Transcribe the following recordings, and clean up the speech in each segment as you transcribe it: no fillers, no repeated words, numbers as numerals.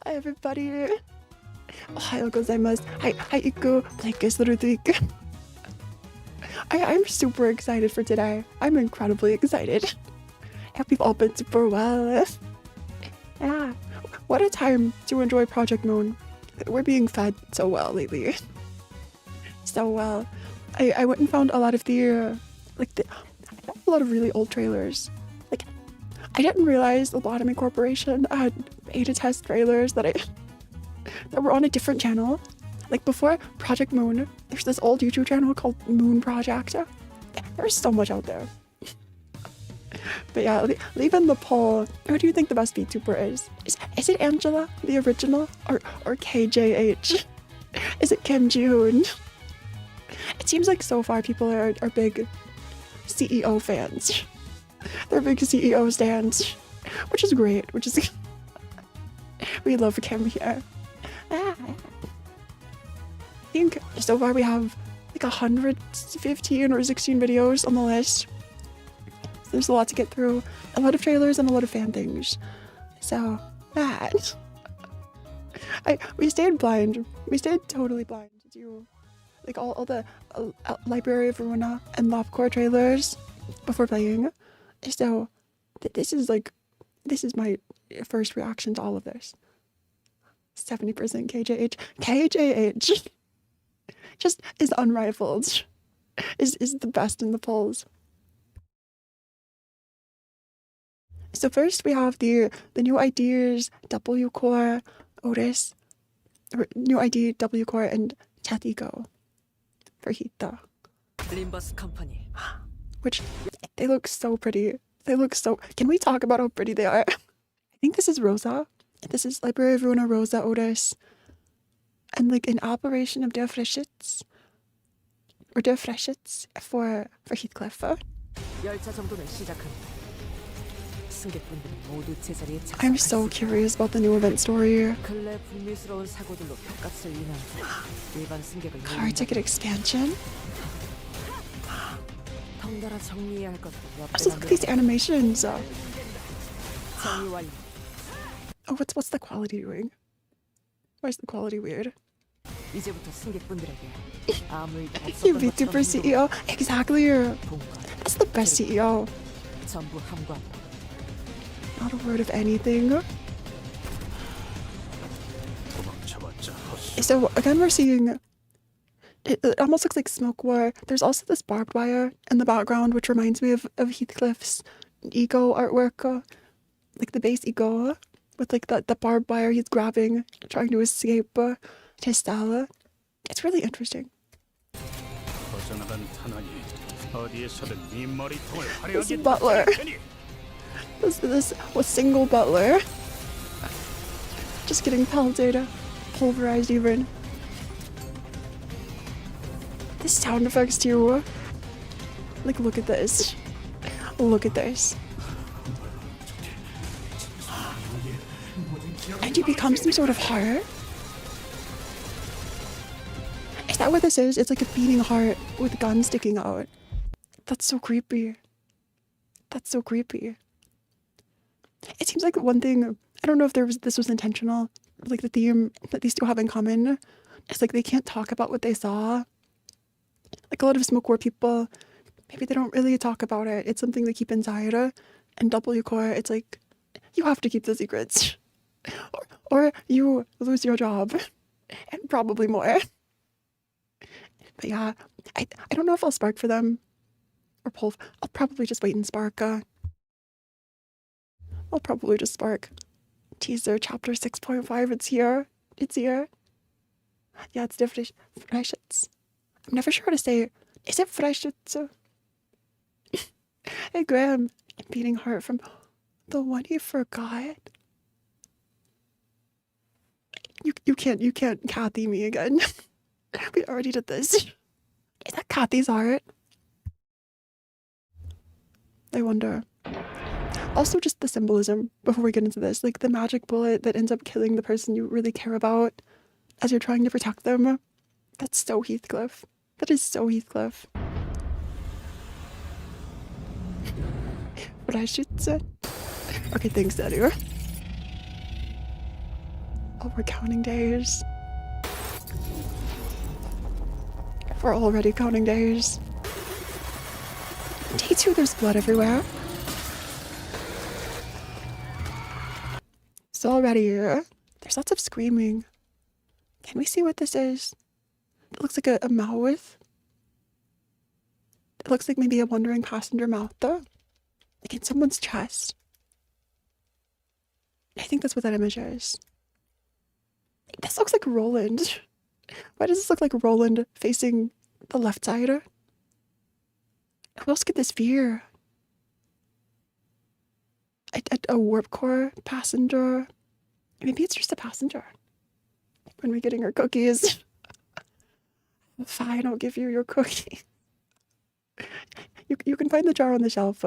Hi everybody. Ohayou gozaimasu. Hi iku. Rhythmic. I'm super excited for today. I'm incredibly excited. Hope you've all been super well. Yeah. What a time to enjoy Project Moon. We're being fed so well lately. So well. I went and found a lot of a lot of really old trailers. Like, I didn't realize the Lobotomy Corporation had beta test trailers that were on a different channel. Like before Project Moon, there's this old YouTube channel called Moon Project. There's so much out there. But yeah, leave in the poll. Who do you think the best VTuber is? Is it Angela, the original, or KJH? Is it Kim Ji-hoon? It seems like so far people are big CEO fans. They're big CEO stans, which is great. We love Kim here. I think so far we have like 115 or 16 videos on the list. So there's a lot to get through, a lot of trailers and a lot of fan things. So that we stayed blind. We stayed totally blind to like all the Library of Ruina and Lopcore trailers before playing. So this is my first reaction to all of this. 70% KJH. KJH just is unrivaled. Is the best in the polls. So first we have the new ideas W Core Otis, or new ID W Core and Chat Ego for Hita. Limbus Company. Which they look so pretty. They look so. Can we talk about how pretty they are? I think this is Rosa. This is Library of Ruina Rosa Otis, and like an operation of Der Freshits or Der Freshits for Heathcliff. I'm so curious about the new event story. Car ticket expansion. Also, look at these animations. Oh, what's the quality doing? Why is the quality weird? You VTuber CEO? Exactly. That's the best CEO. Not a word of anything. So again, we're seeing it almost looks like Smoke War. There's also this barbed wire in the background, which reminds me of Heathcliff's ego artwork, like the base ego with like the barbed wire he's grabbing, trying to escape his style. It's really interesting. This butler. This was single butler. Just getting pelted, pulverized even. The sound effects too. Like, look at this. Look at this. And you become some sort of heart? Is that what this is? It's like a beating heart with guns sticking out. That's so creepy. That's so creepy. It seems like one thing, I don't know if this was intentional, like the theme that these two have in common, is like they can't talk about what they saw. Like a lot of Smoke War people, maybe they don't really talk about it. It's something they keep inside. And W Core, it's like, you have to keep the secrets. Or you lose your job. And probably more. But yeah, I don't know if I'll spark for them. Or pull. I'll probably just wait and spark. I'll probably just spark. Teaser chapter 6.5, it's here. It's here. Yeah, it's different. Freshits. I'm never sure how to say it. Is it Freshits? Hey Graham, beating heart from the one you forgot. You can't Kathy me again. We already did this. Is that Kathy's heart? I wonder. Also, just the symbolism before we get into this, like the magic bullet that ends up killing the person you really care about as you're trying to protect them. That's so Heathcliff. That is so Heathcliff. What I should say. Okay, thanks, Daddy. Oh, we're counting days. We're already counting days. Day 2, there's blood everywhere. So already, there's lots of screaming. Can we see what this is? It looks like a mouth. It looks like maybe a wandering passenger mouth, though. Like in someone's chest. I think that's what that image is. This looks like Roland. Why does this look like Roland facing the left side? Who else could this be? A warp core passenger. Maybe it's just a passenger. When we're getting our cookies. Fine, I'll give you your cookie. You can find the jar on the shelf.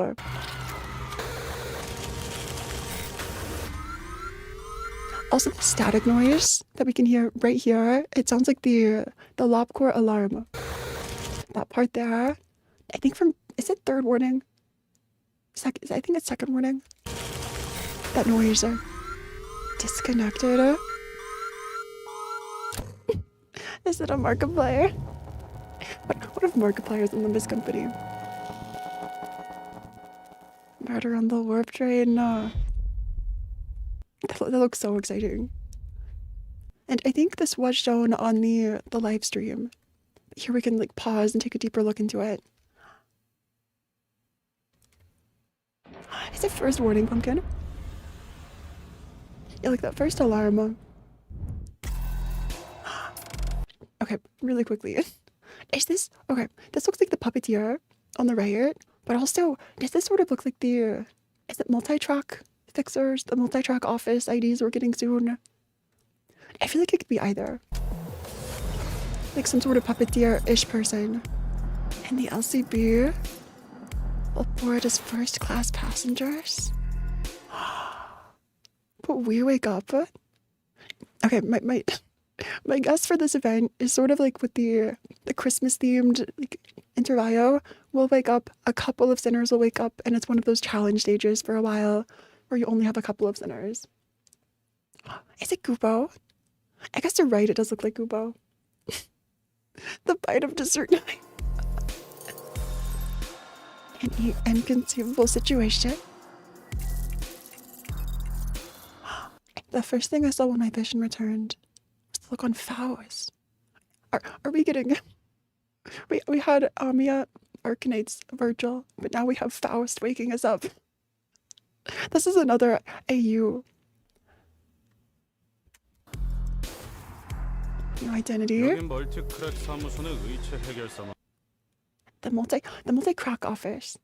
Also, the static noise that we can hear right here, it sounds like the lob core alarm. That part there, I think is it third warning? I think it's second warning. That noise. Disconnected. Is it a Markiplier? What if Markiplier's in Limbus Company? Murder on the warp train. That looks so exciting. And I think this was shown on the live stream. Here we can like pause and take a deeper look into it. Is it first warning, Pumpkin? Yeah, like that first alarm. Okay, really quickly. Is this... Okay, this looks like the puppeteer on the right, but also, does this sort of look like the... Is it multi-track fixers? The multi-track office IDs we're getting soon? I feel like it could be either. Like some sort of puppeteer-ish person. And the LCB will board as first-class passengers. But we wake up. Okay, my guess for this event is sort of like with the Christmas-themed like interview. We'll wake up, a couple of sinners will wake up, and it's one of those challenge stages for a while where you only have a couple of sinners. Is it Gubo? I guess you're right, it does look like Gubo. The bite of dessert knife. An inconceivable situation. The first thing I saw when my vision returned was the look on Faust. Are we getting... We had Amia, Arcanate's Virgil, but now we have Faust waking us up. This is another AU. New identity. The multi-crack office.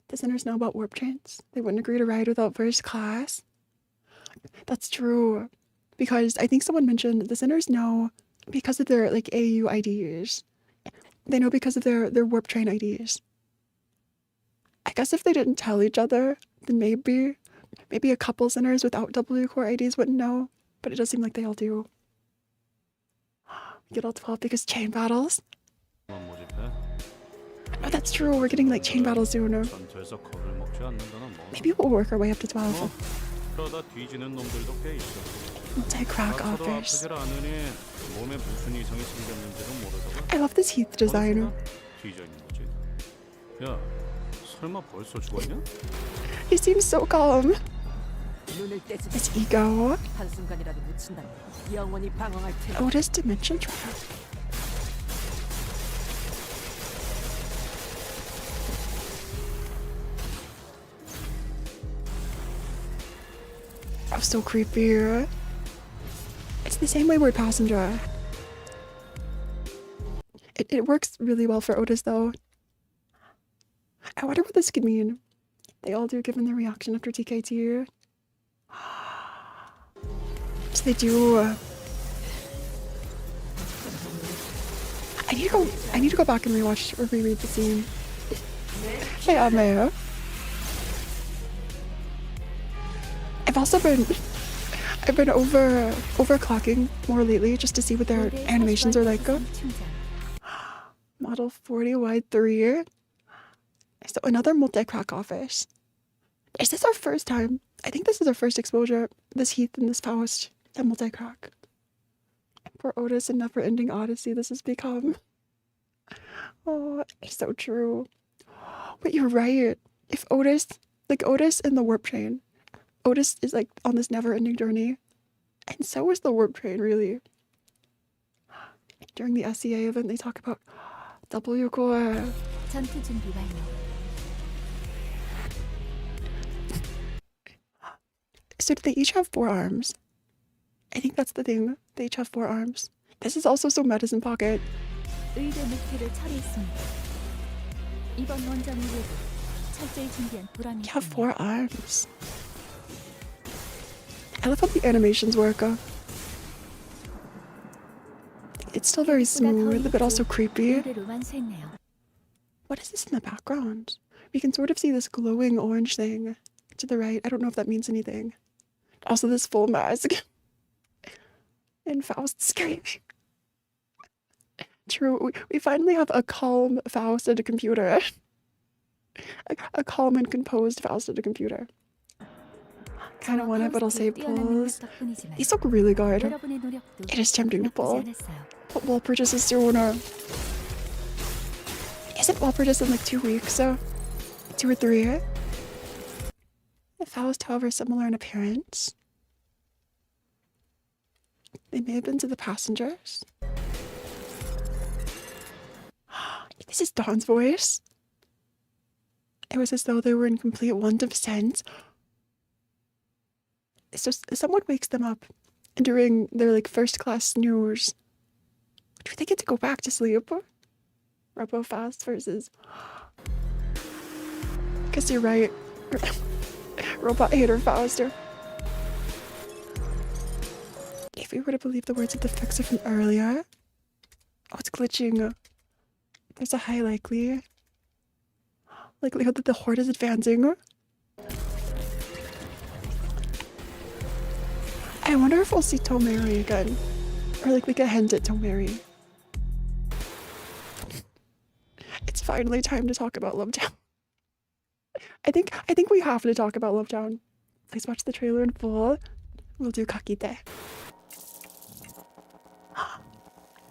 The sinners know about warp trains. They wouldn't agree to ride without first class. That's true. Because I think someone mentioned the sinners know because of their like AU IDs. They know because of their warp train IDs. I guess if they didn't tell each other, then maybe a couple sinners without W core IDs wouldn't know. But it does seem like they all do. Get all 12 because chain battles. Oh, that's true. We're getting like chain battles sooner. Maybe we'll work our way up to 12. Multi-crack offers. I love this Heath design. He seems so calm. His ego. Otis Dimension Trap. Oh, so creepy. It's the same wayward passenger. It works really well for Otis though. I wonder what this could mean. They all do given their reaction after TKT. So they do. I need to go back and rewatch or reread the scene. Hey, Amaya. I've been overclocking more lately just to see what their animations are like. Model 40 wide 3. So another multi-crack office. Is this our first time? I think this is our first exposure. This Heath and this Faust and multi-crack. Poor Otis and Never-Ending Odyssey this has become. Oh, it's so true. But you're right. If Otis in the warp train, Otis is like on this never-ending journey, and so is the warp train, really. During the SEA event, they talk about W core. 전투 준비 완료. So do they each have 4 arms? I think that's the thing. They each have 4 arms. This is also so medicine pocket. 의대 목표를 처리했습니다. 이번 원전 이후에도 철저히 준비한 보람이 You have 있군요. 4 arms. I love how the animations work. It's still very smooth, but also creepy. 의대로 완수했네요. What is this in the background? We can sort of see this glowing orange thing to the right. I don't know if that means anything. Also, this full mask. And Faust screaming. True, we finally have a calm Faust at a computer. A calm and composed Faust at a computer. Kind of want it, but I'll save pulls. These look really good. 여러분의 노력도 It is tempting to 나쁘지 pull. 않았어요. But Walpurgis is soon. Isn't Walpurgis in like 2 weeks? 2 or 3? The Faust, however, similar in appearance. They may have been to the passengers. This is Dawn's voice. It was as though they were in complete want of sense. So someone wakes them up during their like first class snooze. Do they get to go back to sleep? Robo Faust versus. Guess you're right. Robot hater Faust. If we were to believe the words of the fixer from earlier. Oh, it's glitching. There's a high likelihood that the horde is advancing. I wonder if we'll see Tomeri again. Or like a hint at Tomeri. It's finally time to talk about Lovetown. I think we have to talk about Lovetown. Please watch the trailer in full. We'll do Kakite.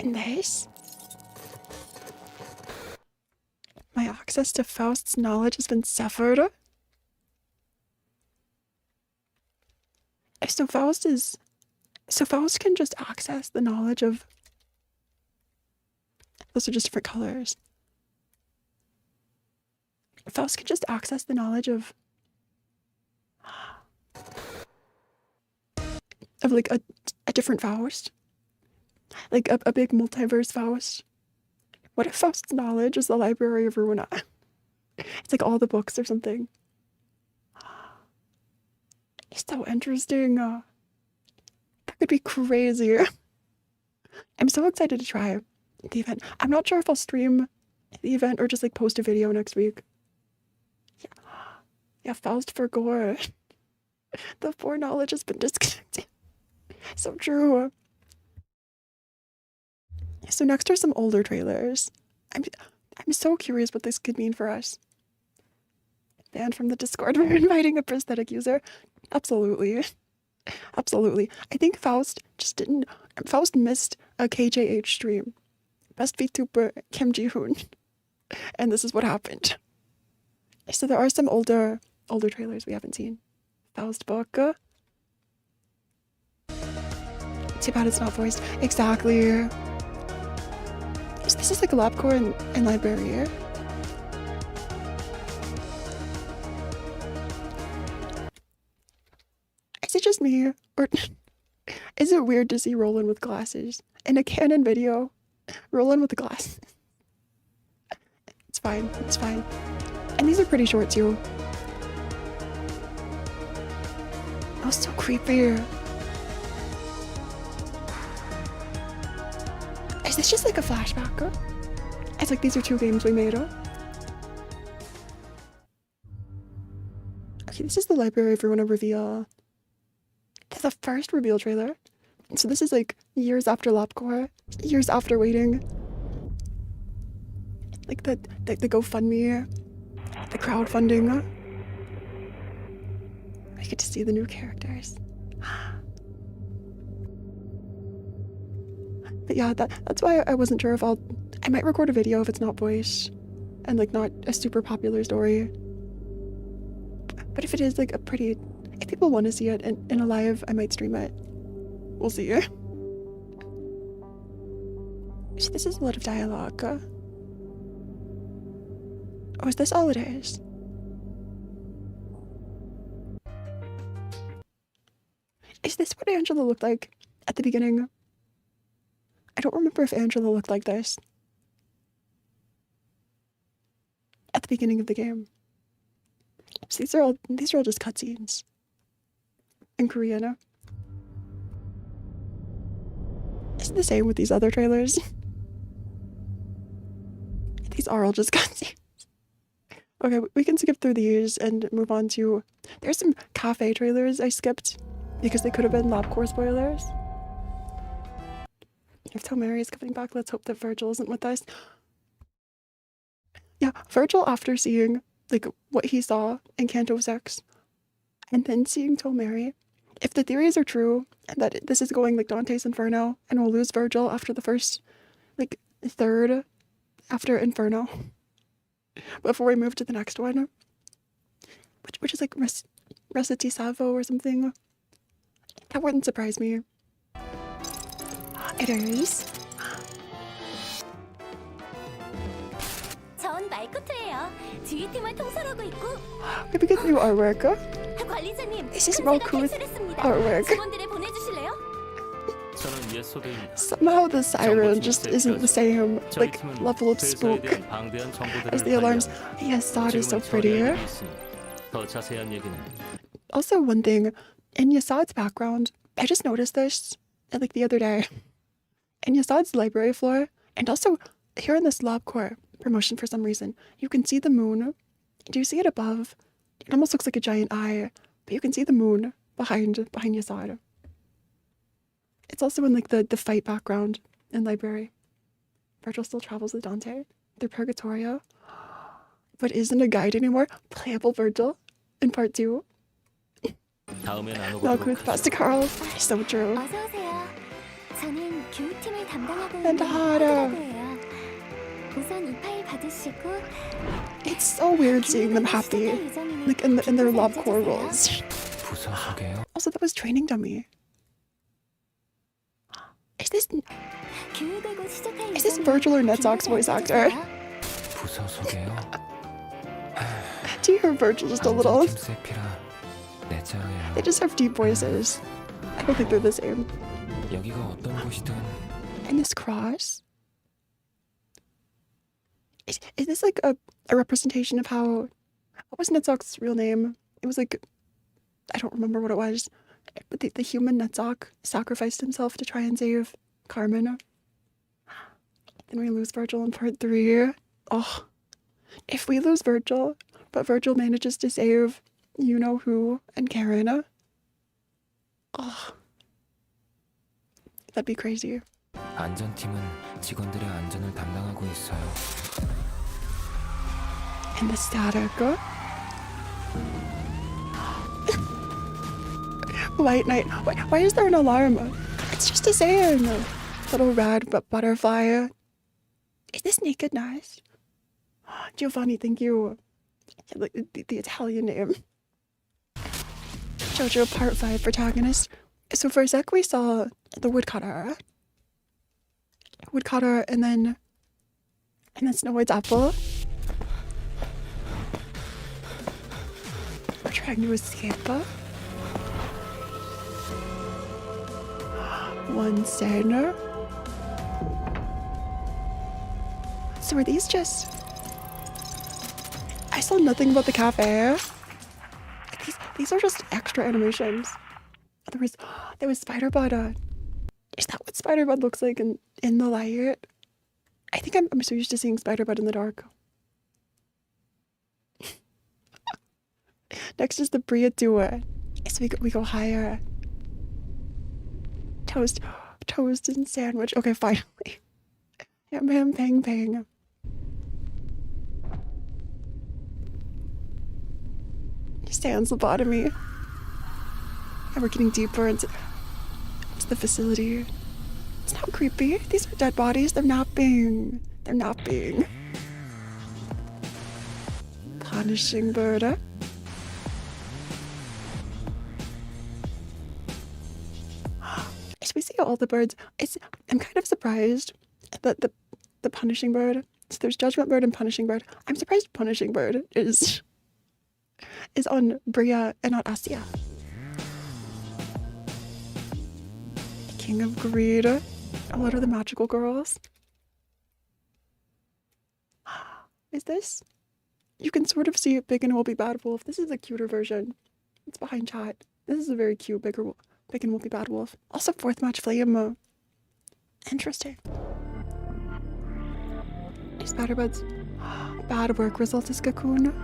And this? My access to Faust's knowledge has been severed. So Faust can just access the knowledge of. Those are just different colors. Faust can just access the knowledge of like a different Faust. Like a big multiverse Faust. What if Faust's knowledge is the library of Ruina? It's like all the books or something. It's so interesting. That could be crazy. I'm so excited to try the event. I'm not sure if I'll stream the event or just like post a video next week. Yeah, Faust for gore. The foreknowledge has been disconnected. So true. So next are some older trailers. I'm so curious what this could mean for us. Banned from the Discord for inviting a prosthetic user. Absolutely. Absolutely. I think Faust missed a KJH stream. Best VTuber Kim Ji-hoon. And this is what happened. So there are some older trailers we haven't seen. Faust book. Too bad it's not voiced. Exactly. This is like a lab core and library. Is it just me? Or is it weird to see Roland with glasses? In a canon video, Roland with glasses. It's fine. It's fine. And these are pretty short too. Oh, so creepy. Is this just like a flashback? It's like these are 2 games we made. Okay, this is the library if you want to reveal. The first reveal trailer. So this is like years after LabCore, years after waiting. Like the GoFundMe, the crowdfunding. I get to see the new characters. But yeah, that's why I wasn't sure if I might record a video if it's not voice and like not a super popular story. But if it is like if people want to see it in a live, I might stream it. We'll see. So this is a lot of dialogue. Oh, is this all it is? Is this what Angela looked like at the beginning? I don't remember if Angela looked like this at the beginning of the game. So these are all just cutscenes in Korean. Is it the same with these other trailers? These are all just cutscenes. Okay, we can skip through these and move on to... There's some cafe trailers I skipped because they could have been LabCorp spoilers. If Tomari is coming back, let's hope that Virgil isn't with us. Yeah, Virgil, after seeing like what he saw in Canto 6 and then seeing Tomari, if the theories are true and that this is going like Dante's Inferno and we'll lose Virgil after the first like third after Inferno before we move to the next one, which is like Reciti Savo or something, that wouldn't surprise me. It is. 전 말코트예요. 지휘팀을 통솔하고 있고. Maybe get new artwork. 관리자님, This is more cool artwork. 직원들을 보내주실래요? 저는 옛 소대입니다. Somehow the siren just isn't the same like level of spook as the alarms. Yes, Yasad is so pretty. 더 자세한 얘기는 Also, one thing in Yasad's background, I just noticed this like the other day. In Yasad's library floor, and also here in this LabCorp promotion for some reason, you can see the moon. Do you see it above? It almost looks like a giant eye, but you can see the moon behind Yasad. It's also in like the fight background in library. Virgil still travels with Dante through Purgatorio, but isn't a guide anymore. Playable Virgil in part 2. 다음엔 안 No, 오고 with Pastor Carl. So true. 어서 오세요. 저는 교육팀을 담당하고 And 있는 Hana. 하드라고예요. 우선 이 파일 받으시고. It's so weird seeing them happy, like in their LabCorp roles. 부서 소개요. Also, that was training dummy. Is this Virgil or Netzok's voice actor? 부서 소개요. Do you hear Virgil just a little? They just have deep voices. I don't think they're the same. 여기가 어떤 곳이든 And this cross? Is this like a representation of how... What was Netzok's real name? It was like... I don't remember what it was. But the human Netzok sacrificed himself to try and save Carmen. Then we lose Virgil in part 3. Oh, if we lose Virgil, but Virgil manages to save you-know-who and Karen. Oh, that'd be crazy. 안전팀은 직원들의 안전을 담당하고 있어요. And the static. White Knight. Why is there an alarm? It's just a saying. Little red butterfly. Is this nakedness? Giovanni, thank you. The Italian name. JoJo Part 5 protagonist. So for a sec we saw the woodcutter. And then Snow White's apple. We're trying to escape. One center. So are these just... I saw nothing about the cafe. These are just extra animations. There was Spider-Bud. Is that what Spider-Bud looks like in the light? I think I'm so used to seeing Spider-Bud in the dark. Next is the Bria Duo. So we go higher. Toast and sandwich. Okay, finally. Ham, pang. Sans lobotomy. And we're getting deeper into the facility. It's not creepy. These are dead bodies. They're napping. They're napping. Punishing bird. As we see all the birds, I'm kind of surprised that the punishing bird. So there's judgment bird and punishing bird. I'm surprised punishing bird is on Bria and not Asia. King of Greed. What are the magical girls? Is this? You can sort of see it. Big and Wolfy Bad Wolf. This is a cuter version. It's behind chat. This is a very cute Big and Wolfy Bad Wolf. Also fourth match flame. Interesting. These Batterbuds. Bad work result is cocoon.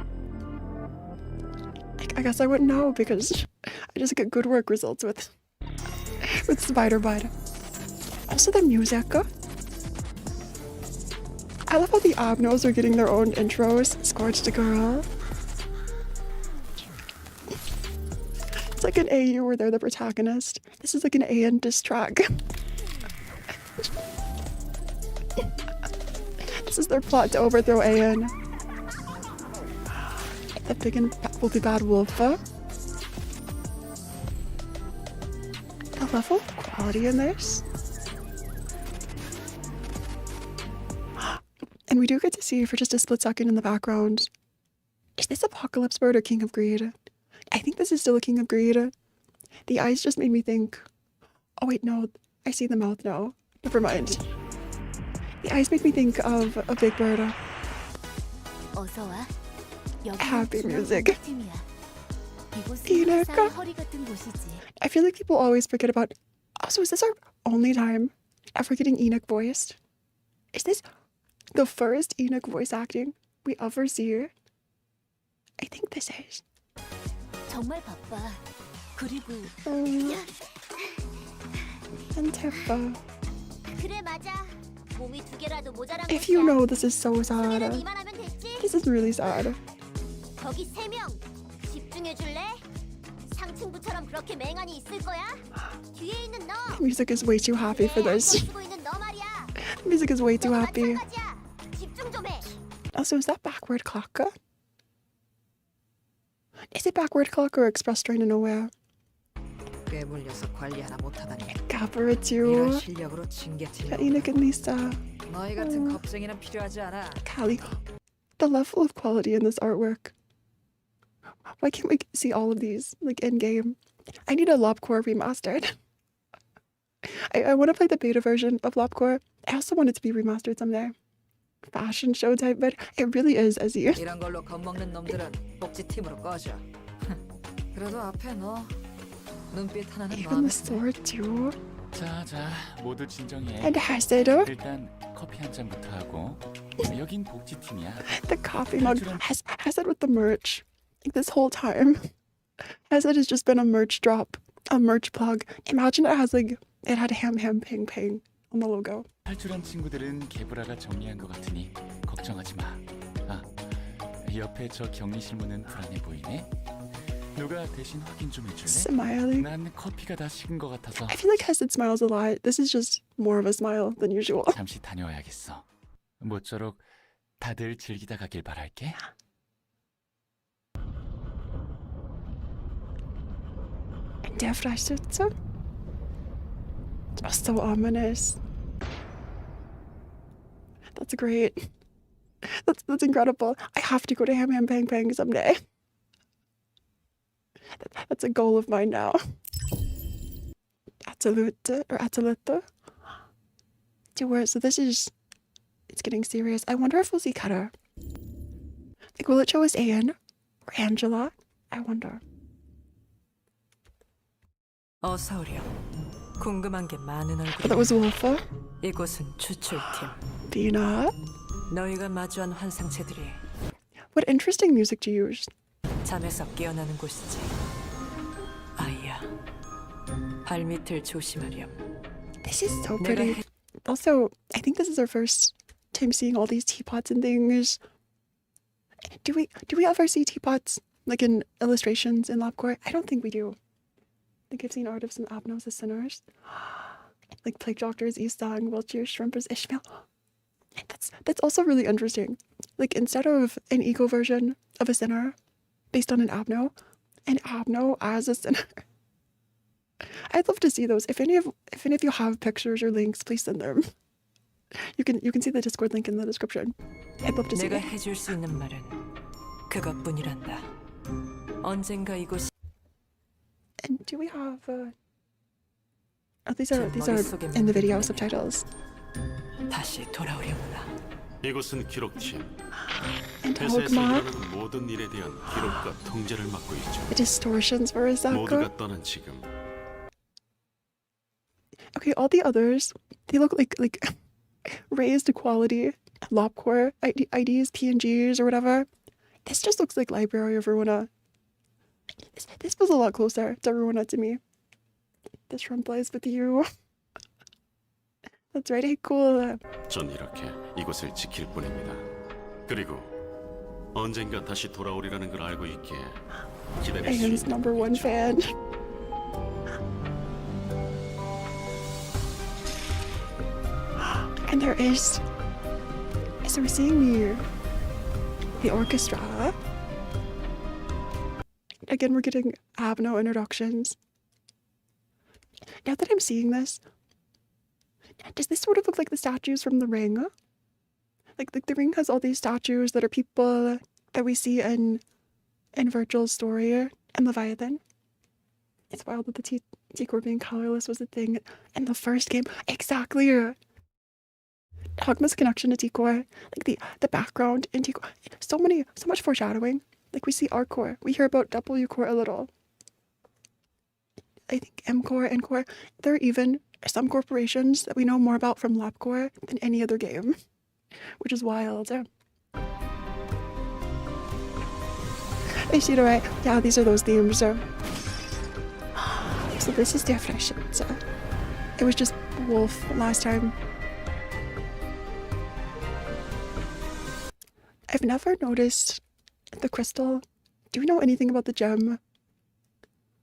I guess I wouldn't know because I just get good work results with Spider-Bud. Also the music. I love how the Abnos are getting their own intros. Scorched a Girl. It's like an AU where they're the protagonist. This is like an AN diss track. This is their plot to overthrow AN. The Big and Wolfy Bad Wolf. The level of quality in this. And we do get to see for just a split second in the background. Is this Apocalypse Bird or King of Greed? I think this is still a King of Greed. The eyes just made me think. Oh wait, no. I see the mouth now. Never mind. The eyes make me think of a Big Bird. Happy music. I feel like people always forget about. Oh, so is this our only time ever getting Enoch voiced? Is this the first Enoch voice acting we ever see? I think this is. And Tifa. If you know, this is so sad. This is really sad. Music is way too happy for this. Music is way too happy. Also, is that backward clock? Is it backward clock or express train to nowhere? Cabaretio. Enoch and Lisa. Callie. The level of quality in this artwork. Why can't we see all of these, like, in-game? I need a Lobcore remastered. I want to play the beta version of Lobcore. I also want it to be remastered someday. Fashion show type, but it really is, as you. Even the sword too. 자, 모두 진정해. And Hazard. 일단 커피 한 잔부터 하고. 여긴 복지팀이야. The coffee mug. Hazard with the merch. Like this whole time. Hazard has just been a merch drop. A merch plug. Imagine it has like, it had ham ping ping on the logo. 탈출한 친구들은 개브라가 정리한 것 같으니 걱정하지 마. 아, 옆에 저 격리 실무는 불안해 보이네. 누가 대신 확인 좀 해줄래? Smiling. 난 커피가 다 식은 것 같아서. I feel like Hazard smiles a lot. This is just more of a smile than usual. 잠시 다녀와야겠어. 모쪼록 다들 즐기다 가길 바랄게. Der Fleischsitze? Oh, so ominous. That's great. That's incredible. I have to go to Ham Pang Pang someday. That's a goal of mine now. Absolute or Absolute. So this is, it's getting serious. I wonder if we'll see Cutter. Like, will it show us Anne or Angela? I wonder. 어서 오렴. 궁금한 게 많은 Oh, that 얼굴이야. was Wolfa. 이곳은 추출팀. Dina. 너희가 마주한 환상체들이 What interesting music to use. 잠에서 깨어나는 곳이지. 아이야. 발밑을 조심하렴. This is so 내가 pretty. Also, I think this is our first time seeing all these teapots and things. Do we ever see teapots like in illustrations in Lobcore? I don't think we do. I think I've seen art of some Abnos as sinners. Like plague doctors Isang, vulture, shrimpers Ishmael. That's also really interesting. Like instead of an ego version of a sinner based on an abno as a sinner. I'd love to see those. If any of you have pictures or links, please send them. You can see the Discord link in the description. I'd love to see 내가 it. 해줄 수 있는 말은 그것뿐이란다. 언젠가 이곳이 And do we have oh, these are in the video subtitles. 다시 돌아오려구나. 이곳은 기록팀. And 회사에서 Hogma, 일어나는 모든 일에 대한 기록과 통제를 맡고 있죠. the distortions for Isaka. 모두가 떠난 지금 Okay, all the others, they look like raised quality Lopcore IDs, PNGs, or whatever. This just looks like Library of Ruina. This feels a lot closer to Ruina to me. This shrimp lies with you. That's right, hey, cool. 전 이렇게 이곳을 지킬 뿐입니다. 그리고 언젠가 다시 돌아오리라는 걸 알고 있기에 기다릴 수 Ayan's 있는 #1 거죠. fan. And there is, so we're seeing the orchestra. Again, we're getting abno introductions. Now that I'm seeing this, does this sort of look like the statues from The Ring? Like The Ring has all these statues that are people that we see in Virgil's story and Leviathan. It's wild that the T-Core being colorless was a thing in the first game. Exactly. Hogma's connection to T-Core, like the background in T-Core, so much foreshadowing. Like we see R-Core, we hear about W-Core a little. I think M-Core, N-Core, there are even some corporations that we know more about from LabCore than any other game, which is wild. I see it right. Yeah, these are those themes. So this is different. So it was just wolf last time. I've never noticed the crystal. Do you know anything about the gem?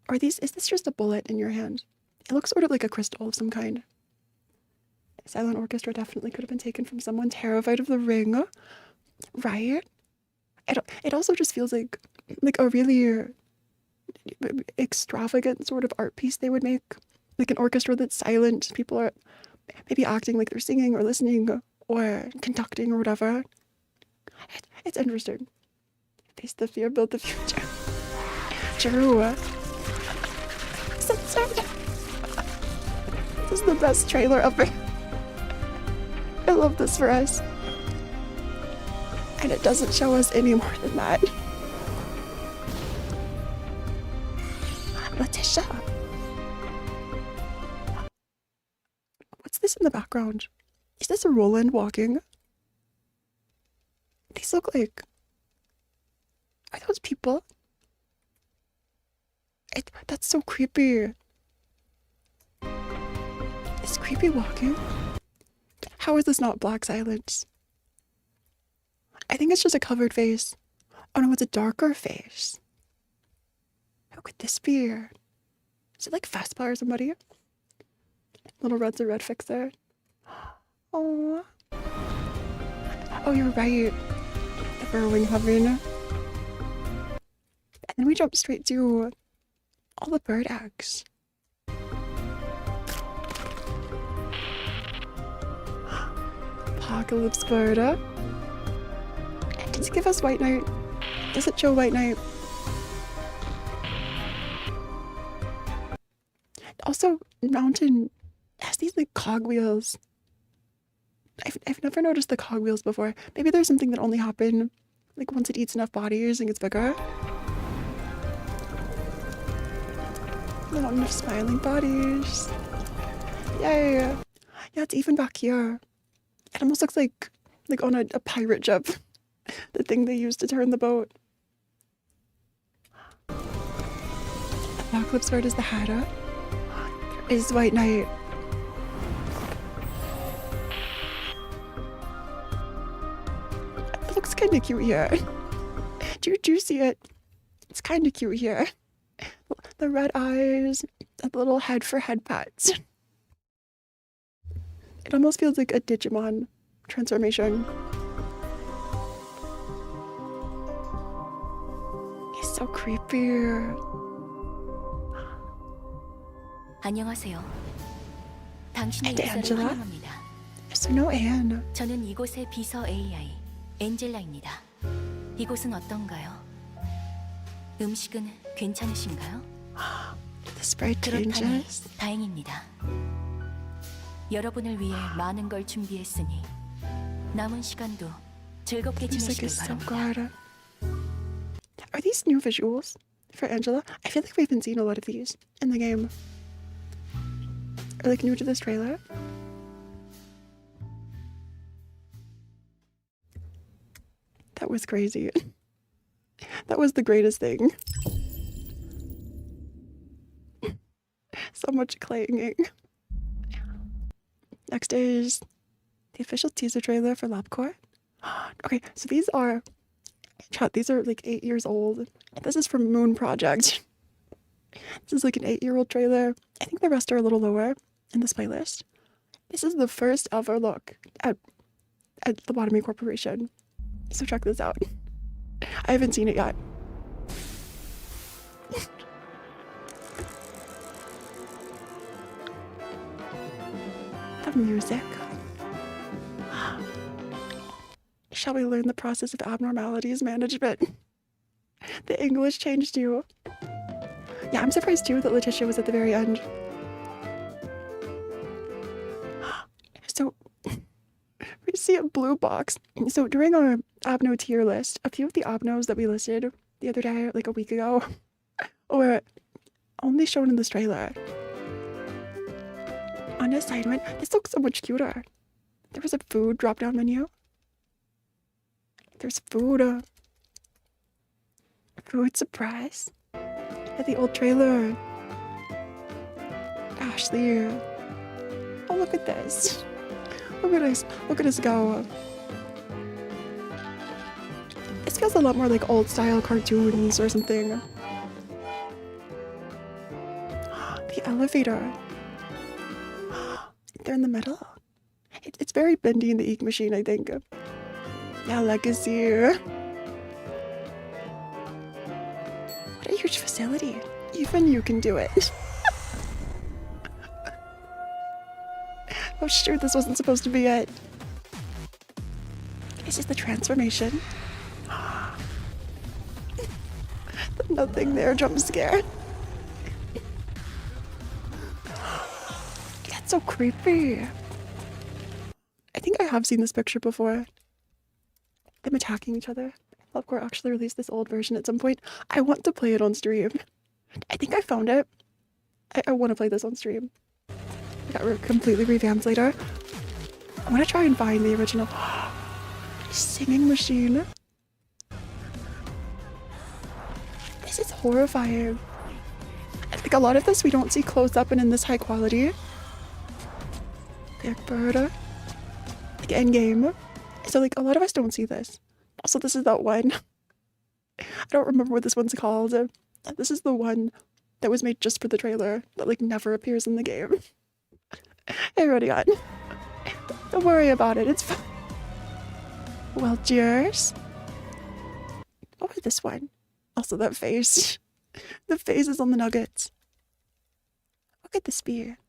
Or is this just a bullet in your hand? It looks sort of like a crystal of some kind. Silent orchestra definitely could have been taken from someone terrified of the ring, right? It also just feels like a really extravagant sort of art piece they would make. Like an orchestra that's silent. People are maybe acting like they're singing or listening or conducting or whatever. It's interesting. Face the fear, build the future. True. This is the best trailer ever. I love this for us. And it doesn't show us any more than that. Letitia. What's this in the background? Is this a Roland walking? These look like... Are those people? That's so creepy. Is creepy walking? How is this not black silence? I think it's just a covered face. Oh no, it's a darker face. Who could this be? Is it like Vespa or somebody? Little Red's a red fixer. Oh. Oh, you're right. The burrowing hovering. And then we jump straight to all the bird eggs. Apocalypse bird. Does it give us White Knight? Does it show White Knight? Also, Mountain has these like cogwheels. I've never noticed the cogwheels before. Maybe there's something that only happen like once it eats enough bodies and gets bigger. Not enough smiling bodies. Yay! Yeah, it's even back here. It almost looks like on a pirate ship. The thing they use to turn the boat. Apocalypse bird is the Hana. There is White Knight. It looks kind of cute here. Do you see it? It's kind of cute here. The red eyes, a little head for head pats. It almost feels like a Digimon transformation. He's so creepy. 안녕하세요. 당신의 And 입사를 Angela? 환영합니다. So no Anne. 저는 이곳의 비서 AI 엔젤라입니다. 이곳은 어떤가요? 음식은 괜찮으신가요? The sprite 그렇다니 changes. 다행입니다. 여러분을 위해 많은 걸 준비했으니 남은 시간도 즐겁게 Music 지내시길 is so 바랍니다. good. Are these new visuals for Angela? I feel like we haven't seen a lot of these in the game. Or like new to this trailer. That was crazy. That was the greatest thing. So much clanging. Next is the official teaser trailer for LabCorp. Okay, so these are like 8 years old. This is from Moon Project. This is like an 8-year-old trailer. I think the rest are a little lower in this playlist. This is the first ever look at Lobotomy Corporation. So check this out. I haven't seen it yet. The music. Shall we learn the process of abnormalities management? The English changed too. Yeah, I'm surprised too that Letitia was at the very end. So, we see a blue box. So during our Abno tier list, a few of the Abnos that we listed the other day, like a week ago, were only shown in this trailer. On assignment, this looks so much cuter. There was a food drop-down menu. There's food. Food surprise. At the old trailer. Ashley. Oh, look at this. Look at us. Look at us go. This feels a lot more like old-style cartoons or something. The elevator. They're in the middle. It's very bendy in the Eek machine, I think. Yeah, legacy. What a huge facility. Even you can do it. Oh, sure, this wasn't supposed to be it. This is the transformation. Nothing there, jump scare. That's so creepy. I think I have seen this picture before. Them attacking each other. Lovecore actually released this old version at some point. I want to play it on stream. I think I found it. I want to play this on stream. It got completely revamped later. I want to try and find the original singing machine. This is horrifying. I think a lot of this we don't see close up and in this high quality. Big Bird. Like endgame. So like a lot of us don't see this. Also, this is that one. I don't remember what this one's called. This is the one that was made just for the trailer that like never appears in the game. Hey, Rodion. Don't worry about it. It's fine. Well, cheers. Oh, this one. Also, that face. The face is on the nuggets. Look at the spear.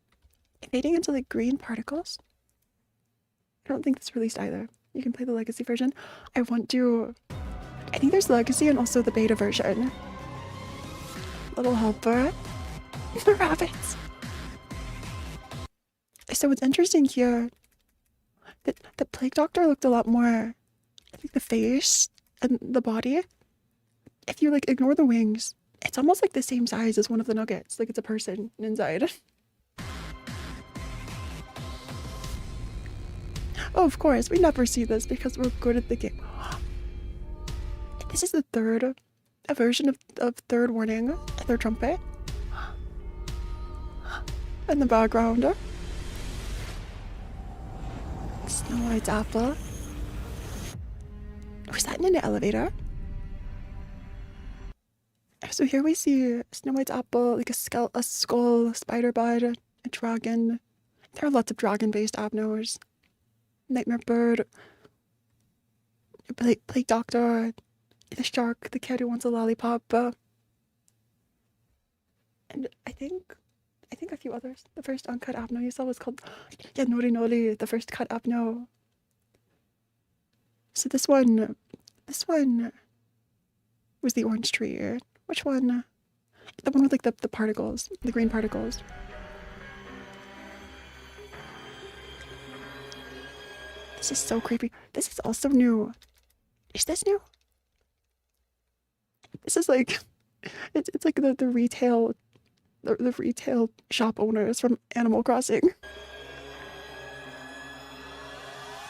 Fading into like green particles. I don't think this released either. You can play the legacy version. I think there's legacy and also the beta version. Little helper. The rabbits. So what's interesting here, that the Plague Doctor looked a lot more, I think the face and the body, if you like ignore the wings, it's almost like the same size as one of the nuggets. Like it's a person inside. Oh, of course, we never see this because we're good at the game. This is the third version of third warning, third trumpet. In the background. Snow White's apple. Was that in an elevator? So here we see Snow White's apple, like a skull, a spider bud, a dragon, There are lots of dragon-based abnos. Nightmare Bird, Plague Doctor, the shark, the kid who wants a lollipop, and I think a few others. The first uncut abno you saw was called Nori Nori, the first cut abno. So this one was the orange tree. Which one? The one with like the particles, the green particles. This is so creepy. This is also new. Is this new? This is like, it's like the retail shop owners from Animal Crossing.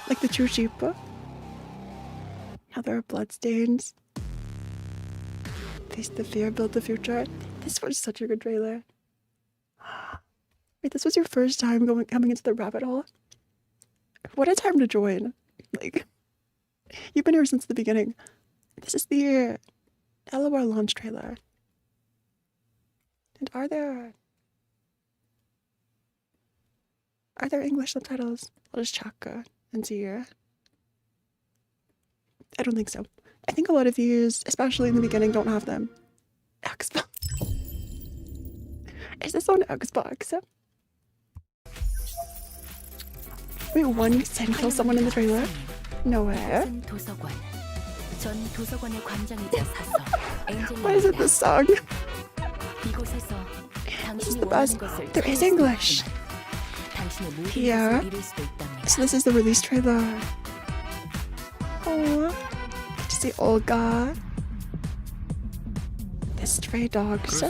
Like the true sheep. Now there are bloodstains. Face the fear, build the future. This was such a good trailer. Wait, this was your first time coming into the rabbit hole? What a time to join. Like, you've been here since the beginning. This is the LOR launch trailer. And are there English subtitles? I'll just check and see here. I don't think so. I think a lot of these, especially in the beginning, don't have them. Xbox. Is this on Xbox? Wait, one can kill someone in the trailer? No way. Why is it this song? This is the best. There is English. Here. So this is the release trailer. Oh, to see Olga. The stray dogs.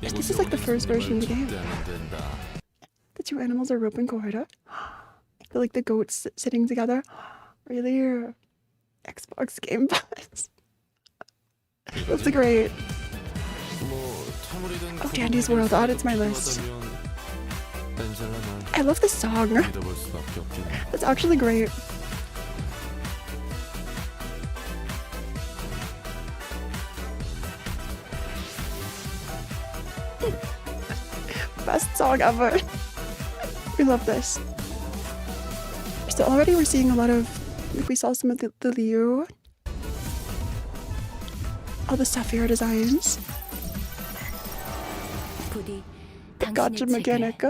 This is like the first version of the game. The two animals are Rope and Corda. They're like the goats sitting together. Really? Xbox Game Pass. That's great. Oh, Dandy's World. Add it to my list. I love this song. It's actually great. Best song ever. We love this. So already we're seeing a lot of, like we saw some of the Liu. All the Sapphire designs. The gotcha mechanic.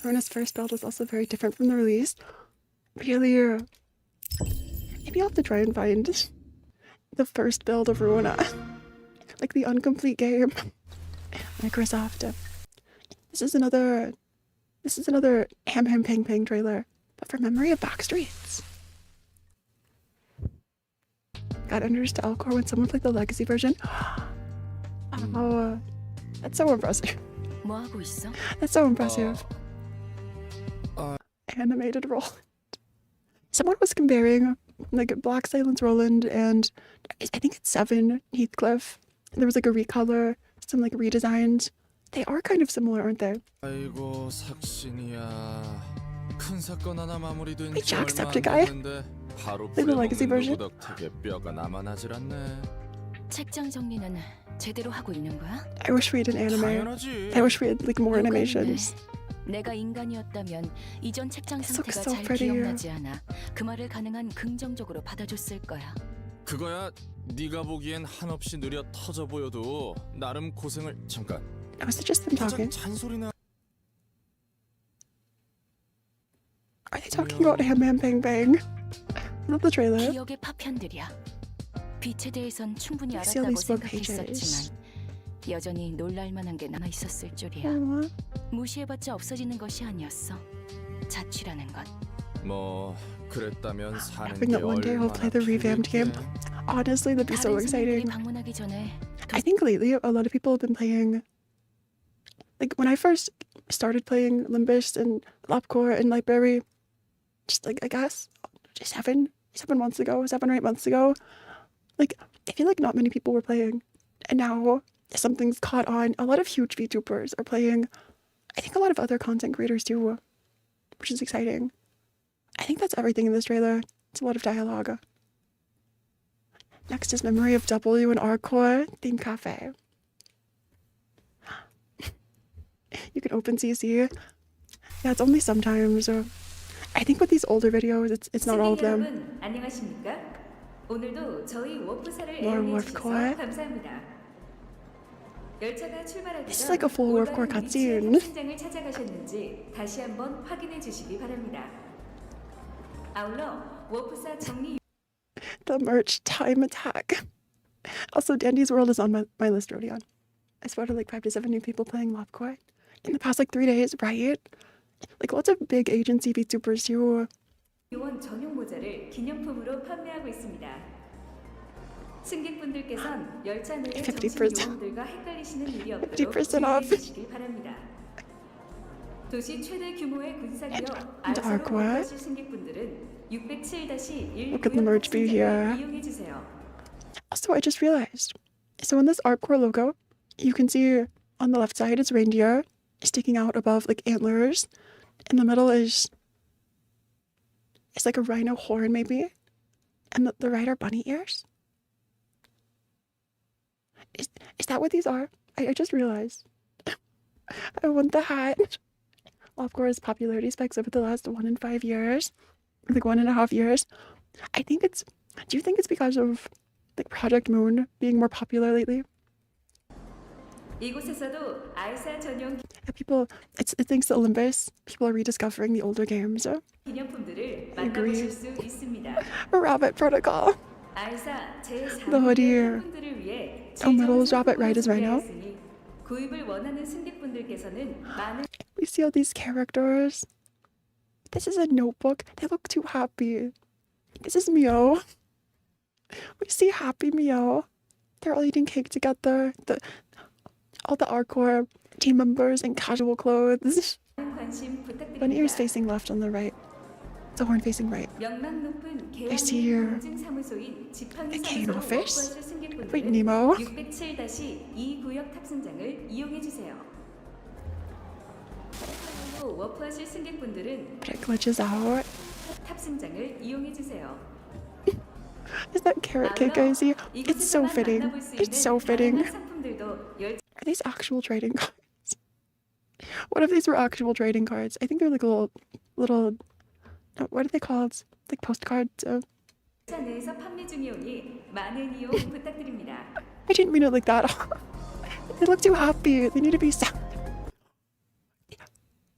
Runa's first build was also very different from the release. Really, maybe I'll have to try and find the first build of Runa. Like the incomplete game. Microsoft. This is another Ham Ham Ping Ping trailer, but for Memory of Backstreets. Got Unders to Alcor when someone played the legacy version. Oh, that's so impressive. That's so impressive. Animated Roland. Someone was comparing like Black Silence Roland and I think it's 7 Heathcliff. There was like a recolor, some like redesigns. They are kind of similar, aren't they? Wait, Jacksepticeye? Like the legacy version? I wish we had an anime. I wish we had like more animations. 내가 인간이었다면 이전 책장상 This looks 상태가 so 잘 pretty. 기억나지 않아. 그 말을 가능한 긍정적으로 받아줬을 거야. 그거야 네가 보기엔 한없이 느려 터져 보여도 나름 고생을 잠깐. Was it just them talking? 잔소리나. Are they talking about Ham Ham Bang Bang? Love the trailer. 기억의 파편들이야. 빛에 대해선 충분히 I see all 알았다고 these web pages. 생각했었지만 여전히 놀랄만한 게 남아 있었을 줄이야. Aww. 무시해봤자 없어지는 것이 아니었어. 자취라는 것. 뭐 그랬다면 사는 Hoping 게 that one day I'll play the revamped game. Honestly, that'd be so 다른 exciting. 손님들이 방문하기 전에 I think lately a lot of people have been playing. Like when I first started playing Limbus and Lopcore and Lightberry, just like I guess 7 months ago, 7 or 8 months ago. Like I feel like not many people were playing, and now something's caught on. A lot of huge VTubers are playing. I think a lot of other content creators too, which is exciting. I think that's everything in this trailer. It's a lot of dialogue. Next is Memory of W and R Core Theme Cafe. You can open CC. Yeah, it's only sometimes. I think with these older videos, it's not all of them. 여러분, 안녕하십니까? 오늘도 저희 워프사를 More 애용해 Warp 주셔서 Core. 감사합니다. 열차가 출발하기 This is 전 like a full Warp Core 올바른 위치의 cutscene. 탑승장을 찾아가셨는지 다시 한번 확인해 주시기 바랍니다. 아울러 워프사 정리 The merch time attack. Also, Dandy's World is on my list already on. I spotted like 5 to 7 new people playing Lobcore in the past like 3 days, right? Like lots of big agency VTubers too. 요원 전용 모자를 기념품으로 판매하고 있습니다. 승객분들께선 열차 내의 50% 정식 요원들과 헷갈리시는 일이 없도록 50% off. 주의해 주시길 바랍니다. 도시 최대 규모의 군사기업 알사로 Dark 원하실 승객분들은 607-1 Look at the merch view here. 이용해 주세요. Also, I just realized. So in this ArtCore logo, you can see on the left side it's reindeer sticking out above like antlers. In the middle is like a rhino horn maybe, and the right are bunny ears. Is that what these are? I just realized. I want the hat. Lobcore's popularity spikes over the last 1 in 5 years, like 1.5 years. I think it's. Do you think it's because of like Project Moon being more popular lately? 이곳에서도 알사 전용 People, it thanks to Limbus. People are rediscovering the older games. 기념품들을 agree. 만나보실 수 있습니다. Rabbit Protocol. 알사 The hoodie. 제4회 팬분들을 위해 Middle's Rabbit, right is Rhino. 준비하였으니 구입을 원하는 승객분들께서는 많은 We see all these characters. This is a notebook. They look too happy. This is Mio. We see happy Mio. They're all eating cake together. All the ArtCore team members in casual clothes. 관심 Bunny ears 부탁드립니다. facing left on the right. The horn facing right. 명망 높은 I see here 사무소인 지팡이 a cane 사무소로 office. 워크하실 승객분들은 Wait, Nemo. 607-2 구역 탑승장을 이용해 주세요. 워크하실 승객분들은 But it glitches out. 탑승장을 이용해 주세요. Is that carrot cake I see? It's so fitting. It's so fitting. 상품들도 Are these actual trading cards? What if these were actual trading cards? I think they're like little. What are they called? Like postcards. 열차 내에서 판매 중이오니 많은 이용 부탁드립니다. I didn't mean it like that. They look too happy. They need to be sad.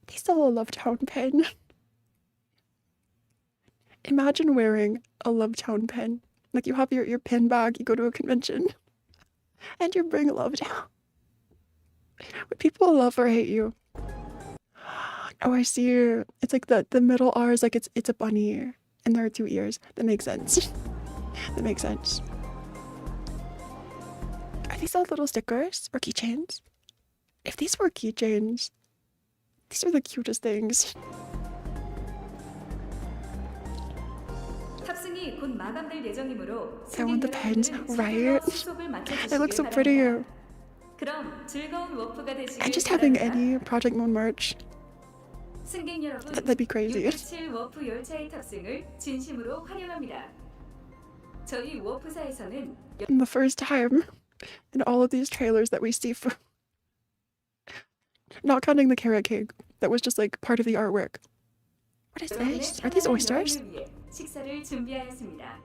They sell a Lovetown pen. Imagine wearing a Lovetown pen. Like you have your pin bag, you go to a convention, and you bring Lovetown. Would people love or hate you? Oh, I see. It's like the middle R is like it's a bunny, and there are 2 ears. That makes sense. That makes sense. Are these all little stickers or keychains? If these were keychains, these are the cutest things. 탑승이 곧 마감될 예정이므로 I want the pens, 승객 right? 여러분들은 수속을 They look so 마쳐주시길 pretty. 바랍니다. 그럼 즐거운 워프가 되시길 And just having 바랍니다. any Project Moon merch, 승객 여러분, that'd be crazy. 697 워프 열차의 탑승을 진심으로 환영합니다. 저희 워프사에서는 And the first time in all of these trailers that we see for not counting the carrot cake that was just like part of the artwork. What is this? Are these oysters? 여행을 위해 식사를 준비하였습니다.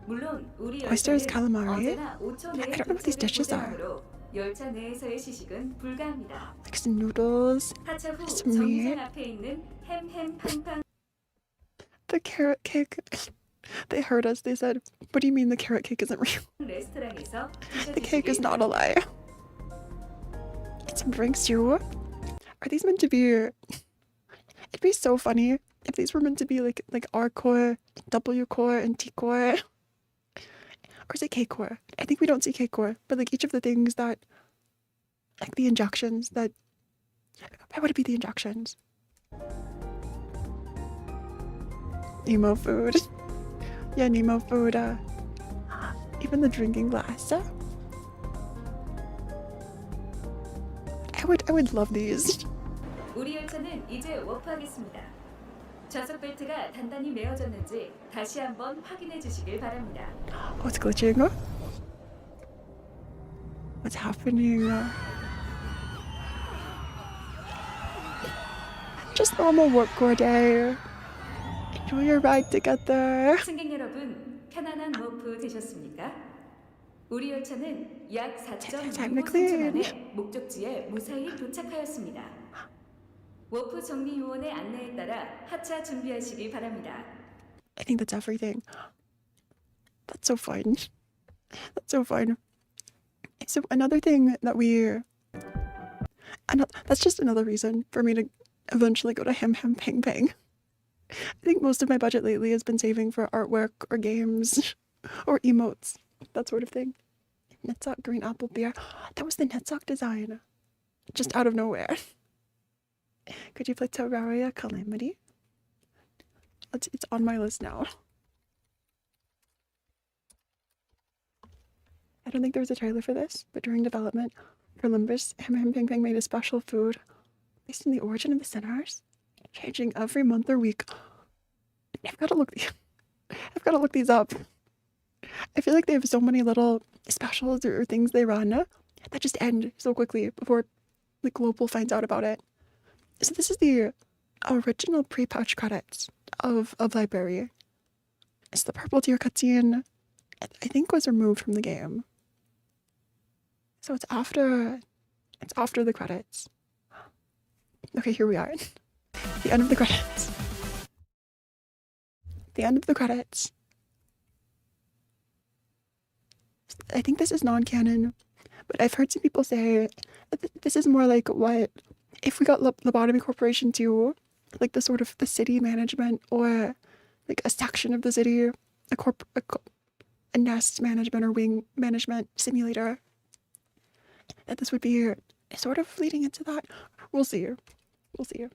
물론 우리 Oysters, 열차는 calamari? 언제나 5초 I 내에 don't know what these dishes are. 보장하므로 열차 내에서의 시식은 불가합니다. Like some noodles. 하차 후 Some meat. 정류장 앞에 있는 햄 팡팡 The carrot cake. They heard us. They said, "What do you mean the carrot cake isn't real? 레스토랑에서 The cake is 드셔주시길 not a lie." Get some drinks too. Are these meant to be? It'd be so funny if these were meant to be like R core, W core, and T core. Or is it K core? I think we don't see K core, but like each of the things that, like the injections that. Why would it be the injections? Nemo food. Yeah, Nemo food. Even the drinking glass. I would love these. 우리 열차는 이제 워프하겠습니다. 좌석 벨트가 단단히 메어졌는지 다시 한번 확인해 주시길 바랍니다. Oh, it's glitching. What's happening? Just normal work core day. Enjoy your ride together. 승객 여러분, 편안한 워프 되셨습니까? 우리 열차는 약 4.65분 만에 목적지에 무사히 도착하였습니다. 워프 정리 요원의 안내에 따라 하차 준비하시기 바랍니다. I think that's everything. That's so fun. That's so fun. So another thing that that's just another reason for me to eventually go to Hem Ping Ping. I think most of my budget lately has been saving for artwork or games or emotes, that sort of thing. Netsock green apple beer. That was the Netsock design. Just out of nowhere. Could you play Terraria Calamity? It's on my list now. I don't think there was a trailer for this, but during development for Limbus, Hem Ping Ping made a special food based on the origin of the sinners, changing every month or week. I've got to look these up. I feel like they have so many little specials or things they run that just end so quickly before the global finds out about it. So this is the original pre-patch credits of Library. It's the purple tier cutscene, I think, was removed from the game. So it's after the credits. Okay, here we are. The end of the credits. The end of the credits. I think this is non-canon, but I've heard some people say that this is more like what if we got Lobotomy Corporation too, like the sort of the city management or like a section of the city, a nest management or wing management simulator. That this would be sort of leading into that. We'll see. We'll see.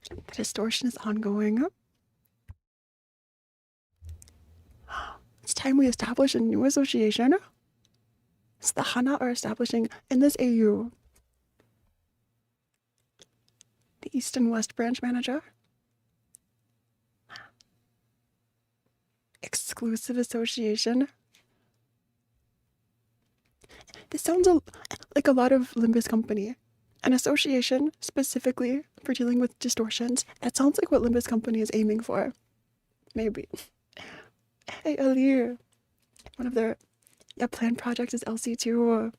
The distortion is ongoing. It's time we establish a new association. So the Hana are establishing in this AU the East and West branch manager. Exclusive association. This sounds like a lot of Limbus Company. An association specifically for dealing with distortions. That sounds like what Limbus Company is aiming for. Maybe. Hey, Ali. One of their planned projects is LC2.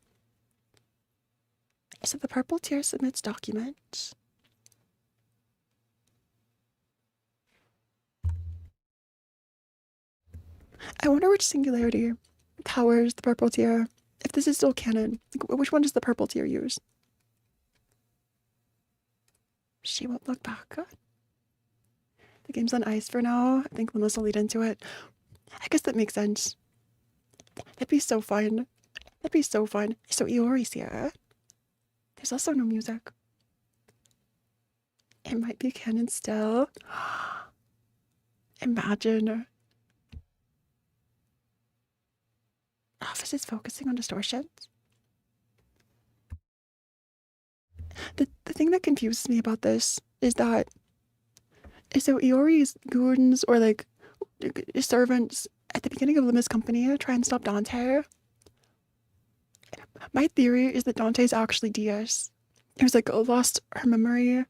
So the purple tier submits documents. I wonder which singularity powers the purple tier. If this is still canon, which one does the purple tier use? She won't look back. The game's on ice for now. I think Limos will lead into it. I guess that makes sense. That'd be so fun. That'd be so fun. So Iori's here. There's also no music. It might be canon still. Imagine. Office is focusing on distortions. The thing that confuses me about this is that so Iori's goons or like servants at the beginning of Limbus Company try and stop Dante. My theory is that Dante's actually Diaz. It was like lost her memory,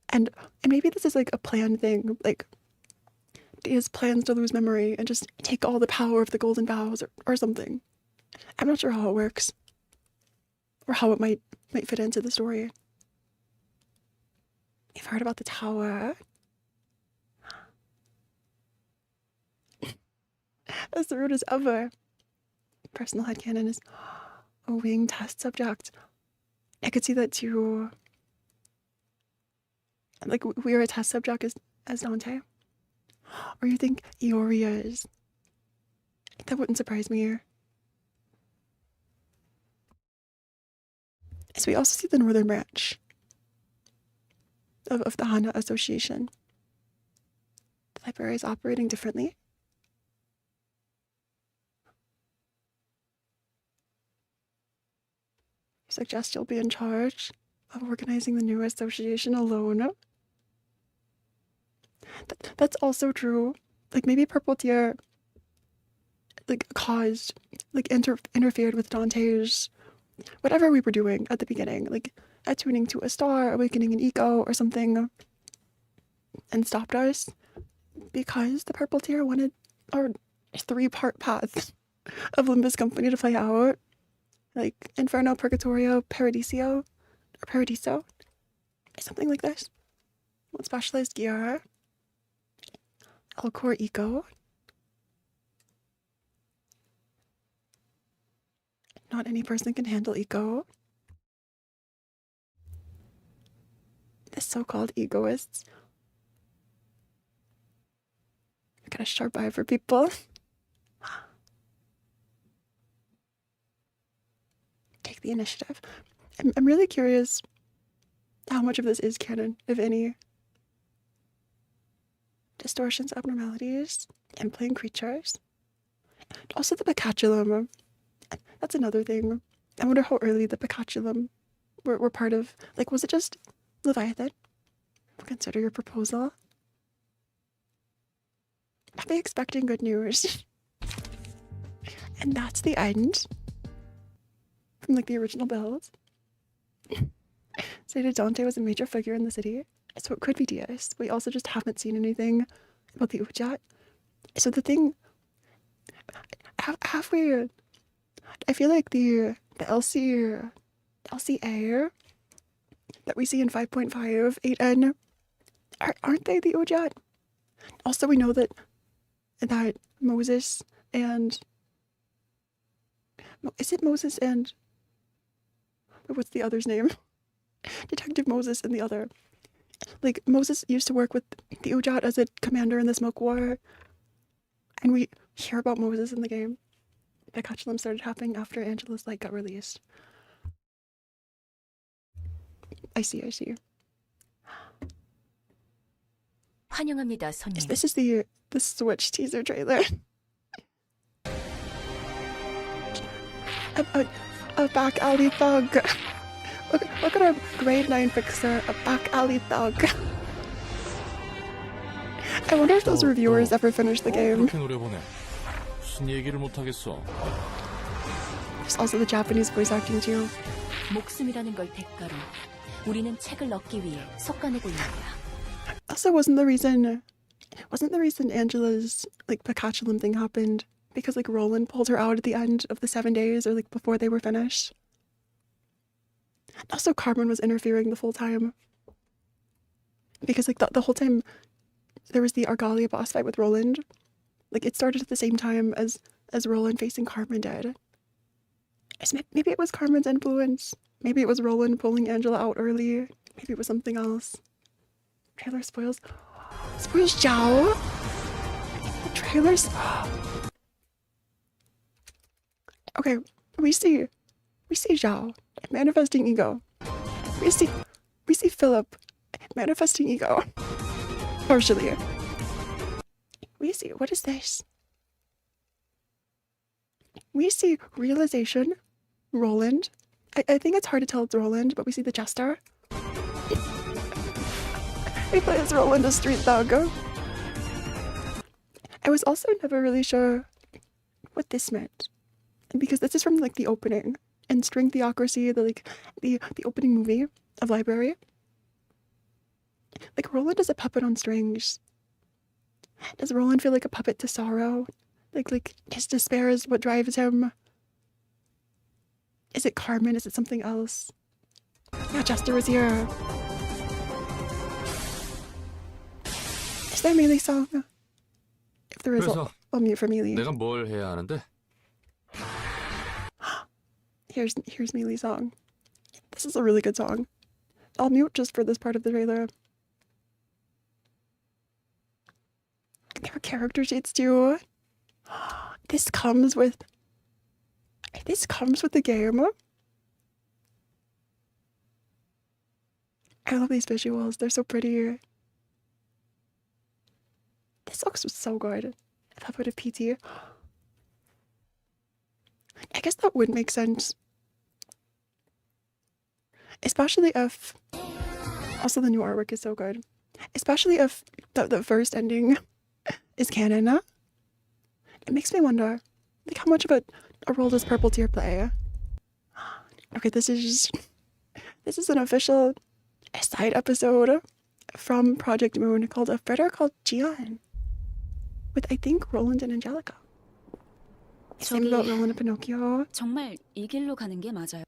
and maybe this is like a planned thing. Like Diaz plans to lose memory and just take all the power of the Golden Vows or something. I'm not sure how it works or how it might fit into the story. You've heard about the tower. As rude as ever. Personal headcanon is a wing test subject. I could see that too. Like we are a test subject as Dante. Or you think Iori is. That wouldn't surprise me. So we also see the northern branch of the Hana Association. The library is operating differently. You suggest you'll be in charge of organizing the new association alone. That's also true. Like maybe Purple Tier interfered with Dante's whatever we were doing at the beginning. Like attuning to a star, awakening an ego or something, and stopped us because the purple tier wanted our 3-part path of Limbus Company to play out. Like Inferno, Purgatorio, Paradiso, or Paradiso, something like this. One specialized gear. El core ego. Not any person can handle ego. The so-called egoists. Got a sharp eye for people. Take the initiative. I'm really curious how much of this is canon, if any. Distortions, abnormalities, and playing creatures. Also the Bacaculum. That's another thing. I wonder how early the Bacaculum were part of. Like, was it just Leviathan? Consider your proposal. Are they expecting good news? And that's the end. From like the original build. Stated Dante was a major figure in the city, so it could be Diaz. We also just haven't seen anything about the Ujat. So the thing, have we? I feel like the LCA that we see in 5.5 8N aren't they the Ujat? Also, we know that Moses and is it Moses and what's the other's name? Detective Moses and the other. Like, Moses used to work with the Ujat as a commander in the Smoke War. And we hear about Moses in the game. Bacaculum started happening after Angela's Light got released. I see. 환영합니다, 손님. This is the Switch teaser trailer. A back alley thug. Look at our grade 9 fixer, a back alley thug. I wonder if those reviewers ever finished the game. 그렇게 노려보네. 무슨 얘기를 못 하겠어. There's also the Japanese voice acting too. 목숨이라는 걸 대가로 우리는 책을 얻기 위해 속아내고 있는 거야. Also, wasn't the reason Angela's like Bacaculum thing happened because like Roland pulled her out at the end of the 7 days or like before they were finished? Also, Carmen was interfering the full time because like the whole time there was the Argalia boss fight with Roland. Like, it started at the same time as Roland facing Carmen did. Maybe it was Carmen's influence. Maybe it was Roland pulling Angela out early. Maybe it was something else. Trailer spoils Zhao. The trailers. Okay, we see Zhao manifesting ego. We see Philip manifesting ego. Partially. We see, what is this? We see realization, Roland. I think it's hard to tell it's Roland, but we see the jester. He plays Roland, a street thug. I was also never really sure what this meant, because this is from like the opening and String Theocracy, the opening movie of Library. Like, Roland is a puppet on strings. Does Roland feel like a puppet to sorrow? Like his despair is what drives him? Is it Carmen? Is it something else? Yeah, Jester was here. Is there a Melee song? If there is, I'll mute for Melee. 내가 뭘 해야 하는데? Here's Melee song. This is a really good song. I'll mute just for this part of the trailer. There were character sheets too. This comes with the game. I love these visuals. They're so pretty. This looks so good. If I put a PT. I guess that would make sense. Especially if... Also, the new artwork is so good. Especially if the first ending is canon. It makes me wonder, like, how much of a role does Purple Tear play? Okay, this is This is an official side episode from Project Moon called A Fritter Called Gian with, I think, Roland and Angelica. Same about Roland and Pinocchio. 정말 이 길로 가는 게 맞아요.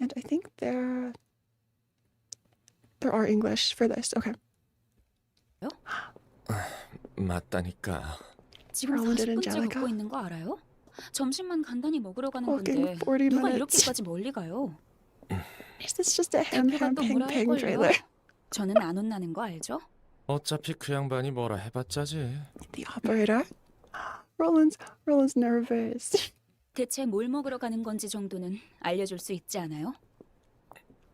And I think there are English for this. Okay. 맞다니까. 지금 Roland and 40분째 Angelica. 걷고 있는 거 알아요? 점심만 간단히 먹으러 가는 Walking 건데 40 누가 minutes. 이렇게까지 멀리 가요? Is this just a ham 대표가 ham 또 ping 뭐라 ping 할걸요? trailer? 저는 안 혼나는 거 알죠? 어차피 그 양반이 뭐라 해봤자지. The operator. Roland's nervous. 대체 뭘 먹으러 가는 건지 정도는 알려줄 수 있지 않아요?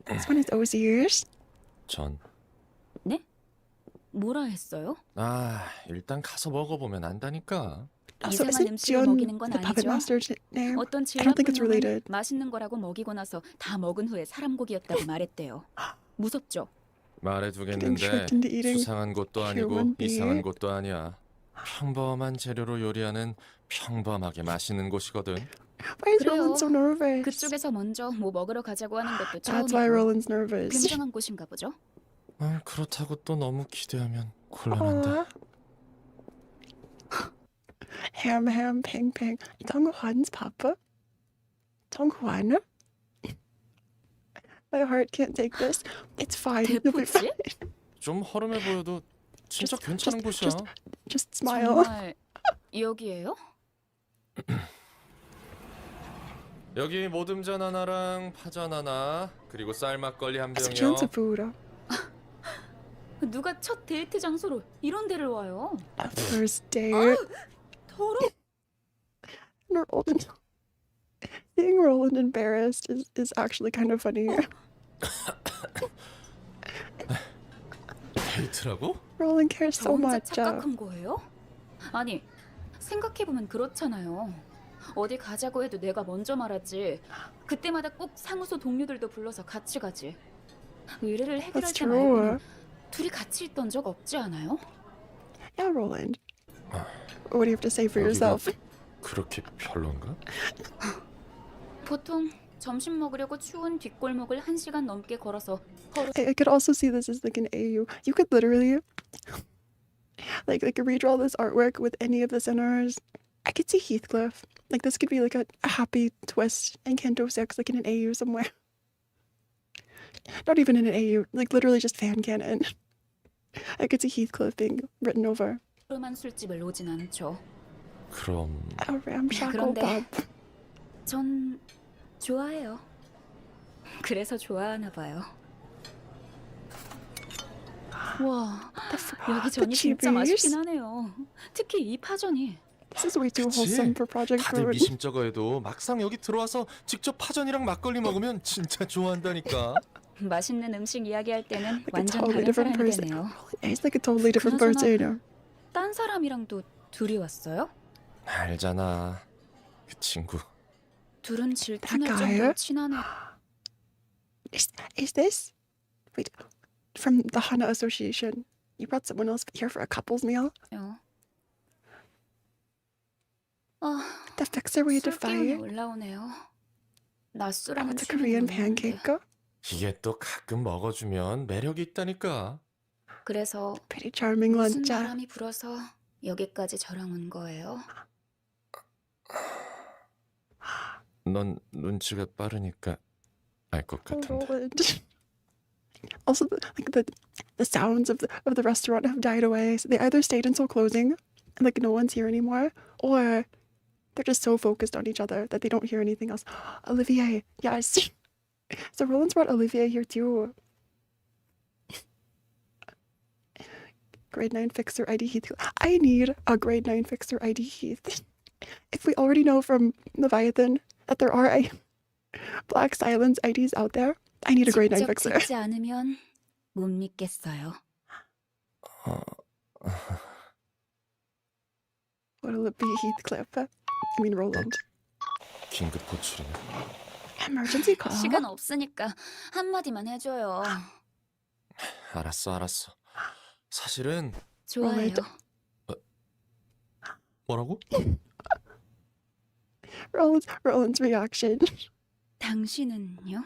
This one is Ozier's. 전. 네? 뭐라 했어요? 일단 가서 먹어보면 안다니까. Also, 이상한 isn't 음식을 Jion 먹이는 건 the puppet 아니죠? master's name? 어떤 I don't think it's 질나쁜 놈은 related. 맛있는 거라고 먹이고 나서 다 먹은 후에 사람 고기였다고 말했대요. 무섭죠? Getting 말해두겠는데 tricked into eating 수상한 것도 아니고 human being. 이상한 것도 아니야. 평범한 재료로 요리하는 평범하게 맛있는 곳이거든. Why is 그래요. Roland so nervous? 그쪽에서 먼저 뭐 먹으러 가자고 하는 것도 That's why 처음이고 Roland's nervous. 굉장한 곳인가 보죠? 그렇다고 또 너무 기대하면 곤란한데. Aw. Ham ping ping. Donghuan's papa? Donghuan? My heart can't take this. It's fine. You'll be fine. 대포집? 좀 허름해 보여도 진짜 괜찮은 곳이야. Just smile. 정말 여기에요? 여기 모듬전 하나랑 파전 하나 그리고 쌀 막걸리 한 It's a 병이요. chance of food. 누가 첫 데이트 장소로 이런 데를 와요? A first date. 더러. Roland. Seeing Roland embarrassed is actually kind of funny. 데이트라고? Roland cares 저 so 혼자 much. 착각한 거예요? 아니 생각해보면 그렇잖아요. 어디 가자고 해도 내가 먼저 말하지. 그때마다 꼭 사무소 동료들도 불러서 같이 가지. 의뢰를 해결할 That's 때 true. 말고는 둘이 같이 있던 적 없지 않아요? Yeah, Roland. What do you have to say for 여기가 yourself? 그렇게 별론가? 보통 점심 먹으려고 추운 뒷골목을 1시간 넘게 걸어서 걸어 I could also see this as like an AU. You could literally like redraw this artwork with any of the sinners. I could see Heathcliff. Like this could be like a happy twist in Canto 6, like in an AU somewhere. Not even in an AU, like literally just fan canon. I could see Heathcliff being written over. 만 술집을 오진 않죠. 그럼 A ramshackle 그런데- pub. 전 좋아해요. 그래서 좋아하나 봐요. 와, 여기 전이 진짜 cheebies. 맛있긴 하네요. 특히 이 파전이. This is way too 그치? wholesome for Project 다들 Moon. 미심쩍어 해도 막상 여기 들어와서 직접 파전이랑 막걸리 먹으면 진짜 좋아한다니까. 맛있는 음식 이야기할 때는 Like a 완전 totally 다른 different 사람이 person. 되네요. He's like a totally different 그나저나- person. 딴 사람이랑도 둘이 왔어요? 알잖아. 그 친구. 둘은 질투날 that guy? 정도로 친하네. Is this? Wait, from the Hana Association. You brought someone else here for a couple's meal? 아, The fixer we had to 술 기운이 fight? 올라오네요. Oh, 낮술하면 it's a Korean pancake? 이게 또 가끔 먹어주면 매력이 있다니까. 그래서 Pretty charming 무슨 lunch. 바람이 불어서 여기까지 저랑 온 거예요? 넌 눈치가 빠르니까 알 것 같은데. Roland. Also, the sounds of the restaurant have died away. So they either stayed until closing, and like no one's here anymore, or they're just so focused on each other that they don't hear anything else. Olivier, yes. So Roland's brought Olivier here too. Grade 9 fixer ID Heath. I need a grade 9 fixer ID Heath. If we already know from Leviathan that there are Black Silence IDs out there, I need a grade 9 직접 fixer. 듣지 않으면 못 믿겠어요. What'll it be, Heathcliff? I mean, Roland. 긴급 호출이네. Emergency call? 시간 없으니까 한마디만 해줘요. 알았어. 사실은 좋아해요. 뭐라고? Roland's reaction. 당신은요?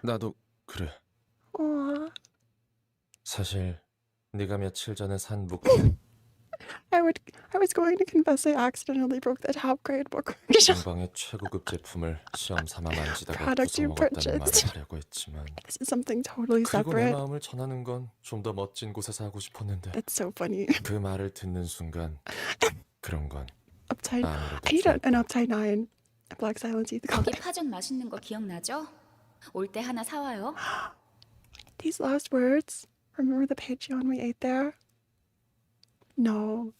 나도 그래. Aw. 사실 네가 며칠 전에 산 묵. I was going to confess I accidentally broke the top grade book. 공방의 최고급 제품을 시험 삼아 만지다가 Product you 부숴먹었다는 말을 purchased. 하려고 했지만 This is something totally 그리고 내 separate. 마음을 전하는 건 좀 더 멋진 곳에서 하고 싶었는데 That's so funny. 그 말을 듣는 순간 그런 건 Upside. 아무래도 I need an 좋았다. upside nine. A black silence. 거기 파전 맛있는 거 기억나죠? 올 때 하나 사와요. These last words. Remember the Patreon we ate there? No.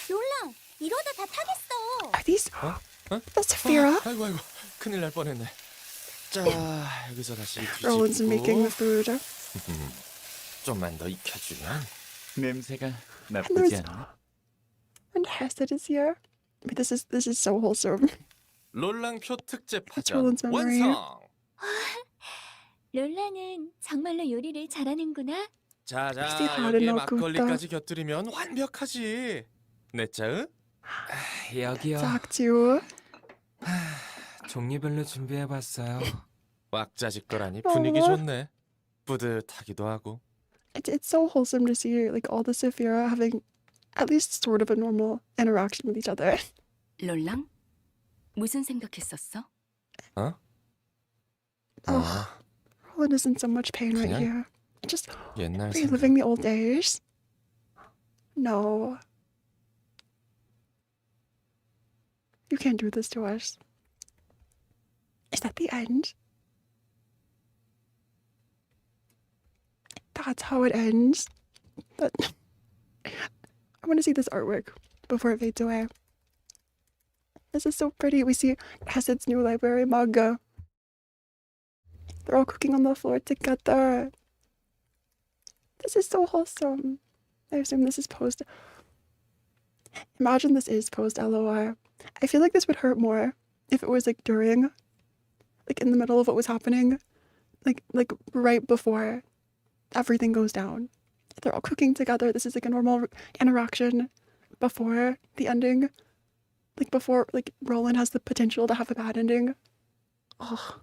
롤랑, 이러다 다 타겠어. Are these? 어? That's Phora. 아이고 큰일 날 뻔했네. 자 여기서 다시 Roland's making the 뒤집고 food. 좀만 더 익혀주면 냄새가 And 나쁘지 there's 않아. and Hesed is here. But this is so wholesome. 롤랑표 특제 파전 Roland's memory. 완성. 롤랑은 정말로 요리를 잘하는구나. 자자 Is he hot 여기에 enough, 막걸리까지 곁들이면 완벽하지. 내 짜은? 여기요. Talk to. 종류별로 준비해봤어요. 왁자지껄하니 분위기 좋네. 뿌듯하기도 하고. It's so wholesome to see like all the Sephira having at least sort of a normal interaction with each other. 롤랑? 무슨 생각했었어? 어? Oh, Roland is in so much pain right 그냥 here. Just 옛날 생각. reliving the old days. No. You can't do this to us. Is that the end? That's how it ends. But I want to see this artwork before it fades away. This is so pretty. We see Hesed's new library mug. They're all cooking on the floor together. This is so wholesome. I assume this is post. Imagine this is post LOR. I feel like this would hurt more if it was like during, like in the middle of what was happening, like right before everything goes down. They're all cooking together. This is like a normal interaction before the ending. Like before, like Roland has the potential to have a bad ending. Oh,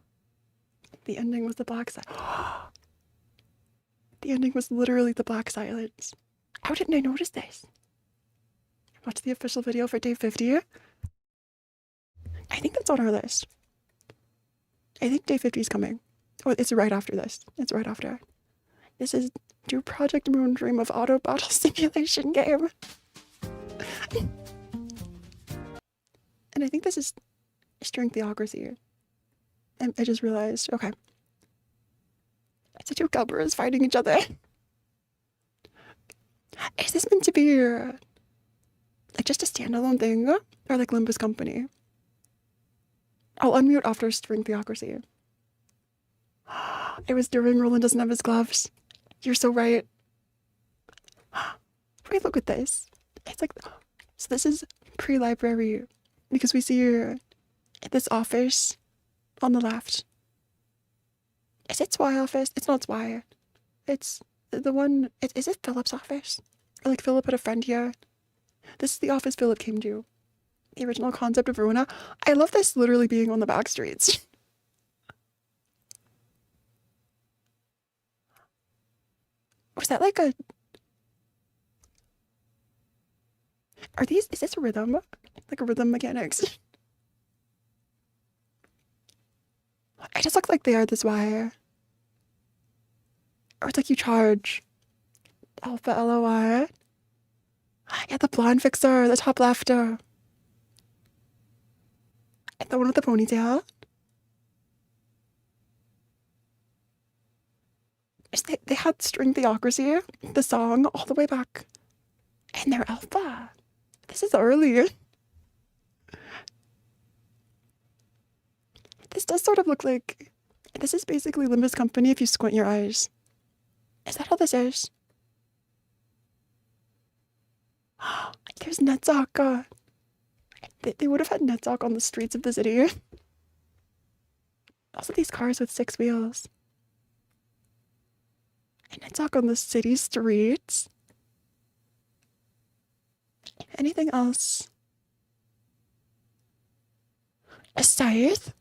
the ending was the black silence. The ending was literally the black silence. How didn't I notice this? Watch the official video for day 50. I think that's on our list. I think day 50 is coming. Oh, it's right after this. It's right after. This is Do Project Moon Dream of Auto Battle Simulation Game. And I think this is string theocracy. And I just realized, okay. It's the two Cobras fighting each other. Is this meant to be like just a standalone thing? Or like Limbus Company? I'll unmute after string theocracy. It was during Roland doesn't have his gloves. You're so right. Wait, look at this. It's like, so this is pre-library because we see this office on the left. Is it Swy office? It's not Swy. It's the one, is it Philip's office? Or like Philip had a friend here. This is the office Philip came to. The original concept of Verona. I love this literally being on the back streets. Was that like a... is this a rhythm? Like a rhythm mechanics? It just looks like they are this wire. Or it's like you charge. Alpha LOR. Yeah, the blonde fixer, the top left. The one with the ponytail. They had String Theocracy, the song, all the way back. And they're Alpha. This is early. This does sort of look like... This is basically Limbus Company if you squint your eyes. Is that all this is? There's Netzok. They would have had Netzok on the streets of the city. Also these cars with 6 wheels. And Netzok on the city streets. Anything else? A scythe?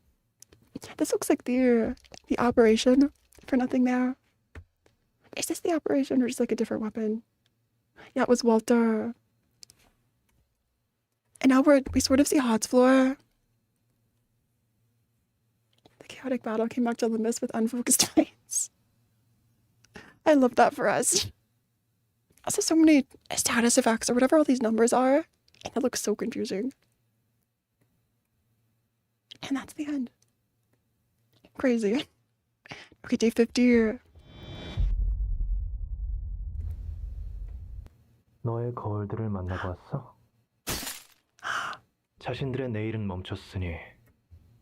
This looks like the The operation for nothing there. Is this the operation or just like a different weapon? Yeah, it was Walter. And now we sort of see Hot's floor. The chaotic battle came back to Limbus with unfocused fights. I love that for us. Also, so many status effects or whatever all these numbers are. And it looks so confusing. And that's the end. Crazy. Okay, day 50. 너의 거울들을 만나고 왔어? 자신들의 내일은 멈췄으니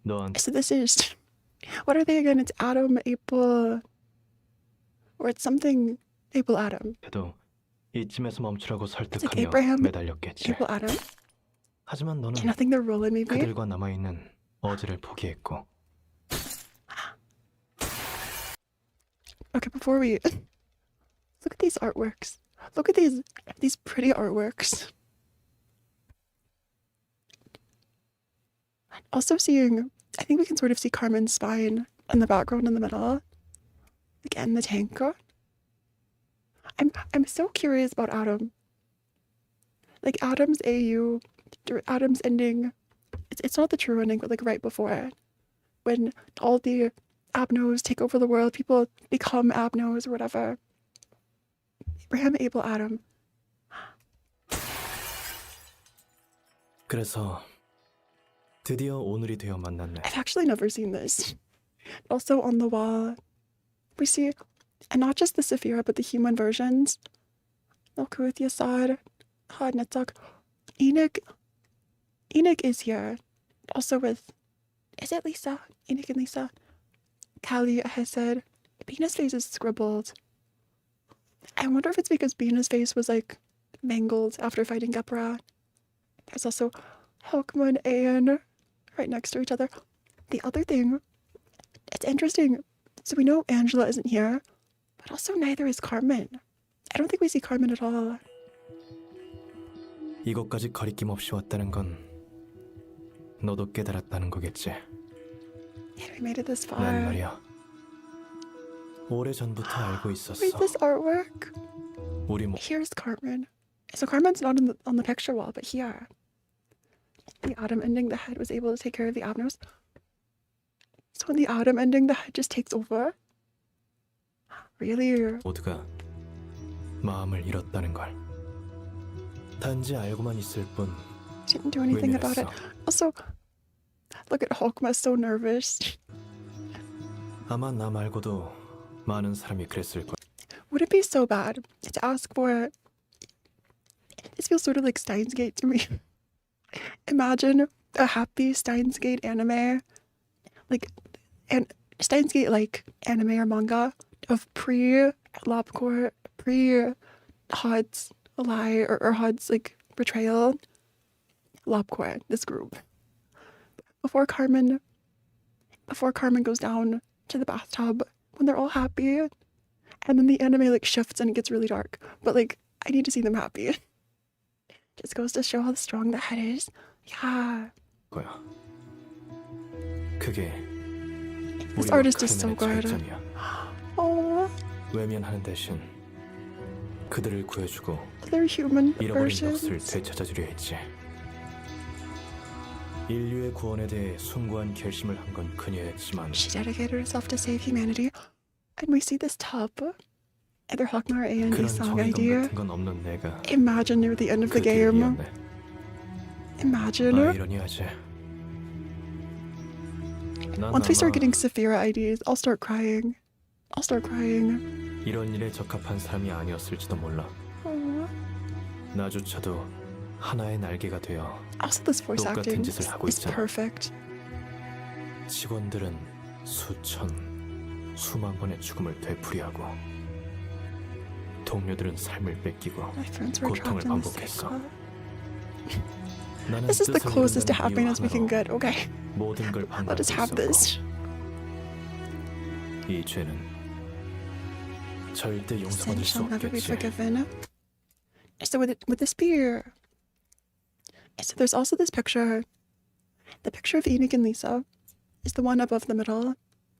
너한테 So this is... What are they again? It's Adam, April... Or it's something... April, Adam. 이쯤에서 멈추라고 It's like 설득하며 Abraham, 매달렸겠지. April, Adam. 하지만 너는 And I think they're Roland, maybe? 그들과 남아있는 어제를 포기했고. Okay, before we... Look at these artworks. Look at these pretty artworks. Also seeing... I think we can sort of see Carmen's spine in the background in the middle. Again, the tank. I'm so curious about Adam. Like Adam's AU, Adam's ending. It's not the true ending, but like right before it, when all the Abnos take over the world, people become Abnos or whatever. Abraham, Abel, Adam. 그래서 드디어 오늘이 되어 만났네. I've actually never seen this. Also on the wall, we see, and not just the Saphira, but the human versions. Melkuth, Yasad, Had, Netzach. Enoch is here. Also with, is it Lisa? Enoch and Lisa. Kali, Hesed. Bina's face is scribbled. I wonder if it's because Bina's face was like mangled after fighting Gepra. There's also Hokma and Ayan right next to each other. The other thing, it's interesting. So we know Angela isn't here, but also neither is Carmen. I don't think we see Carmen at all. 이곳까지 거리낌 없이 왔다는 건 너도 깨달았다는 거겠지. And we made it this far. 난 말이야. 오래전부터 알고 있었어. Read this artwork. 우리 Here's Carmen. So Carmen's not on the picture wall, but here. The Adam ending, the head was able to take care of the Abnos. So in the Adam ending, the head just takes over. Really? 모두가 마음을 잃었다는 걸. 단지 알고만 있을 뿐. Didn't do anything about it. Also, look at Hokma, so nervous. 아마 나 말고도 많은 사람이 그랬을 거야. Would it be so bad to ask for... This feels sort of like Steins Gate to me. Imagine a happy Steins Gate anime. Like, and Steins Gate like anime or manga of pre-Lobcore, pre-Hod's lie or Hod's like betrayal. Lobcore, this group. Before Carmen goes down to the bathtub, when they're all happy, and then the anime like shifts and it gets really dark. But like, I need to see them happy. Just goes to show how strong the head is. Yeah. 거야. 그게 This 우리와 artist is so 카르멘의 good. 차이점이야. Oh, 외면하는 대신 그들을 구해주고 they're human 잃어버린 몫을 versions. 되찾아주려 했지. 인류의 구원에 대해 숭고한 결심을 한 건 그녀였지만 She dedicated herself to save humanity. And we see this tub. And they're Hawkmar and 그런 the song 정의감 idea. 같은 건 없는 내가 Imagine near the end of 그 the 길을 game. 이었네. Imagine. 아이러니하지. 난 Once we start 아마 getting Saphira IDs, I'll start crying. 이런 일에 적합한 사람이 아니었을지도 몰라. Oh. 나조차도 하나의 날개가 되어 Also, this voice 똑같은 acting 짓을 하고 is 있잖아. perfect. 직원들은 수만 번의 죽음을 되풀이하고 동료들은 삶을 뺏기고 My friends were 고통을 trapped in the same 반복했어. club. 나는 This is the 뜻을 closest to 이룬다는 happiness we 이유 can 하나로 get. Okay, 모든 걸 let us have 방관하고 this. 있었고 이 죄는 절대 Sin 용서받을 수 shall never be 없겠지. forgiven. So with the spear. So there's also this picture. The picture of Enoch and Lisa is the one above the middle.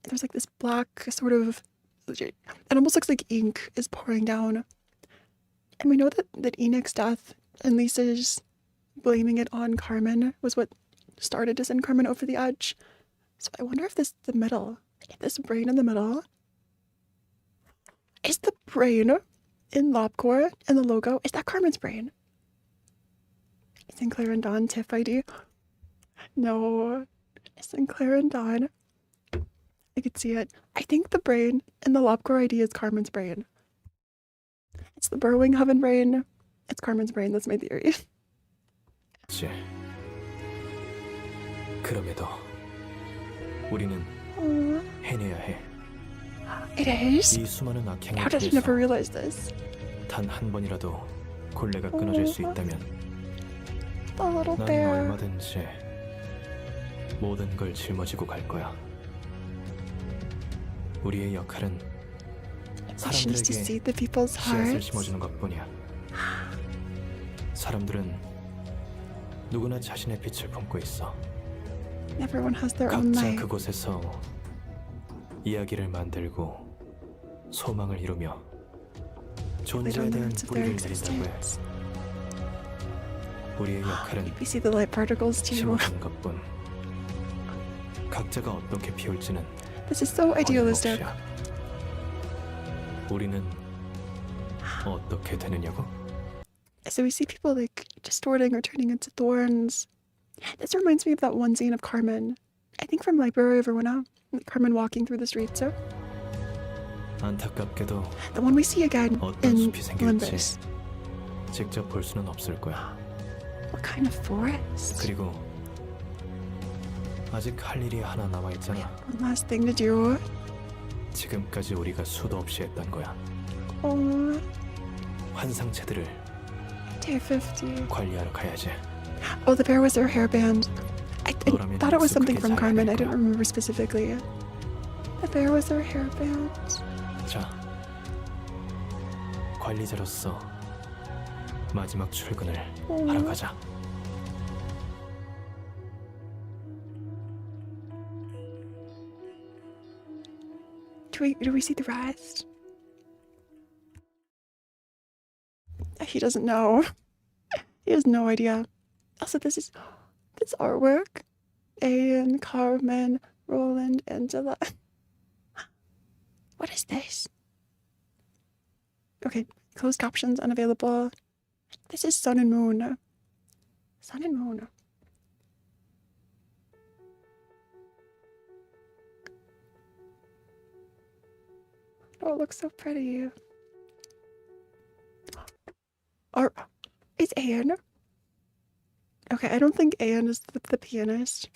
there's like this black sort of, it almost looks like ink is pouring down. And we know that Enoch's death and Lisa's blaming it on Carmen was what started to send Carmen over the edge. So I wonder if this brain in the middle is the brain in LabCorp and the logo. Is that Carmen's brain? Sinclair and Don TIFF ID. No, Sinclair and Don. I could see it. I think the brain in the LabCorp ID is Carmen's brain. It's the burrowing heaven brain. It's Carmen's brain. That's my theory. 그럼에도 우리는 해내야 해. It is? 이 수많은 악행을 How did I never realize this? 단 한 번이라도 골래가 끊어질 수 있다면 The little 난 bear. 얼마든지 모든 걸 짊어지고 갈 거야. 우리의 역할은 She needs to see 사람들에게 the people's 씨앗을 hearts. 심어주는 것뿐이야. 사람들은 누구나 자신의 빛을 품고 있어. Everyone has their own 각자 light. 그곳에서 이야기를 만들고 소망을 이루며 They 존재에 don't know 대한 it's of their 뿌리를 내린다고 해. existence. 우리의 역할은 We see the light particles too. 심어주는 것뿐. 각자가 어떻게 피울지는 This is so 어느 idealistic. 몫이야. 우리는 어떻게 되느냐고? So we see people like distorting or turning into thorns. This reminds me of that one scene of Carmen. I think from Library of Verona. Carmen walking through the streets. So 안타깝게도 the one we see again 어떤 in 숲이 생길지 Limbus. 직접 볼 수는 없을 거야. What kind of forest? 그리고 아직 할 일이 하나 남아 있잖아. One last thing to do. 지금까지 우리가 수도 없이 했던 거야. Oh, 환상체들을 day 50. 관리하러 가야지. Oh, the bear was her hairband. I thought it was something from Carmen. I didn't remember specifically. The bear was her hairband. 자, 관리자로서 마지막 출근을 하러 가자. Do we see the rest? He doesn't know. He has no idea. Also, this artwork. Anne, Carmen, Roland, Angela. What is this? Okay, closed captions unavailable. This is Sun and Moon. Sun and Moon. Oh, it looks so pretty. Or is Anne? Okay, I don't think Anne is the pianist,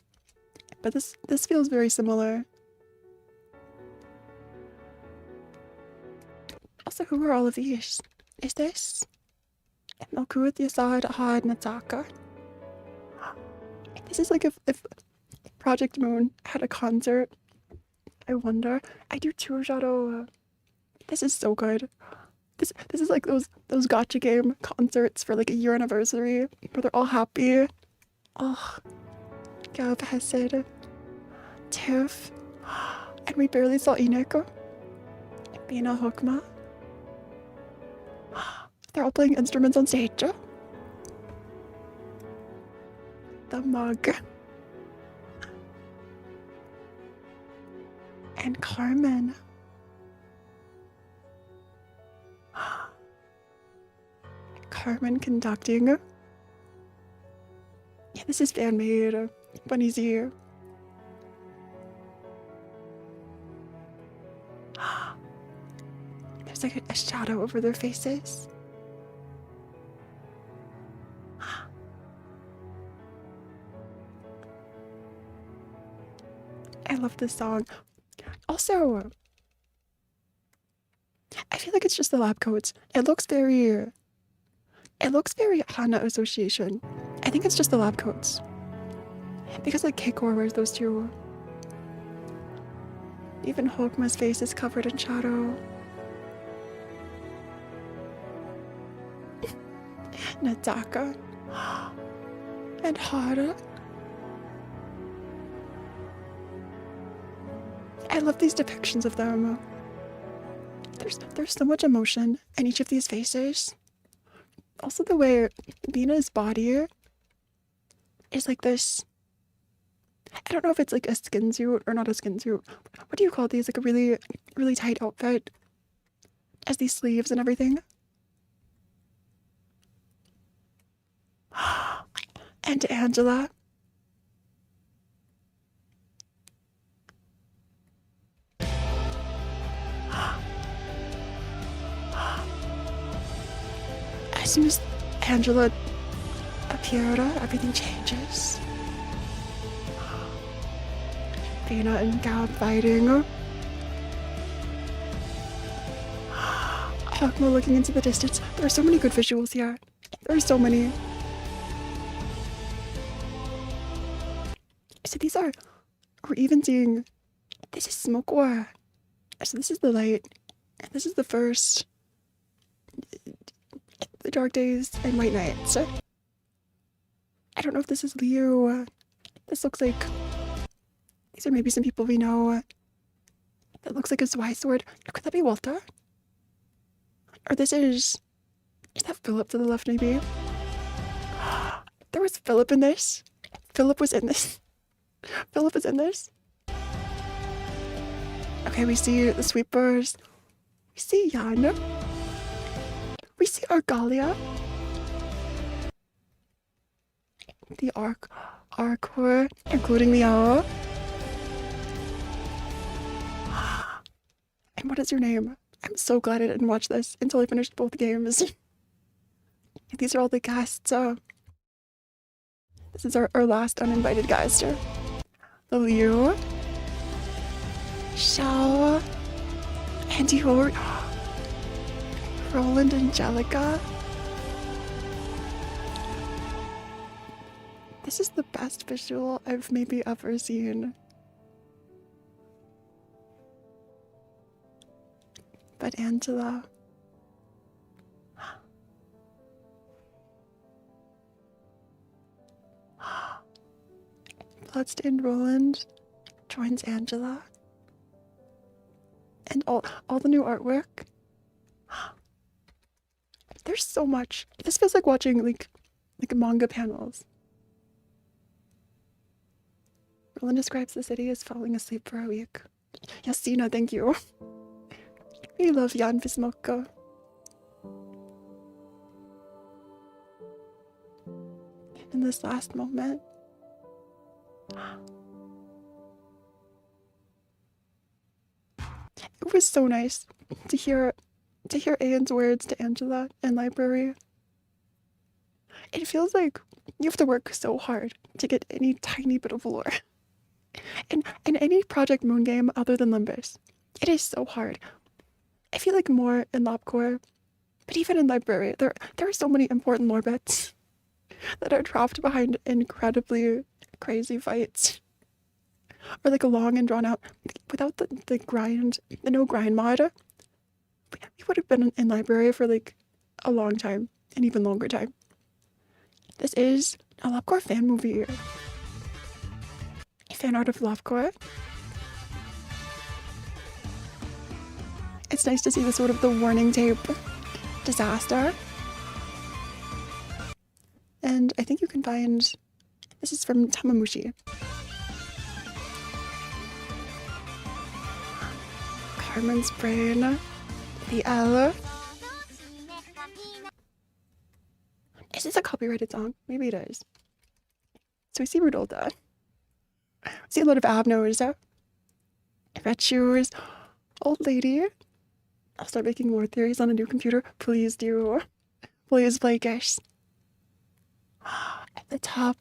but this feels very similar. Also, who are all of these? Is this Melkuth, Yasad, Ahad, Natsaka? This is like if Project Moon had a concert. I wonder. I do too, Shadow. This is so good. This is like those gotcha game concerts for like a year anniversary where they're all happy. Oh, Gav Hesed, Tiff, and we barely saw Enoch. Bina Hokma. They're all playing instruments on stage. The mug. And Carmen. Carmen conducting. Yeah, this is fan made. Bunny's here. There's like a shadow over their faces. I love this song. Also, I feel like it's just the lab coats. It looks very Hana Association. I think it's just the lab coats. Because like Keikor wears those too. Even Hokma's face is covered in shadow. Nataka. And Hara. I love these depictions of them. There's so much emotion in each of these faces. Also the way Vina's body is like this. I don't know if it's like a skin suit or not a skin suit. What do you call these? Like a really, really tight outfit. Has these sleeves and everything. And Angela. As soon as Angela appeared, everything changes. Dana and Gab fighting. Hawkmo looking into the distance. There are so many good visuals here. There are so many. So these are, we're even seeing, this is smoke war. So this is the light. This is the first, the dark days and white nights. I don't know if this is Leo. This looks like, these are maybe some people we know. That looks like a Zwei sword. Could that be Walter? Or this is that Philip to the left maybe? There was Philip in this. Philip was in this. Philip is in this. Okay, we see the sweepers. We see Jan. We see Argalia. The Arcor, including the owl. And what is your name? I'm so glad I didn't watch this until I finished both games. These are all the guests. This is our last uninvited guest. The Liu. Xiao. Andy Hort. Roland Angelica. This is the best visual I've maybe ever seen. But Angela. Bloodstained Roland joins Angela. And all the new artwork. There's so much. This feels like watching like manga panels. Roland describes the city as falling asleep for a week. Yasina, thank you. We love Jan Vismokka. In this last moment, it was so nice to hear Ian's words to Angela in library. It feels like you have to work so hard to get any tiny bit of lore. In any Project Moon game other than Limbus, it is so hard. I feel like more in LabCorp, but even in library, there are so many important lore bits that are trapped behind incredibly crazy fights. Or like a long and drawn out, without the no grind mod, we would have been in library for like a long time, an even longer time. This is a LabCorp fan movie. Fan art of LabCorp. It's nice to see the sort of the warning tape disaster. And I think you can find, this is from Tamamushi. Carmen's Brain, the L. Is this a copyrighted song? Maybe it is. So we see Rudolda. We see a lot of abnos. Red shoes. Old lady. I'll start making more theories on a new computer. Please do. Please, Blakeish. At the top.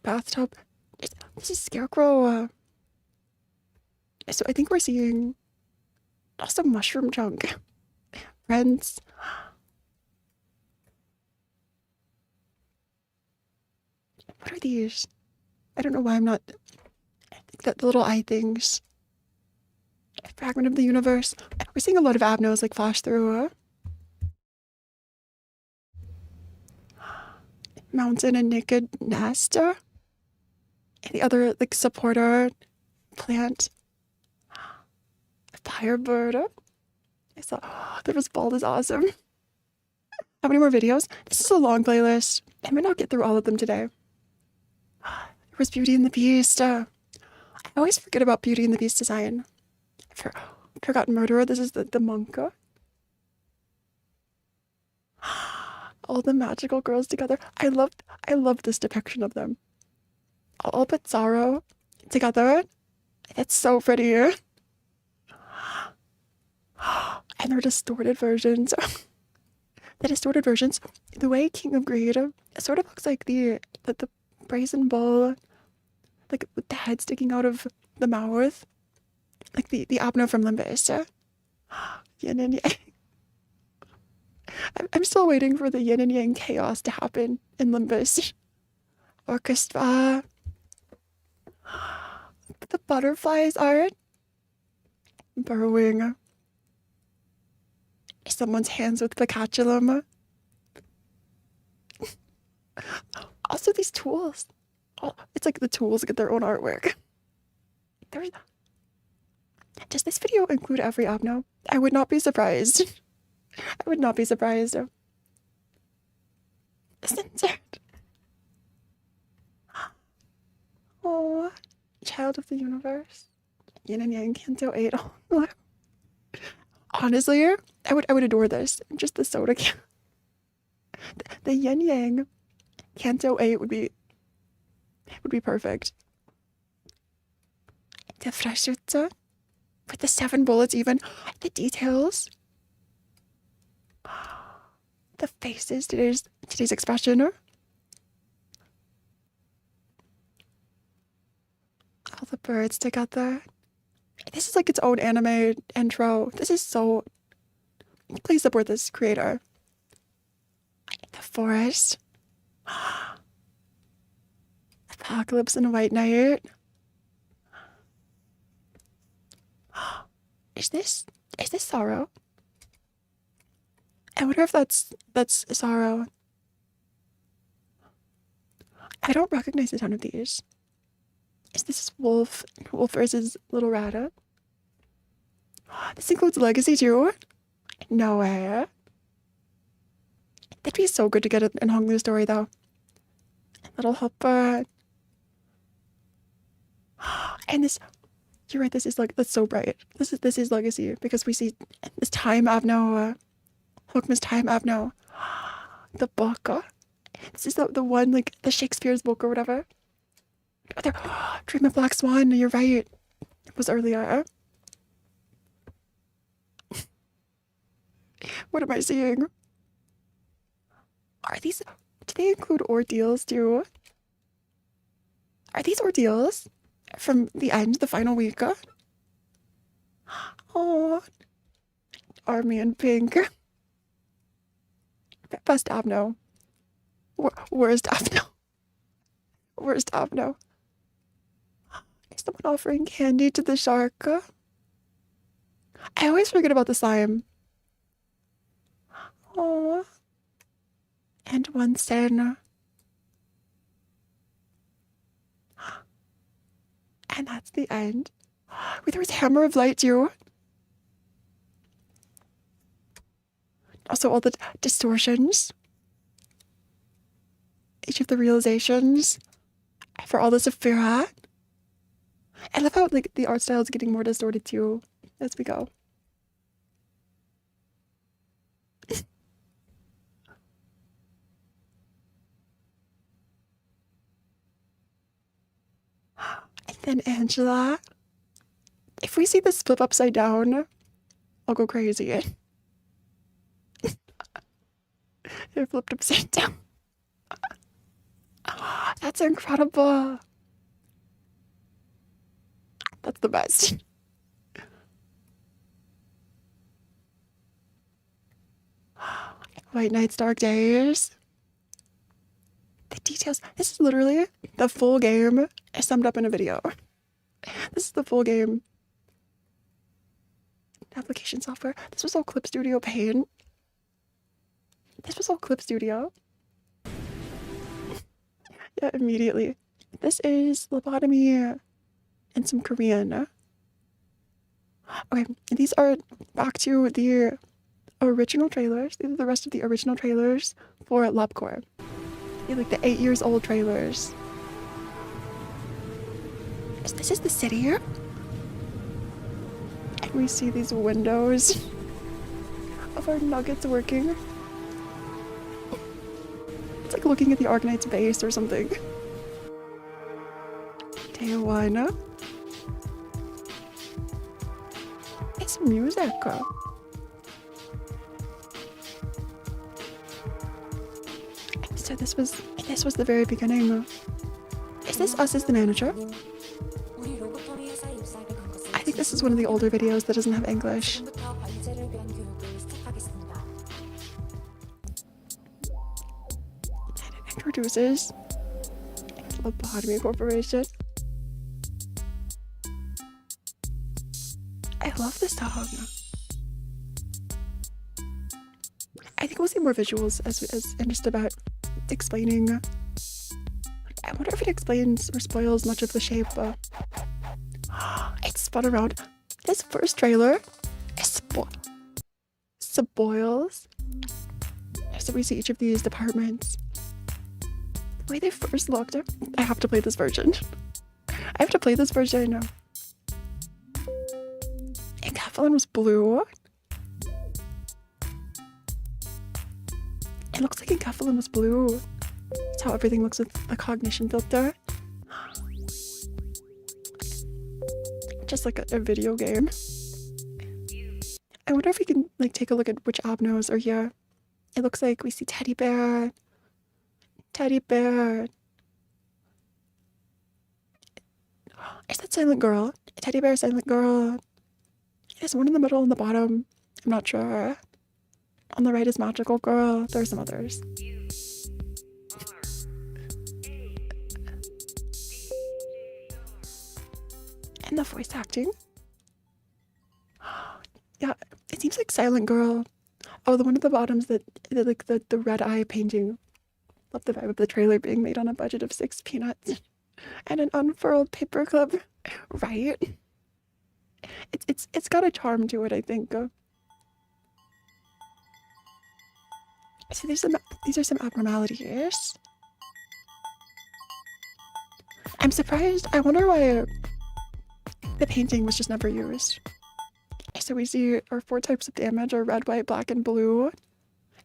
Bathtub. This is Scarecrow. So I think we're seeing also Mushroom Chunk. Friends. What are these? I don't know why I'm not. I think that the little eye things. A fragment of the universe. We're seeing a lot of abnos like flash through. Mountain and Naked Nest. And the other like supporter plant. Firebird. I saw the result is awesome. How many more videos? This is a long playlist. I might not get through all of them today. There was Beauty and the Beast. I always forget about Beauty and the Beast design. I forgot Murderer. This is the monk. All the magical girls together. I love this depiction of them. All but Sorrow together. It's so pretty. And their distorted versions. The distorted versions, the way King of Greed, it sort of looks like the brazen bull, like with the head sticking out of the mouth, like the Abno from Limbus. Yin and Yang. I'm still waiting for the yin and yang chaos to happen in Limbus. Orchestra. The butterflies art. Burrowing. Someone's hands with bacaculum. Also these tools. Oh, it's like the tools get their own artwork. Does this video include every Abno? I would not be surprised. I would not be surprised. Censored. Oh, Child of the Universe. Yin and Yang Canto 8. Oh, honestly, I would adore this. Just the soda can. The Yin Yang Canto 8 would be perfect. The Frashutza with the 7 bullets even. The details. The faces, today's expression. All the birds together. This is like its own anime intro. This is so... Please support this creator. The forest. Apocalypse and White Knight. Is this Sorrow? I wonder if that's Sorrow. I don't recognize a ton of these. Is this Wolf versus Little Rata? This includes Legacy too? No way. That'd be so good to get in Honglu's story though. Little Hopper. And this, you're right, this is like, that's so bright. This is Legacy because we see this time Avno, Hookman's time Avno. The book. This is the one, like the Shakespeare's book or whatever. Oh, there, Dream of Black Swan, you're right. It was earlier. What am I seeing? Do they include ordeals too? Are these ordeals from the end, the final week? Oh, Army in Pink. Best Abno. Worst Abno. Worst Abno. Is someone offering candy to the shark? I always forget about the slime. Oh. And one Sen. And that's the end. Wait, there was Hammer of Light too. Also all the distortions. Each of the realizations. For all the Saphira. I love how like the art style is getting more distorted too as we go. And then Angela. If we see this flip upside down, I'll go crazy. It flipped upside down. That's incredible. That's the best. White Nights, Dark Days. The details. This is literally the full game summed up in a video. This is the full game. Application software. This was all Clip Studio Paint. This was all Clip Studio. Yeah, immediately. This is Lobotomy and some Korean. Okay, these are back to the original trailers. These are the rest of the original trailers for Lobotomy Corp. They're like the 8 years old trailers. This is the city here. And we see these windows of our nuggets working. It's like looking at the Argonauts base or something. Day one. It's music. So this was the very beginning. Is this us as the manager? I think this is one of the older videos that doesn't have English. And it introduces Lobotomy Corporation. I love this song. I think we'll see more visuals as and just about explaining. I wonder if it explains or spoils much of the shape. It's spun around. This first trailer is spoils. So we see each of these departments. The way they first looked. I have to play this version. I have to play this version. And Kathleen was blue. It looks like Enkephalon was blue. That's how everything looks with the cognition filter. Just like a video game. I wonder if we can like take a look at which abnos are here. It looks like we see teddy bear. Teddy bear. Is that silent girl? Teddy bear, silent girl. There's one in the middle and the bottom. I'm not sure. On the right is magical girl. There are some others. And the voice acting. Yeah, it seems like silent girl. Oh, the one at the bottom's the red eye painting. Love the vibe of the trailer being made on a budget of 6 peanuts and an unfurled paperclip. Right? It's got a charm to it, I think. See, these are some abnormalities. I'm surprised. I wonder why the painting was just never used. So we see our 4 types of damage are red, white, black, and blue.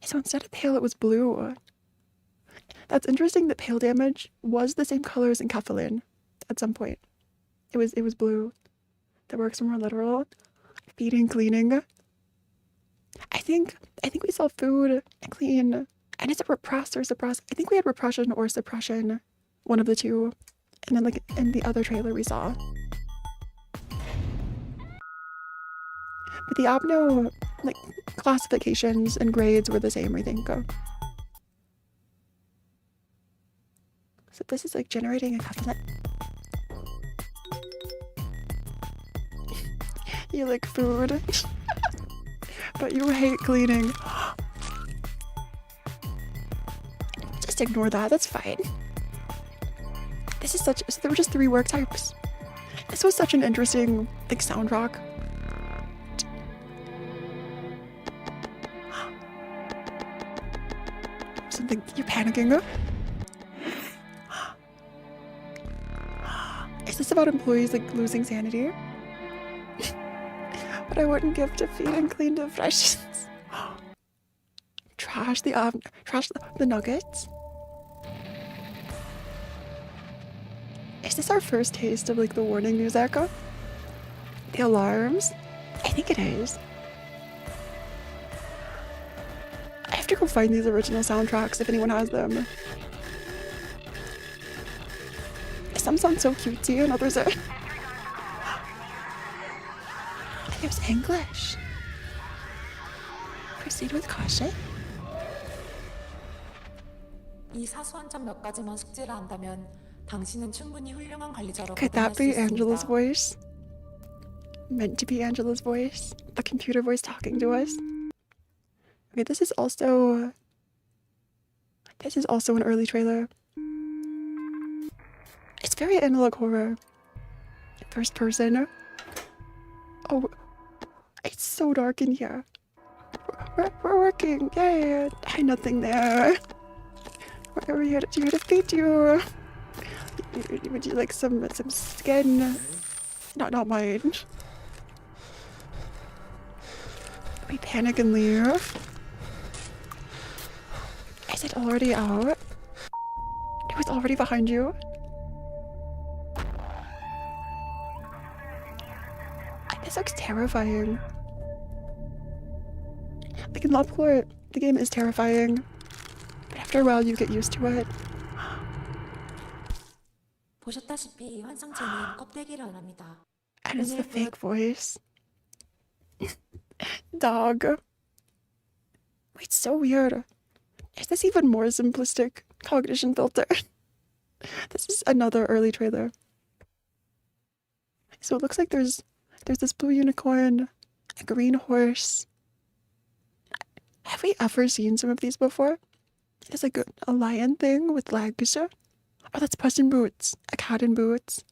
So instead of pale, it was blue. That's interesting that pale damage was the same color as Enkephalon at some point. It was blue. That works more literal. Feeding, cleaning. I think we saw food and clean. And is it repress or suppress? I think we had repression or suppression. One of the two. And then like in the other trailer we saw. But the abno like classifications and grades were the same, I think. So this is like generating a covenant. You like food, but you hate cleaning. Just ignore that, that's fine. This is such, so there were just 3 work types. This was such an interesting like soundtrack. Something, you're panicking. Is this about employees like losing sanity? But I wouldn't give to feed and clean to freshens. Trash the nuggets. Is this our first taste of like the warning music? The alarms? I think it is. I have to go find these original soundtracks if anyone has them. Some sound so cutesy and others are... There's English. Proceed with caution. Could that be Angela's voice? Meant to be Angela's voice? The computer voice talking to us? Okay, this is also an early trailer. It's very analog horror. First person. Oh, it's so dark in here. We're working. Yay. Nothing there. We're here to feed you. Would you like some skin? Not mine. We panic and leave. Is it already out? It was already behind you? This looks terrifying. Like in Lobotomy, the game is terrifying. But after a while you get used to it. 보셨다시피 환상체는 껍데기를 안 합니다. And it's the fake voice. Dog. Wait, so weird. Is this even more simplistic cognition filter? This is another early trailer. So it looks like there's this blue unicorn, a green horse. Have we ever seen some of these before? There's like a lion thing with legs. Oh, that's Puss in Boots. A cat in boots.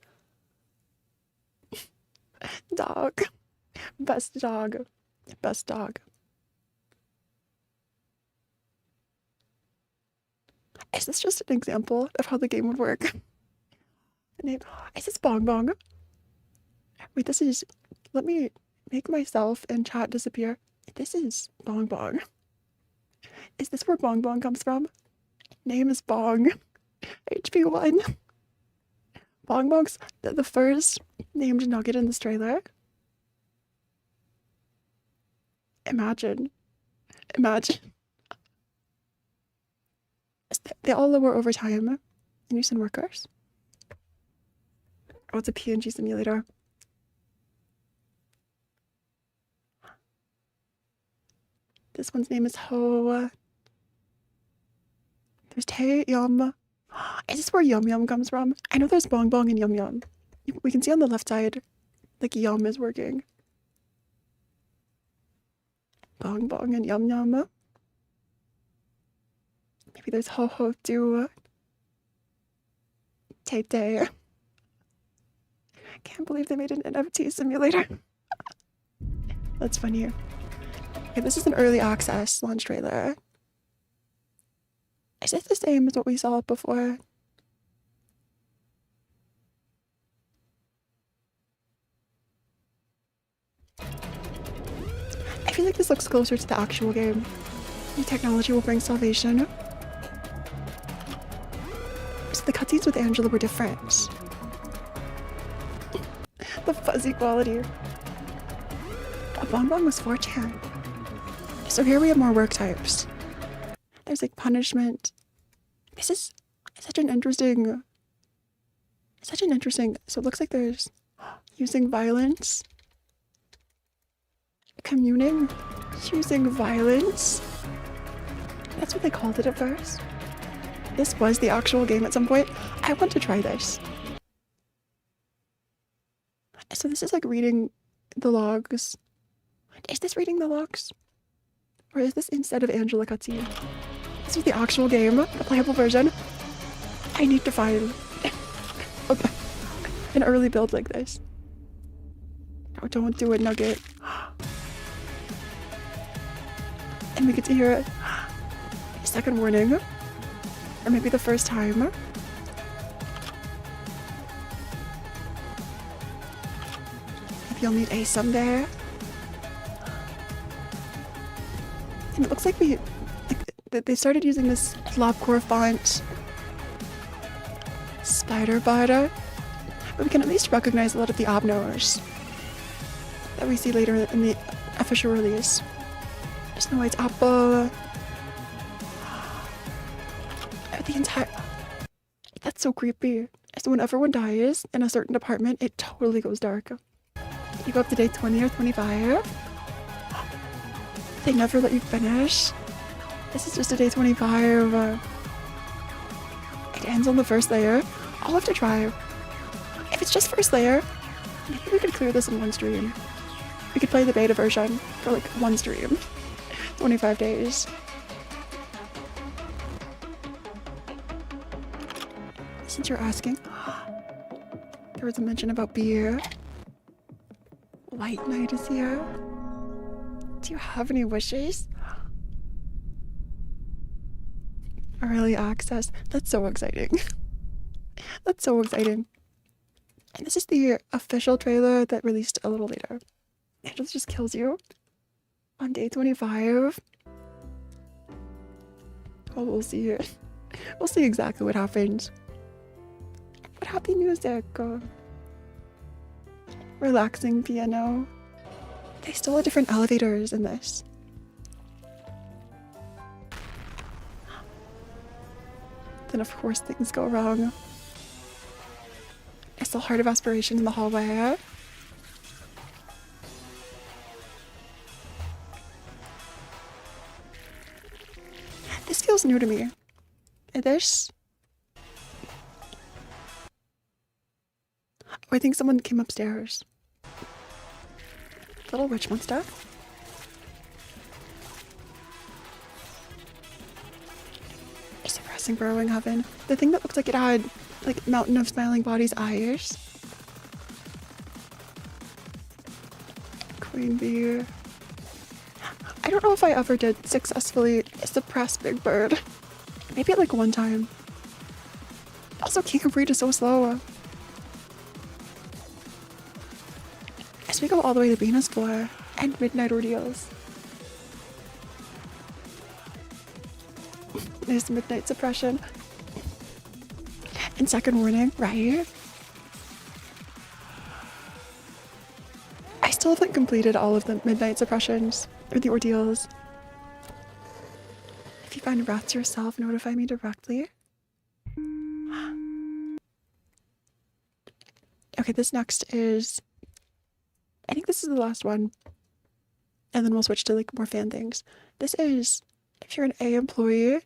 Dog. Best dog. Best dog. Is this just an example of how the game would work? Is this Bong Bong? Wait, this is... Let me make myself and chat disappear. This is Bong Bong. Is this where Bong Bong comes from? Name is Bong. HP1. Bong Bong's the first named nugget in this trailer. Imagine. They all lower over time and use in workers. Oh, it's a PNG simulator. This one's name is Ho. There's Tae Yum. Is this where Yum Yum comes from? I know there's Bong Bong and Yum Yum. We can see on the left side, like Yum is working. Bong Bong and Yum Yum. Maybe there's Ho Ho too. Tay Tay. Can't believe they made an NFT simulator. That's funny. Okay, this is an early access launch trailer. Is it the same as what we saw before? I feel like this looks closer to the actual game. New technology will bring salvation. So the cutscenes with Angela were different. The fuzzy quality. A Bong Bong was 4chan. So here we have more work types. There's like punishment. This is such an interesting. So it looks like there's using violence. Communing. Using violence. That's what they called it at first. This was the actual game at some point. I want to try this. So this is like reading the logs. Is this reading the logs? Or is this instead of Angela cutscene? This is the actual game, the playable version. I need to find an early build like this. No, don't do it, Nugget. And we get to hear it. Second warning. Or maybe the first time. Maybe you'll need a someday. And it looks like they started using this Lobotomy font. Spider Bada. But we can at least recognize a lot of the abnos that we see later in the official release. Snow White's apple. The entire... That's so creepy. So when everyone dies in a certain department, it totally goes dark. You go up to day 20 or 25. They never let you finish. This is just a day 25. It ends on the first layer. I'll have to try. If it's just first layer, maybe we could clear this in one stream. We could play the beta version for like one stream. 25 days. Since you're asking, there was a mention about beer. White Knight is here. Do you have any wishes? Early access. That's so exciting. That's so exciting. And this is the official trailer that released a little later. It just kills you on day 25. Oh, we'll see. We'll see exactly what happens. But happy music. Relaxing piano. They still have different elevators in this. Then of course things go wrong. It's the Heart of Aspiration in the hallway. This feels new to me. This... Oh, I think someone came upstairs. Little witch monster. It's suppressing burrowing heaven. The thing that looked like it had like mountain of smiling bodies eyes. Queen bee. I don't know if I ever did successfully suppress Big Bird. Maybe like one time. Also, King of Breed is so slow. As we go all the way to Venus Floor and Midnight Ordeals. There's Midnight Suppression. And Second Warning, right? I still haven't completed all of the Midnight Suppressions or the Ordeals. If you find rats yourself, notify me directly. Okay, this next is... I think this is the last one. And then we'll switch to like more fan things. This is, if you're an A employee,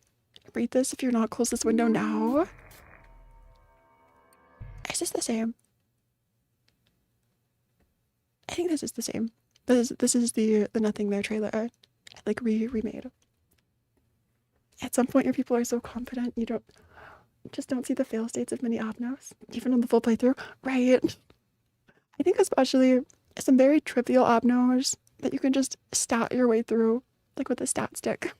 read this. If you're not, close this window now. Is this the same? I think this is the same. This is the Nothing There trailer, like remade. At some point, your people are so confident you don't see the fail states of many abnos, even on the full playthrough, right? I think especially some very trivial abnos that you can just stat your way through, like with a stat stick.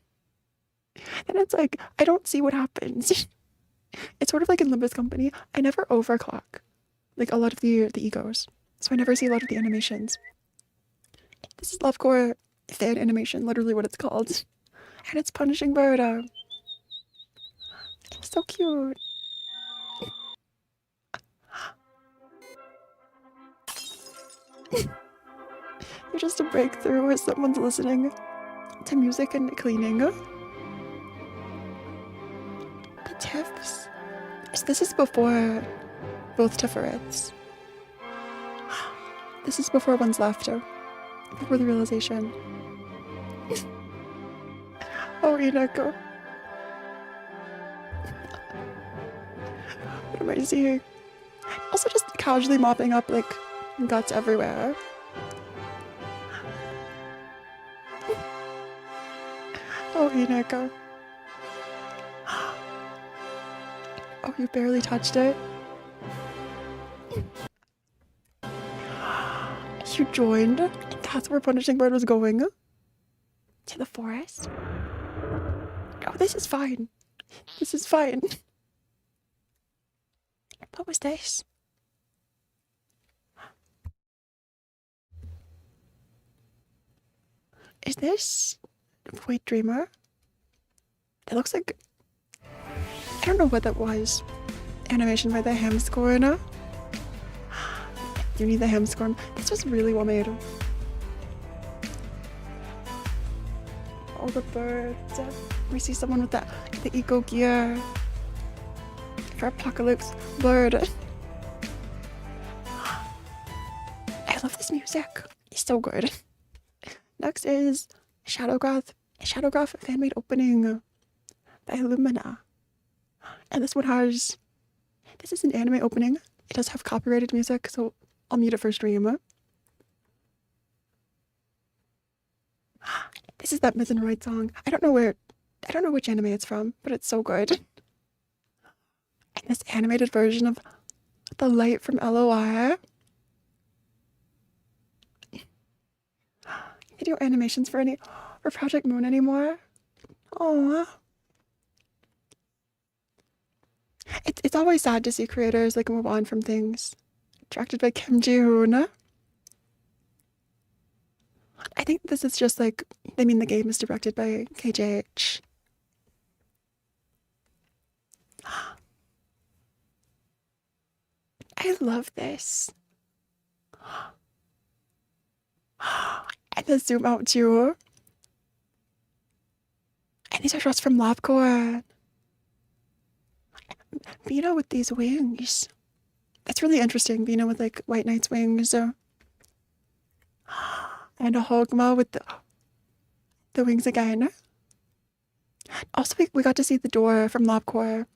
And it's like, I don't see what happens. It's sort of like in Limbus Company, I never overclock like a lot of the egos, so I never see a lot of the animations. This is Lovecore fan animation, literally what it's called. And it's Punishing Bird. It's so cute. You're just a breakthrough where someone's listening to music and cleaning. The tips. So this is before both Tifferets. This is before one's laughter. Before the realization. Oh, Inako. What am I seeing? Also just casually mopping up like guts everywhere. Oh, Inako. Oh, you barely touched it. You joined? That's where Punishing Bird was going? To the forest? Oh, this is fine. This is fine. What was this? Is this Void Dreamer? It looks like... I don't know what that was. Animation by the Hamscorn. You need the Hamscorn. This was really well made. All the birds. We see someone with the eco gear. For Apocalypse Bird. I love this music. It's so good. Next is Shadowgraph fan-made opening by Lumina. And this one has... This is an anime opening. It does have copyrighted music, so I'll mute it for stream. This is that Myth and Roid song. I don't know which anime it's from, but it's so good. And this animated version of The Light from LOI. do animations for Project Moon anymore. Oh. It's always sad to see creators like move on from things. Directed by Kim Ji-hoon. I think this is just like, I mean, the game is directed by KJH. I love this. And the zoom out too. And these are shots from Lobcore. Vino with these wings. It's really interesting. Vino with like White Knight's wings. And a Hogma with the wings again. Also, we got to see the door from Lobcore.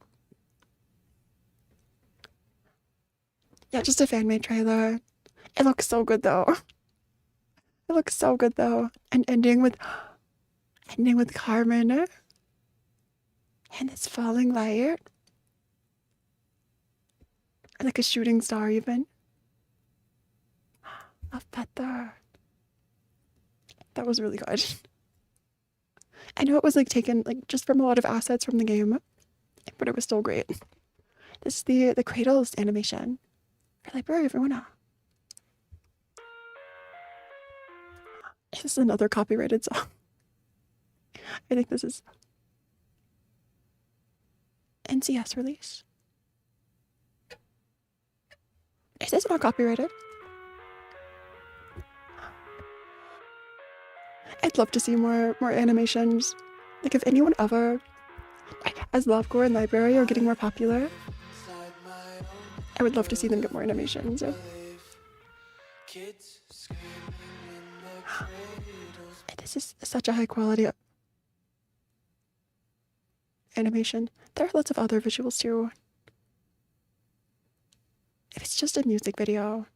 Yeah, just a fan-made trailer. It looks so good though. It looks so good though. And ending with Carmen. And it's falling light. Like a shooting star even. Love Petter. That was really good. I know it was like taken like just from a lot of assets from the game, but it was still great. This is the Cradles animation for Library of Ruina. This is another copyrighted song. I think this is NCS release. Is this not copyrighted? I'd love to see more animations. Like if anyone ever, as Lovecore and Library are getting more popular, I would love to see them get more animations. This is such a high quality animation. There are lots of other visuals too. If it's just a music video,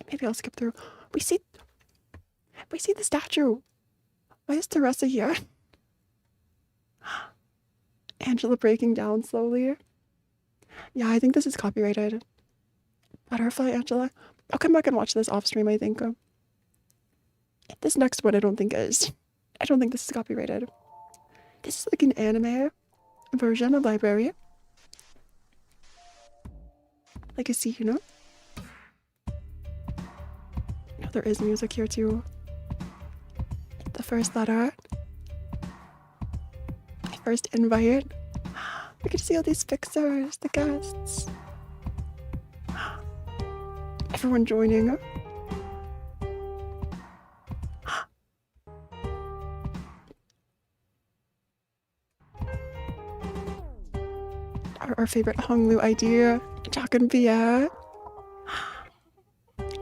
maybe I'll skip through. We see the statue. Why is Teresa here? Angela breaking down slowly. Yeah, I think this is copyrighted. Butterfly Angela. I'll come back and watch this off stream, I think. This next one I don't think is. I don't think this is copyrighted. This is like an anime version of Library. Like a scene, you know? Oh, there is music here too. The first letter. The first invite. We get to see all these fixers, the guests. Everyone joining. Our favorite Honglu idea. Jack and Pierre.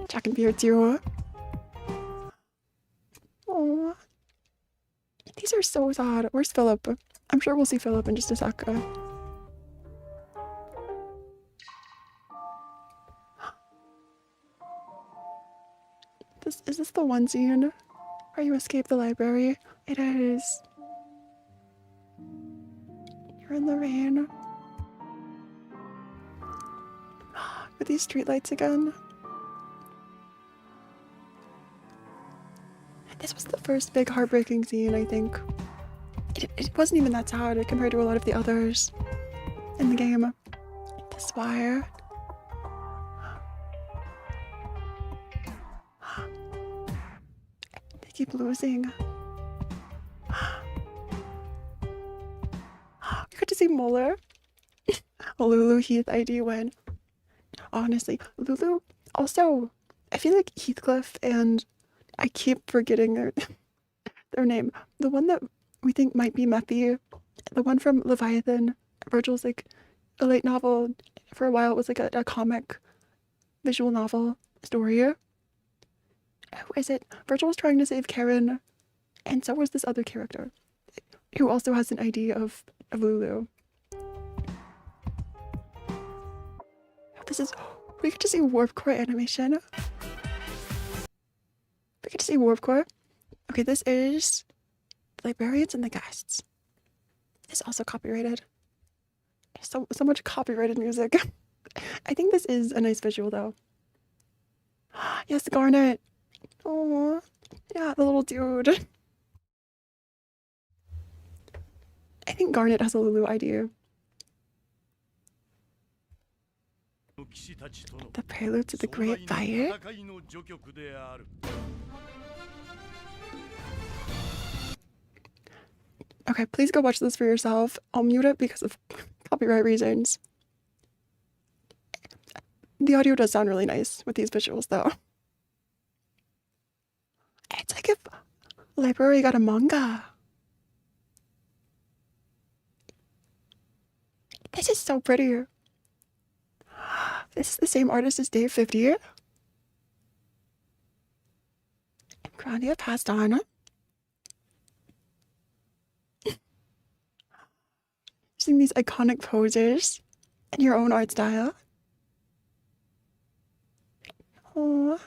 Jack and Pierre too. Oh, these are so sad. Where's Philip? I'm sure we'll see Philip in just a sec. Is this the one scene where you escape the library? It is. You're in the rain. With these streetlights again. This was the first big heartbreaking scene, I think. It wasn't even that sad compared to a lot of the others in the game. This wire. They keep losing. You got to see Muller. Lulu Heath ID win. Honestly, Lulu. Also, I feel like Heathcliff and I keep forgetting their name. The one that we think might be Methy, the one from Leviathan, Virgil's like a late novel. For a while, it was like a comic visual novel story. Who is it? Virgil was trying to save Karen, and so was this other character, who also has an idea of Lulu. This is, we get to see Warp Core animation. We get to see Warp Core. Okay, this is the Librarians and the Guests. It's also copyrighted. So much copyrighted music. I think this is a nice visual though. Yes, Garnet. Oh, Yeah, the little dude. I think Garnet has a Lulu idea. The prelude to the Great Fire. Okay, please go watch this for yourself. I'll mute it because of copyright reasons. The audio does sound really nice with these visuals, though. It's like if library got a manga. This is so pretty. This is the same artist as Dave 50. And Grandia passed on. Using these iconic poses in your own art style. Oh.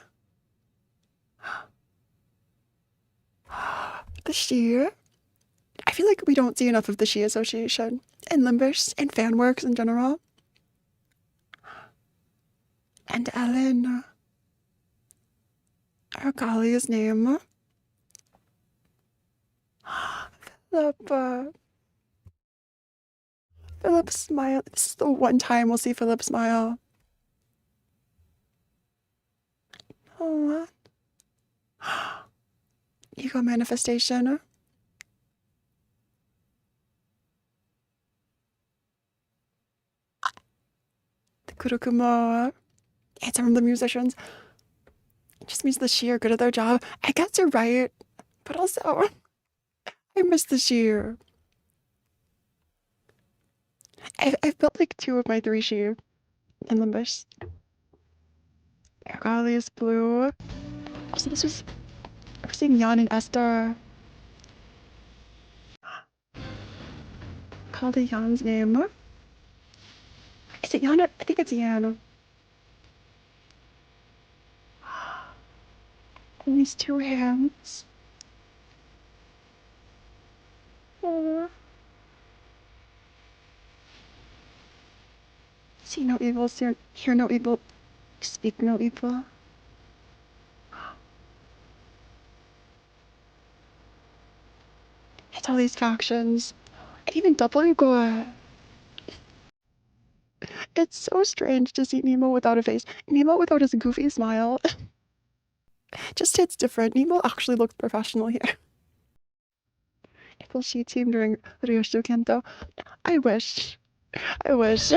The She. I feel like we don't see enough of the She Association and Limbus and fan works in general. And Ellen. Argalia's name. Philip. Philip smile. This is the one time we'll see Philip smile. Oh. Ego manifestation. The Kurokumo. It's from the musicians. It just means the She are good at their job. I guess you're right. But also, I miss the She. I've built like 2 of my 3 She in Limbus. Argali is blue. Also, this was... We're seeing Jan and Esther. Call the Jan's name. Is it Jan? I think it's Jan. And these 2 hands. Aww. See no evil, hear no evil, speak no evil. It's all these factions. And even Double Ego. It's so strange to see Nemo without a face. Nemo without his goofy smile. Just hits different. Nemo actually looks professional here. It will She team during Ryoshu Kento. I wish. I wish.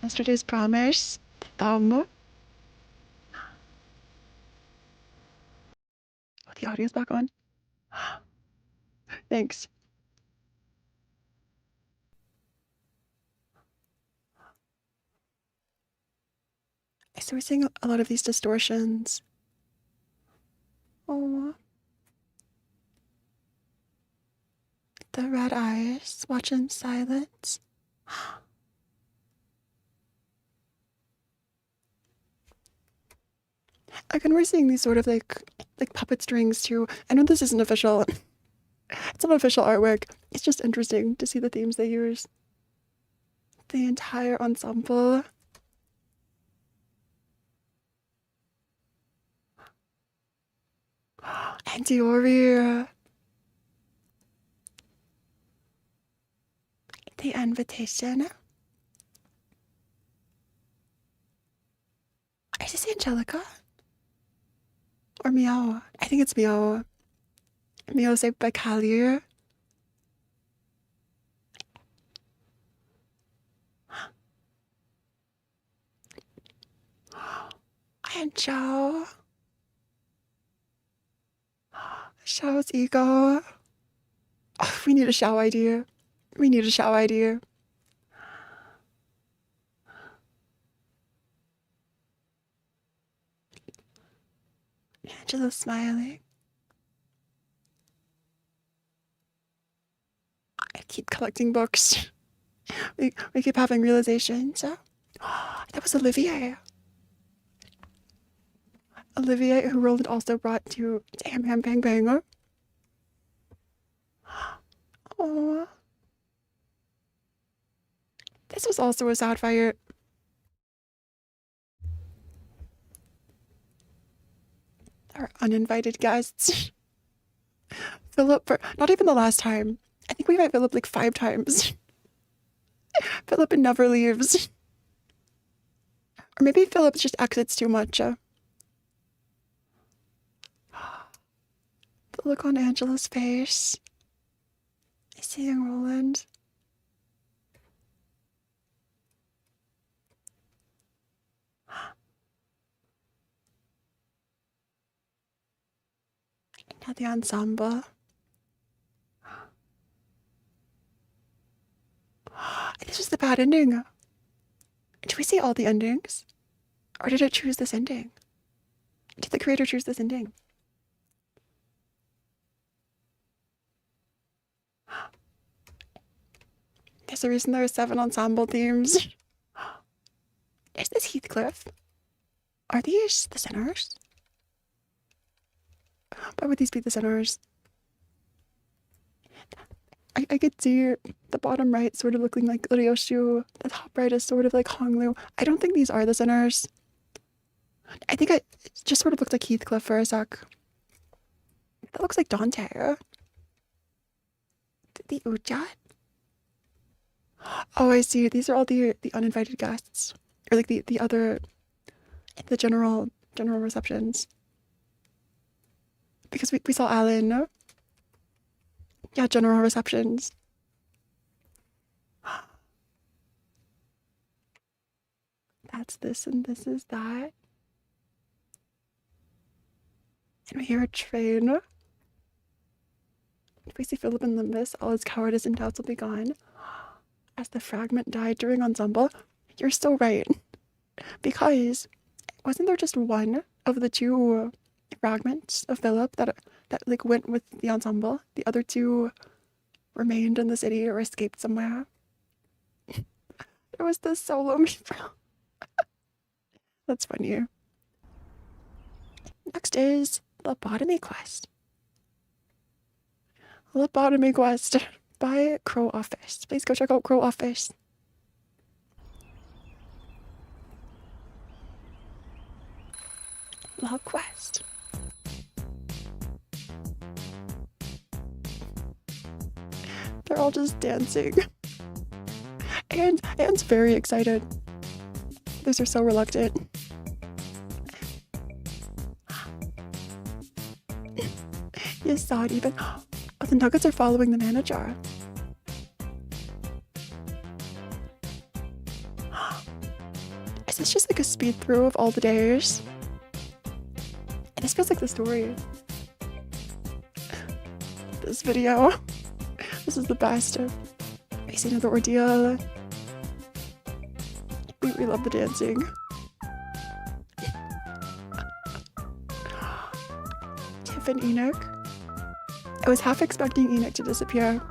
Yesterday's promise. Thumb. Oh, the audio's back on. Thanks. So we're seeing a lot of these distortions. Oh. The red eyes, watch in silence. Again, we're seeing these sort of like puppet strings too. I know this isn't official. It's not official artwork. It's just interesting to see the themes they use. The entire ensemble. And Diori. The invitation. Is this Angelica? Or Meow? I think it's Meow. Meow saved by Kalir. And Xiao. Xiao's ego. Oh, we need a Xiao idea. We need a Xiao idea. Angela smiling. I keep collecting books. We keep having realizations. That was Olivier. Olivier, who Roland also brought to Ham Ham Bang Bang. Oh. This was also a sad fire. uninvited guests. Philip, not even the last time. I think we've had Philip like 5 times. Philip never leaves. Or maybe Philip just exits too much. The look on Angela's face. Seeing Roland. Now the ensemble. This was the bad ending. Did we see all the endings? Or did it choose this ending? Did the creator choose this ending? There's a reason there are 7 ensemble themes. Is this Heathcliff? Are these the sinners? Why would these be the sinners? I could see the bottom right sort of looking like Ryoshu. The top right is sort of like Honglu. I don't think these are the sinners. I think it just sort of looked like Heathcliff for a sec. That looks like Dante. The Ujat? Oh, I see. These are all the uninvited guests. Or like the other, the general receptions. Because we saw Alan, no? Yeah, general receptions. That's this and this is that. And we hear a train. If we see Philip and Limbus, all his cowardice and doubts will be gone. As the fragment died during ensemble, you're so right. Because wasn't there just one of the 2 fragments of Philip that like went with the ensemble? The other 2 remained in the city or escaped somewhere. There was this solo meatball. That's funny. Next is Lobotomy Quest. Lobotomy Quest by Crow Office. Please go check out Crow Office. Love Quest. They're all just dancing. Anne's very excited. Those are so reluctant. You saw it even. Oh, the Nuggets are following the manager. Is this just like a speed through of all the days? This feels like the story. This video. This is the best. Facing another ordeal. We love the dancing. Tiff and Enoch. I was half expecting Enoch to disappear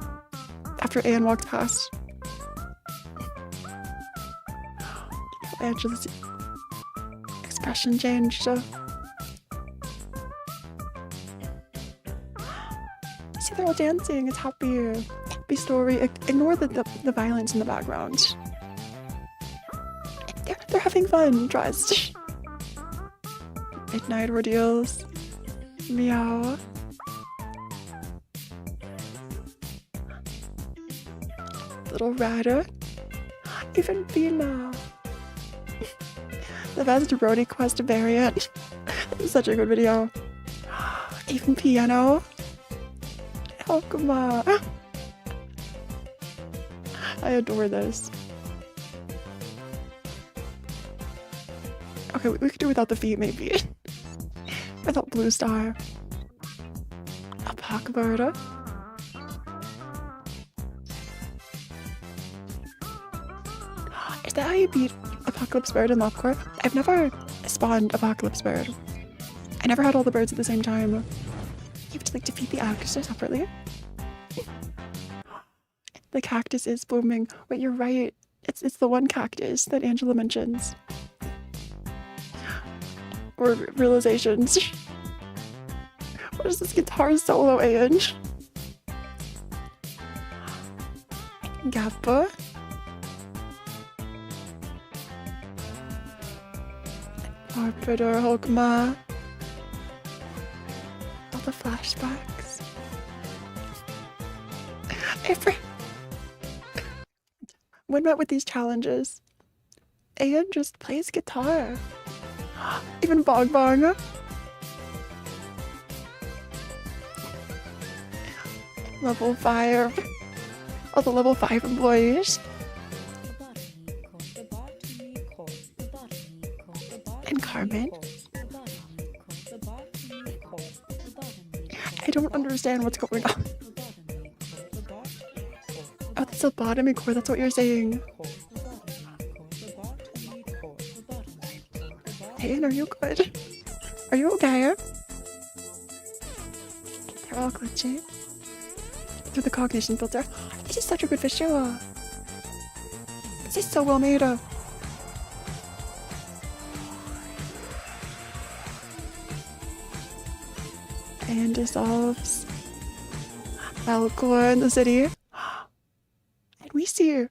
after Anne walked past. Angela's expression changed. See, they're all dancing. It's happy. Happy story. Ignore the violence in the background. They're having fun. Trust. Midnight ordeals. Meow. Little Rada. Even Vina. The best Roadie Quest variant. Such a good video. Even piano. Oh, come on. I adore this. Okay, we could do without the feet, maybe. Without Blue Star. Apocalypse. Is that how you beat Apocalypse Bird in Lopcore? I've never spawned Apocalypse Bird. I never had all the birds at the same time. You have to like defeat the actors separately. The cactus is blooming. Wait, you're right. It's the one cactus that Angela mentions. Or realizations. What is this guitar solo, Ange? Gappa. Arbiter Hokma. the flashbacks. When met with these challenges, Ian just plays guitar. Even Bong Bong. Level 5. All the level 5 employees. And Carmen. I don't understand what's going on. Oh, that's Lobotomy Corp, that's what you're saying. Hey, are you good? Are you okay? They're all glitchy. Through the cognition filter. This is such a good visual. This is so well made. And dissolves. Alcor in the city. And we see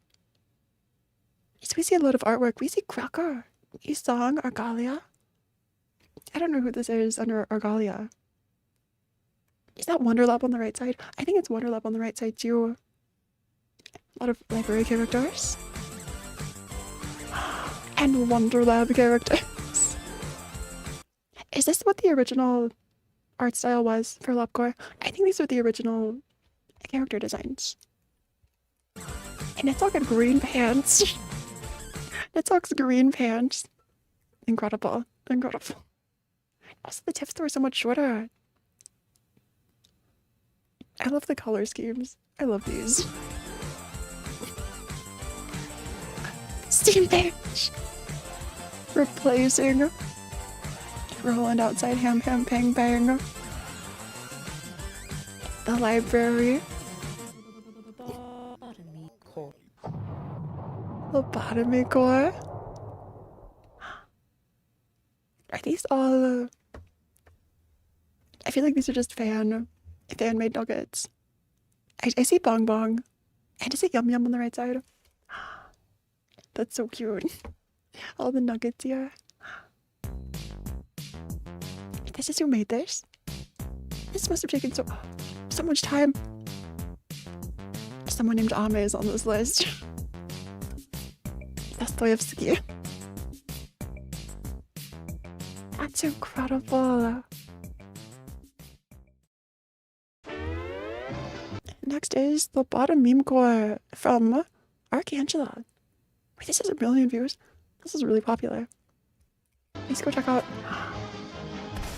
a lot of artwork. We see Cracker. Isong, Argalia. I don't know who this is under Argalia. Is that Wonderlab on the right side? I think it's Wonderlab on the right side too. A lot of library characters. And Wonderlab characters. Is this what the original art style was for Labcore? I think these are the original character designs. And it's like a green pants. Nitzok's green pants. Incredible. Incredible. Also, the tips were so much shorter. I love the color schemes. I love these. Steam bench! Replacing Roland outside Ham Ham Pang Bang. The library. Lobotomy Corp. Are these all... I feel like these are just fan-made nuggets. I see Bong Bong. And is it Yum Yum on the right side? That's so cute. All the nuggets here. This is who made this? This must have taken so much time. Someone named Ame is on this list. Dostoevsky. That's incredible. Next is Lobotomy Corp from Archangela. Wait, this has 1 million views. This is really popular. Please go check out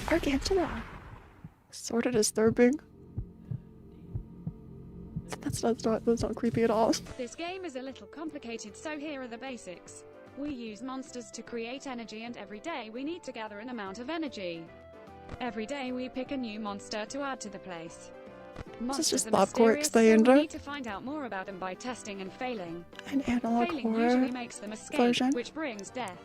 Archangela. Sort of disturbing. That's not creepy at all. This game is a little complicated, so here are the basics. We use monsters to create energy, and every day we need to gather an amount of energy. Every day we pick a new monster to add to the place. This is just Labcore explained. We need to find out more about them by testing and failing. An analog Failing horror usually makes them escape, version. which brings death.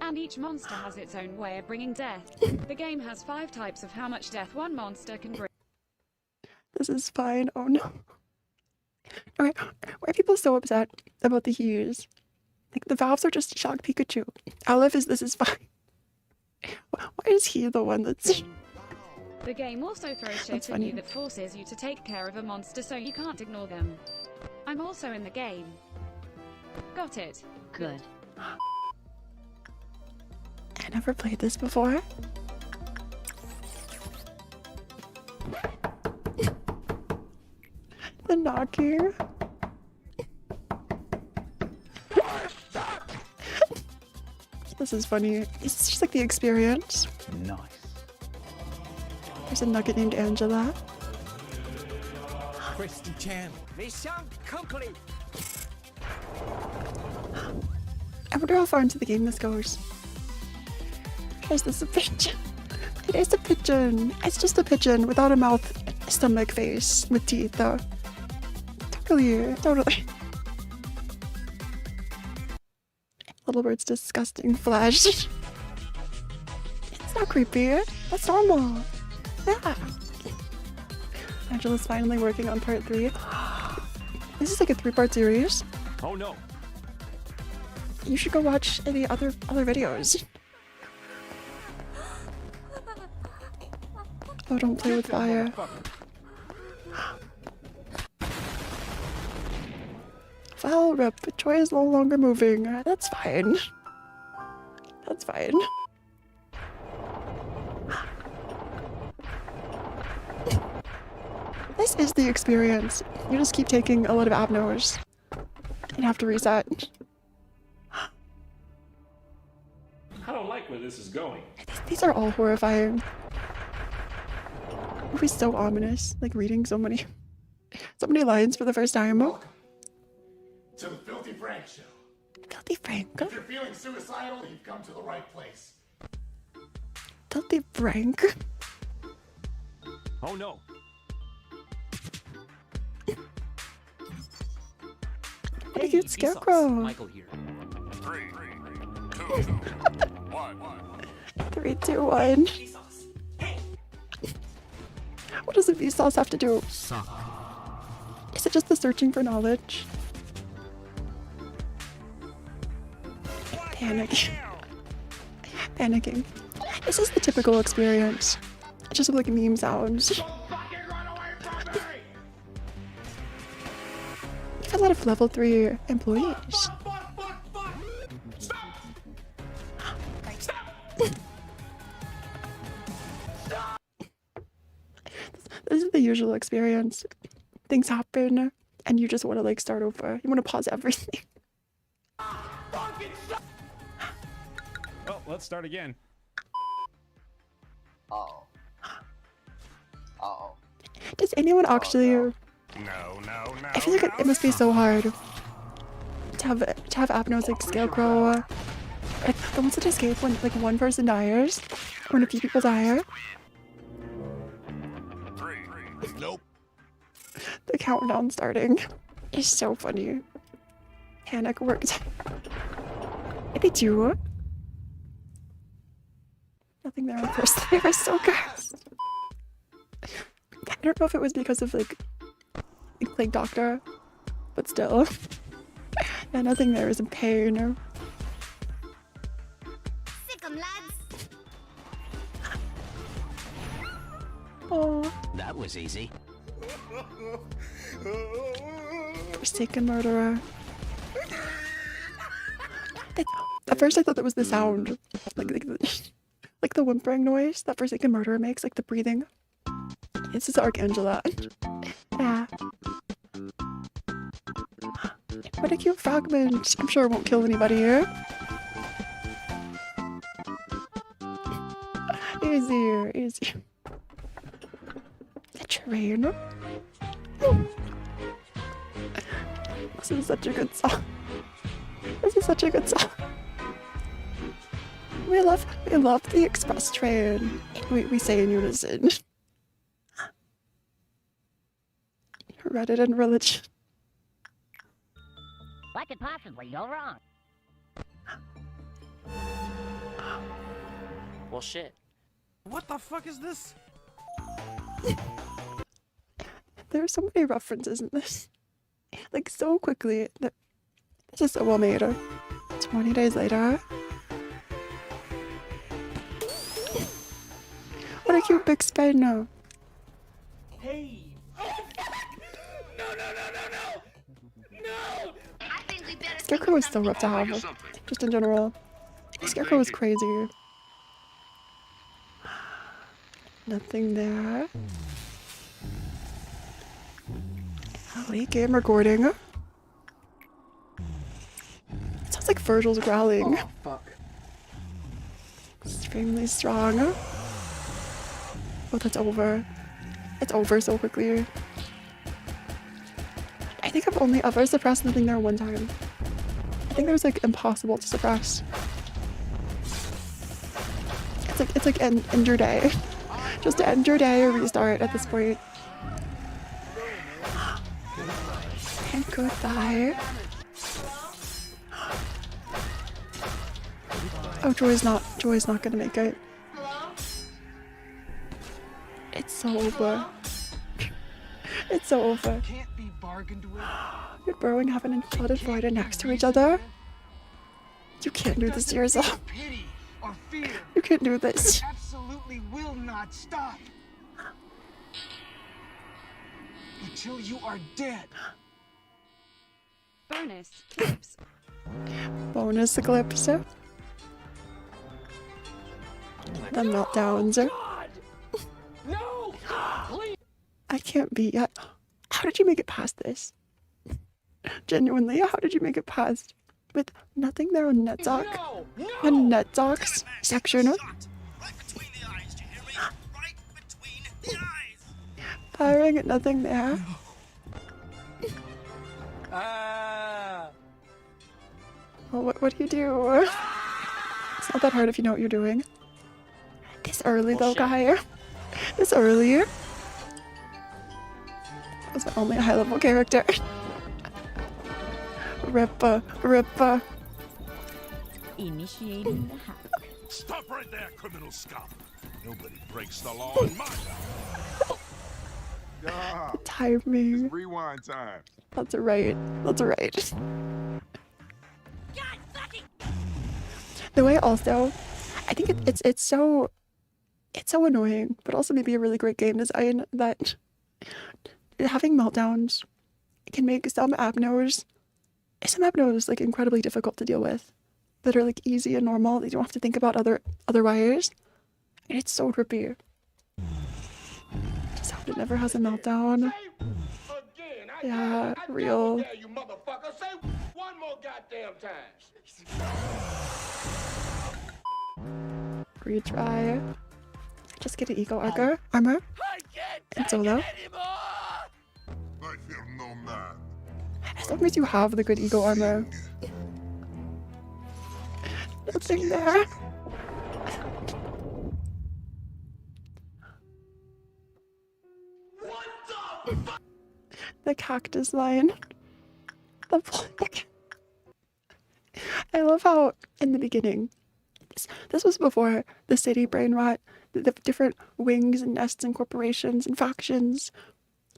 And each monster has its own way of bringing death. The game has 5 types of how much death one monster can bring. This is fine. Oh no. Okay, why are people so upset about the hues? Like, the valves are just shock Pikachu. Aleph is this is fine. Why is he the one that's... The game also throws shit at you that forces you to take care of a monster, so you can't ignore them. I'm also in the game. Got it. Good. I never played this before. The knocking. This is funny. It's just like the experience. Nice. There's a nugget named Angela. Christy Chan. Mission complete. I wonder how far into the game this goes. Is this a pigeon? It is a pigeon. It's just a pigeon without a mouth, stomach, face, with teeth though. Totally. Little bird's disgusting flesh. It's not creepy. That's normal. Yeah. Angela's finally working on part 3. This is like a 3-part series. Oh no. You should go watch any other Oh, don't play with fire. Well, rip. Joy is no longer moving. That's fine. That's fine. This is the experience. You just keep taking a lot of abnos. You have to reset. I don't like where this is going. These are all horrifying. It was so ominous, like reading so many lines for the first time. Welcome to the Filthy Frank Show. Filthy Frank. If you're feeling suicidal, you've come to the right place. Filthy Frank. Oh no. What a cute scarecrow. Michael here. 3, 2, 1. 3, 2, 1. What does the Vsauce have to do? Is it just the searching for knowledge? Panicking. Panicking. This is the typical experience. Just with like meme sounds. You've got a lot of level 3 employees. This is the usual experience. Things happen and you just want to like start over. You want to pause everything. Well, let's start again. Does anyone actually... No. I feel like it must be so hard to have abnos like Scarecrow. Like the ones that escape when like one person dies, or when a few people die. Nope. The countdown starting is so funny. Panic worked. They do. Nothing there on first. They are so cursed. I don't know if it was because of like Plague Doctor, but still. Yeah, nothing there is in pain. Sick 'em, lads. Oh. That was easy. Forsaken murderer. At first I thought that was the sound. Like the whimpering noise that Forsaken murderer makes, like the breathing. This is Archangela. Yeah. What a cute fragment. I'm sure it won't kill anybody here. Easy, easy. The train. This is such a good song. This is such a good song. We love the express train. We say in unison. Reddit and religion. What could possibly go wrong? Well, shit. What the fuck is this? There are so many references in this. Like so quickly. This is so well made. 20 days later. What a cute big spin now. Hey. Scarecrow is so rough to have. Just in general. Scarecrow is crazy. Nothing there. Late game recording. It sounds like Virgil's growling. Oh, fuck. Extremely strong. Oh, that's over. It's over so quickly. I think I've only ever suppressed the thing there one time. I think that was like impossible to suppress. It's like end your day. Just end your day or restart at this point. And goodbye. Oh, Joy's not gonna make it. It's so over. It's so over. Can't be bargained with. You're burrowing heaven and flooded Florida next to each other. You can't do this to yourself. Pity or fear. You can't do this. Absolutely will not stop. until you are dead. Bonus clips. Bonus clips. The meltdowns. No! Please! I can't be yet. How did you make it past this? Genuinely, how did you make it past? With nothing there on NetDoc? On NetDoc's section? Firing at nothing there. Well, what do you do? It's not that hard if you know what you're doing. This early though, guy. This early. Was only a high level character. Rippa. Initiating the hack. Stop right there, criminal scum. Nobody breaks the law in my house. Timing. Rewind time. That's right. The way also, I think it's so annoying, but also maybe a really great game design that having meltdowns can make some abnos like incredibly difficult to deal with, that are like easy and normal. They don't have to think about other wires, and it's so trippy. Just hope it never has a meltdown. Yeah, real. You motherfucker, say one more goddamn time. Retry. Just get an eco armor and solo. I feel no man. As long as you have the good ego armor. Nothing there. The cactus line. The plague. I love how in the beginning, this was before the city brain rot, the different wings and nests and corporations and factions.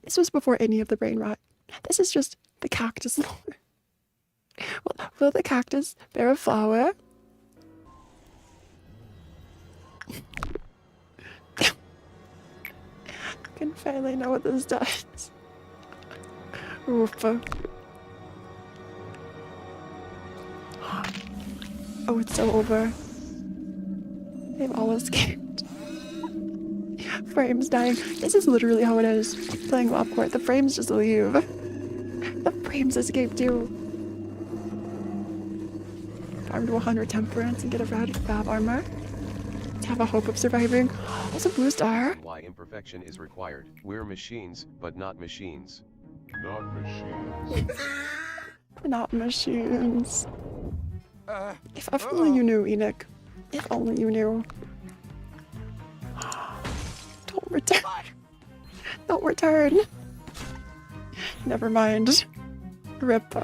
This was before any of the brain rot. This is just the cactus lore. Will the cactus bear a flower? I can finally know what this does. Oof. Oh, it's so over. They've all escaped. Frames dying. This is literally how it is playing Lob Court. The frames just leave. The frames escape too. Farm to 100 temperance and get a red fab armor. To have a hope of surviving. Also blue star. Why imperfection is required. We're machines, but not machines. Not machines. Not machines. If only you knew, Enoch. If only you knew. Don't return. Don't return. Never mind. Rip.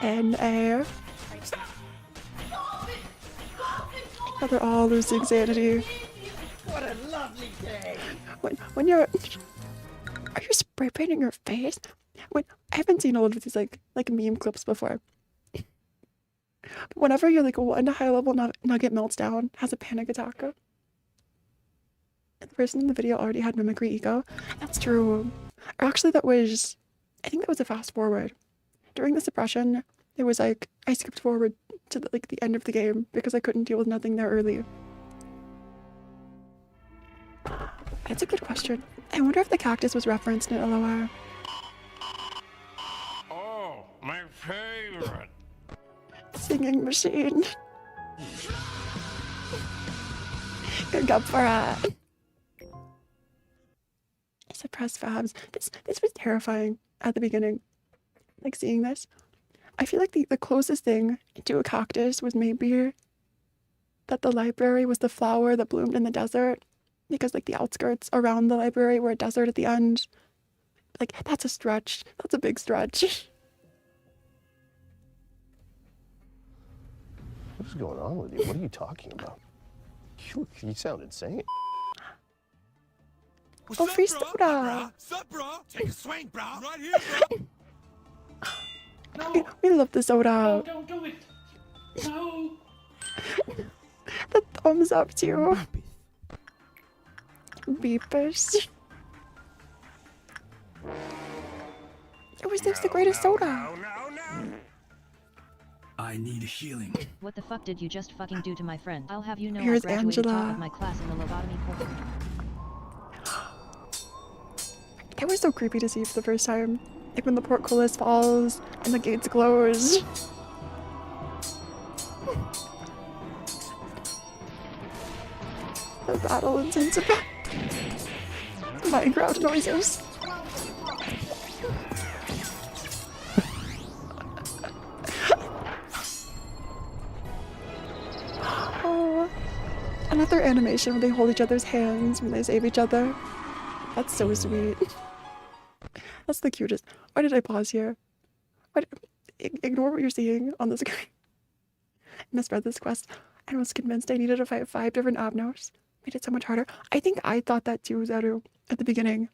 N.A. Oh, they're all losing sanity. What a lovely day. When you're... Are you spray painting your face? I haven't seen all of these like meme clips before. But whenever you're like one high level nugget melts down, has a panic attack. And the person in the video already had mimicry ego. That's true. Or actually I think that was a fast forward. During the suppression, it was like, I skipped forward to the end of the game because I couldn't deal with nothing there early. That's a good question. I wonder if the cactus was referenced in LOR. Oh, my favorite. Singing machine. Good job, Phora. Suppress fabs. This was terrifying at the beginning. Like seeing this. I feel like the closest thing to a cactus was maybe that the library was the flower that bloomed in the desert. Because like the outskirts around the library were a desert at the end. Like that's a stretch. That's a big stretch. What's going on with you? What are you talking about? You sound insane. Oh, free soda. What's up, bro? Take a swing, bro. Right here, bro. We love the soda. No, don't do it. No. The thumbs up too. Beepers. Was this the greatest soda? I need healing. What the fuck did you just fucking do to my friend? I'll have you know Here's I graduated Angela. top of my class in the Lobotomy Corp. It was so creepy to see for the first time. Like when the portcullis falls and the gates close. The battle in Zanzibar. Minecraft noises. Oh, another animation where they hold each other's hands when they save each other. That's so sweet. That's the cutest. Why did I pause here? Ignore what you're seeing on the screen. I misread this quest and was convinced I needed to fight 5 different abnos. Made it so much harder. I think I thought that too, Zaru, at the beginning.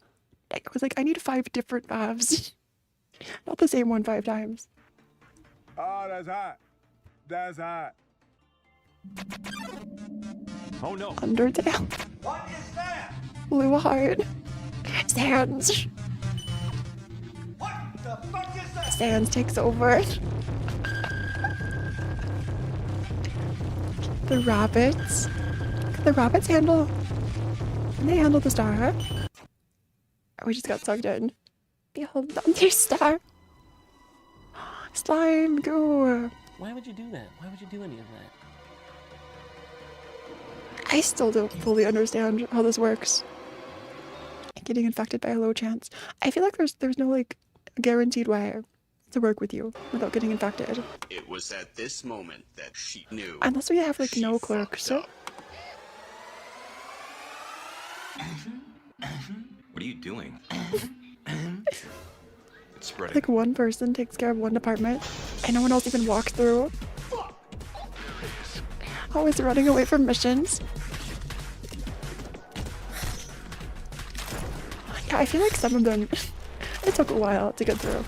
I was like, I need 5 different Vavs. Not the same one 5 times. Oh, that's hot. That's hot. Oh no. Undertale. What is that? Blue Heart. Sans. What the fuck is that? Sans takes over. The rabbits. Can the rabbits handle? Can they handle the star? Oh, we just got sucked in. Behold Dante's star. Slime, go. Why would you do that? Why would you do any of that? I still don't fully understand how this works. Getting infected by a low chance. I feel like there's no like guaranteed way to work with you without getting infected. It was at this moment that she knew. Unless we have like no clerks. What are you doing? It's spreading. Like one person takes care of one department and no one else even walks through. Always running away from missions. Yeah, I feel like some of them, it took a while to get through.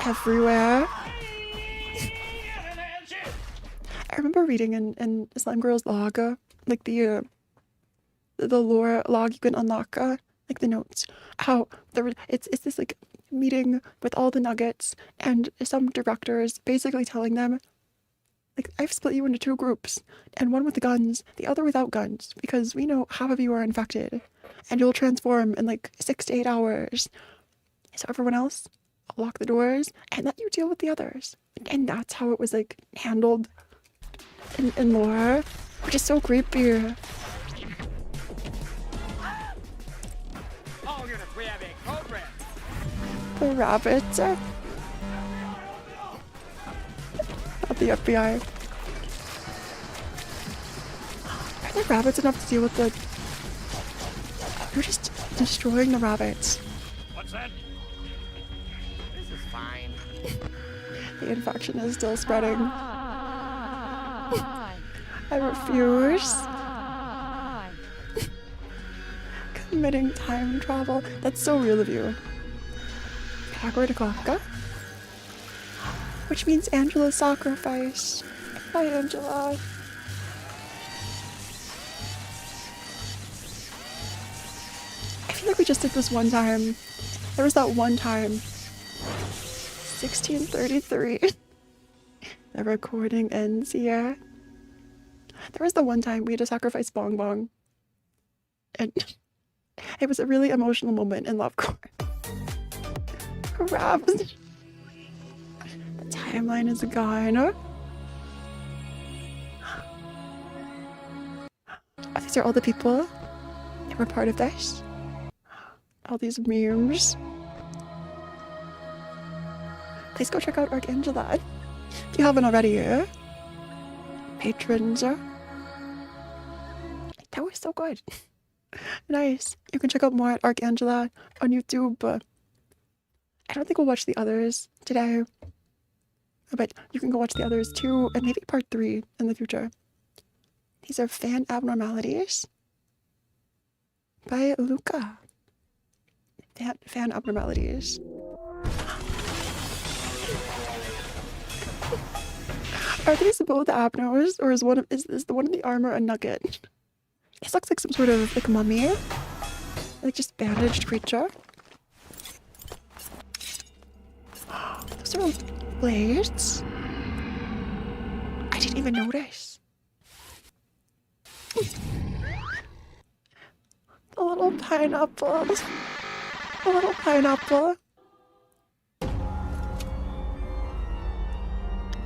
Everywhere. I remember reading in Slime Girl's log, like the lore log you can unlock, like the notes, how it's this like meeting with all the nuggets and some directors basically telling them, like, I've split you into 2 groups, and one with the guns, the other without guns, because we know half of you are infected, and you'll transform in like 6 to 8 hours. So everyone else, I'll lock the doors and let you deal with the others. And that's how it was like handled in lore, which is so creepy. All units, we have a code red. The rabbits. Not the FBI. Are the rabbits enough to deal with the... You're just destroying the rabbits. What's that? This is fine. The infection is still spreading. I refuse. Committing time travel. That's so real of you. Backward clock. Which means Angela's sacrifice. Bye, Angela. I feel like we just did this one time. There was that one time. 1633. The recording ends here. There was the one time we had to sacrifice Bong Bong. And it was a really emotional moment in Lovecore. Crabs. Timeline is gone. These are all the people that were part of this. All these memes. Please go check out Archangela if you haven't already. Patrons. That was so good. Nice. You can check out more at Archangela on YouTube. I don't think we'll watch the others today. But you can go watch the others too, and maybe part 3 in the future. These are fan abnormalities by Luca. Fan abnormalities. Are these both abnos, or is the one in the armor a nugget? This looks like some sort of like mummy, like just bandaged creature. Those are all blades. I didn't even notice. The little pineapple. The little pineapple.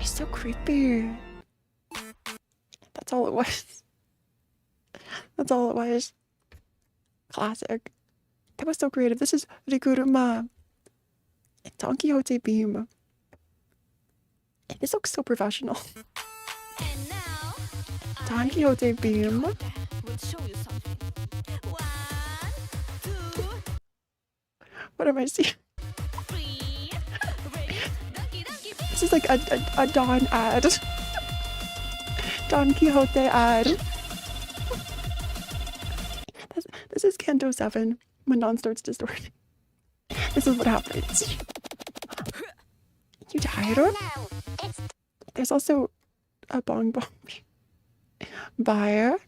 It's so creepy. That's all it was. That's all it was. Classic. That was so creative. This is Riguruma. Don Quixote beam. This looks so professional. Don Quixote beam. What am I seeing? This is like a Don ad. Don Quixote ad. This is Canto 7 when Don starts distorting. This is what happens. You tired? There's also a bong bong. Buyer.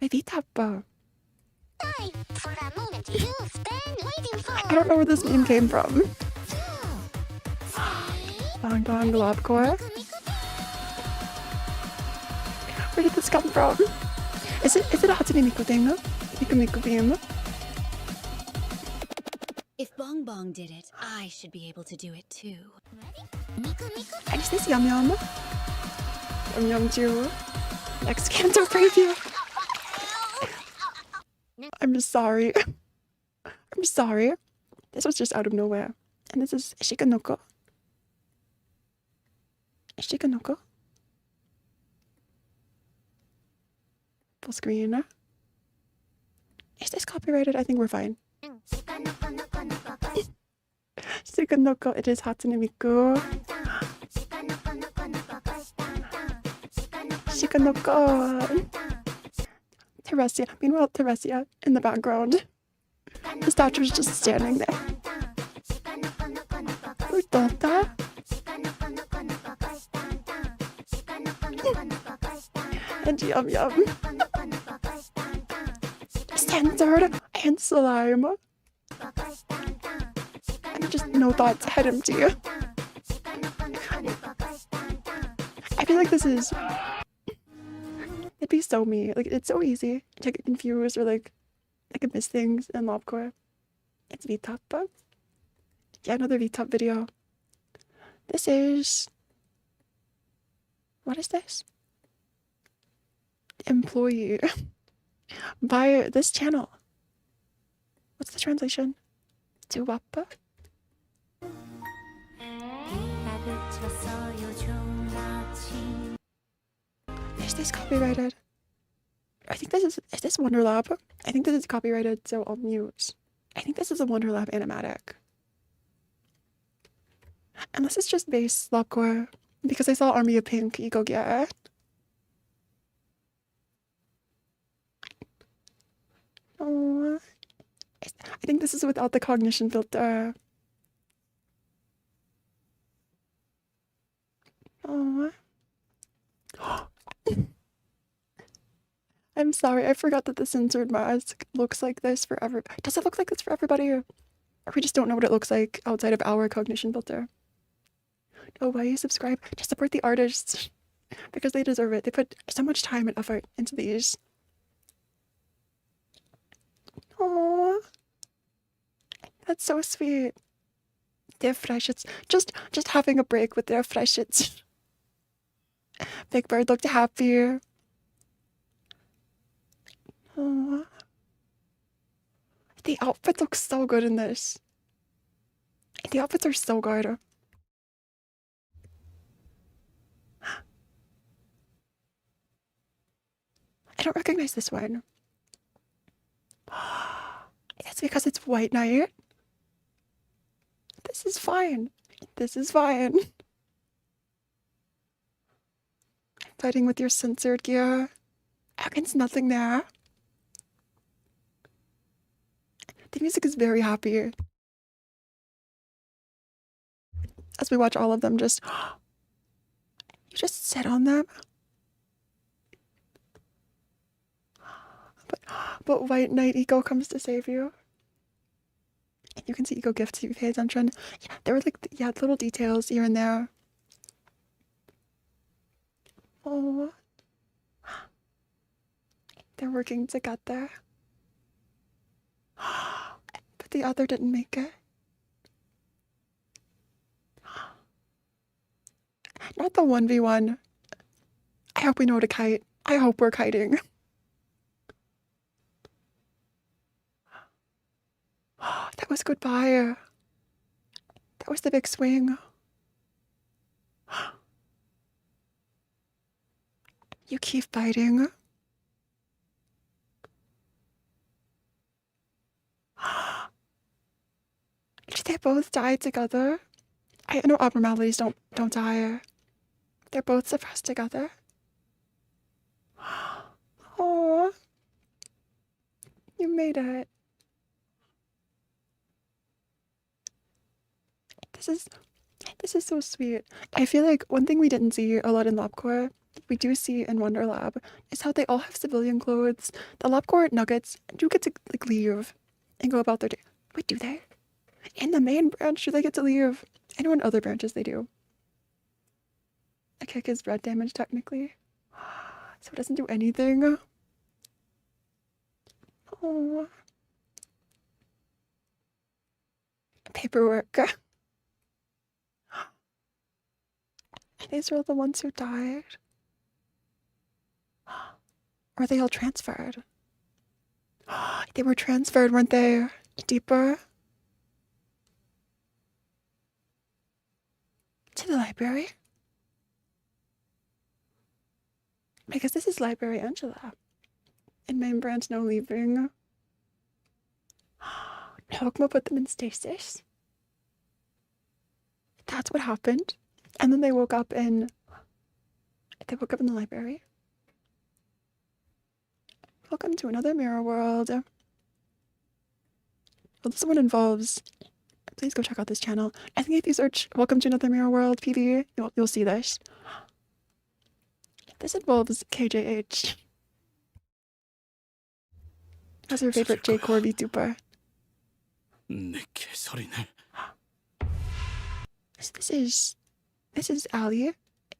Maybe tappa. I don't know where this meme came from. Bong bong globcore. Where did this come from? Is it a Hatsune Miku thing? Miku Miku beam? If Bong Bong did it, I should be able to do it too. Is this Yum Yum? Yum Yum Jew. Next Canto preview. I'm sorry. I'm sorry. This was just out of nowhere. And this is Shikanoko. Shikanoko. Full screen. Is this copyrighted? I think we're fine. Shikanoko. It is Hatsune Miku. Shikanoko. Teresia. Meanwhile, Teresia in the background. The statue is just standing there. Dota. And Yum Yum. Censored and slime. And just no thoughts, head empty. I feel like this is... It'd be so me. Like, it's so easy to get confused or like I could miss things in Lobcore. It's VTOP. Yeah, another VTOP video. This is... What is this? Employee. By this channel. What's the translation? Tuwapa? Is this copyrighted? I think this is this Wonderlab? I think this is copyrighted, so I'll mute. I think this is a Wonderlab animatic. And this is just base Lobcore, because I saw Army of Pink, you go get it. Oh, I think this is without the cognition filter. Oh. I'm sorry, I forgot that the censored mask looks like this for everybody. Does it look like this for everybody? Or we just don't know what it looks like outside of our cognition filter? Oh, why you subscribe? To support the artists. Because they deserve it. They put so much time and effort into these. Oh, that's so sweet. Their Freischütz. Just having a break with their Freischütz. Big Bird looked happy. Oh. The outfit looks so good in this. The outfits are so good. I don't recognize this one. That's because it's White Knight. This is fine. This is fine. Fighting with your censored gear. Against nothing there. The music is very happy. As we watch all of them just... just sit on them. But White Knight Eco comes to save you. And you can see Eco gifts if you pay attention. Yeah, there were like, yeah, little details here and there. Oh. They're working together. But the other didn't make it. Not the 1v1. I hope we know how to kite. I hope we're kiting. That was goodbye. That was the big swing. You keep fighting. Did they both die together? I know abnormalities don't die. They're both suppressed together. Oh, you made it. This is so sweet. I feel like one thing we didn't see a lot in LabCorp, we do see in Wonderlab, is how they all have civilian clothes. The LabCorp nuggets do get to like leave and go about their day. Wait, do they? In the main branch, do they get to leave? I know in other branches they do. A kick is red damage technically, so it doesn't do anything. Oh, paperwork. These are all the ones who died. Or are they all transferred? They were transferred, weren't they? Deeper? To the library? Because this is Library Angela. In main branch, no leaving. Hogma put them in stasis. That's what happened. And then they woke up in the library. Welcome to another mirror world. Well, this one involves, please go check out this channel. I think if you search Welcome to Another Mirror World PV, you'll see this. This involves KJH. That's your favorite J Core VTuber. This is Ali,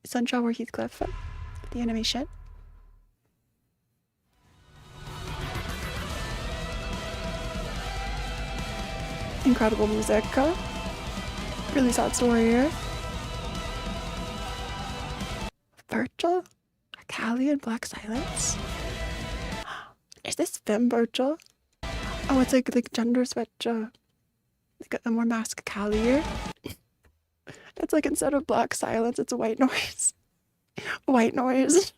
Sunshower Heathcliff, the animation. Incredible music. Really sad story here. Virgil? Callie and Black Silence? Is this Fem Virgil? Oh, it's like gender switch, like a more masked Callie here. It's like instead of Black Silence, it's a white noise. White noise.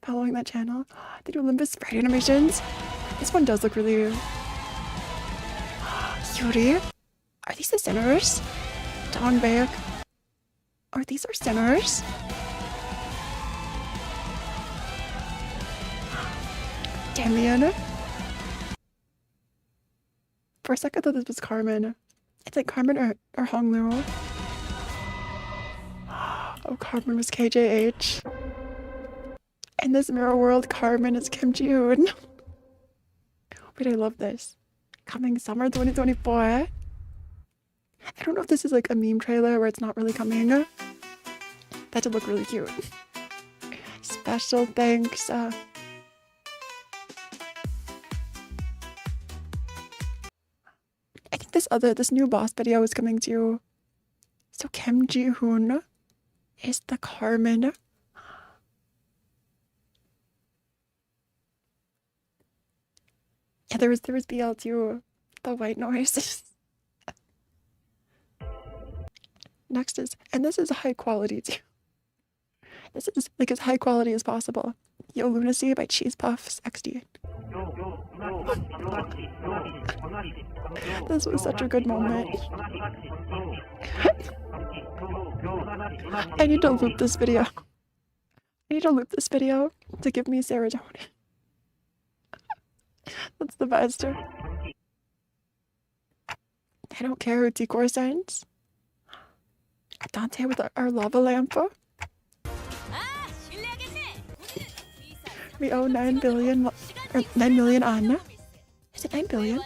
Following that channel. They do Limbus sprite animations. This one does look really... Yuri? Are these the sinners? Down back. Are these our sinners? Damien? For a second I thought this was Carmen. It's like Carmen or Honglu. Oh, Carmen was KJH. In this mirror world, Carmen is Kim Ji-hoon. Wait, I love this. Coming summer 2024. I don't know if this is like a meme trailer where it's not really coming. That did look really cute. Special thanks. I think this new boss video is coming to. So Kim Ji-hoon is the Carmen. Yeah, there was BL too. The white noise. Next is, and this is high quality too. This is like as high quality as possible. Yo Lunacy by Cheese Puffs XD. This was such a good moment. I need to loop this video. I need to loop this video to give me serotonin. That's the best. I don't care who decor signs. Dante with our lava lamp. We owe 9 billion, or 9 million on. Is it 9 billion?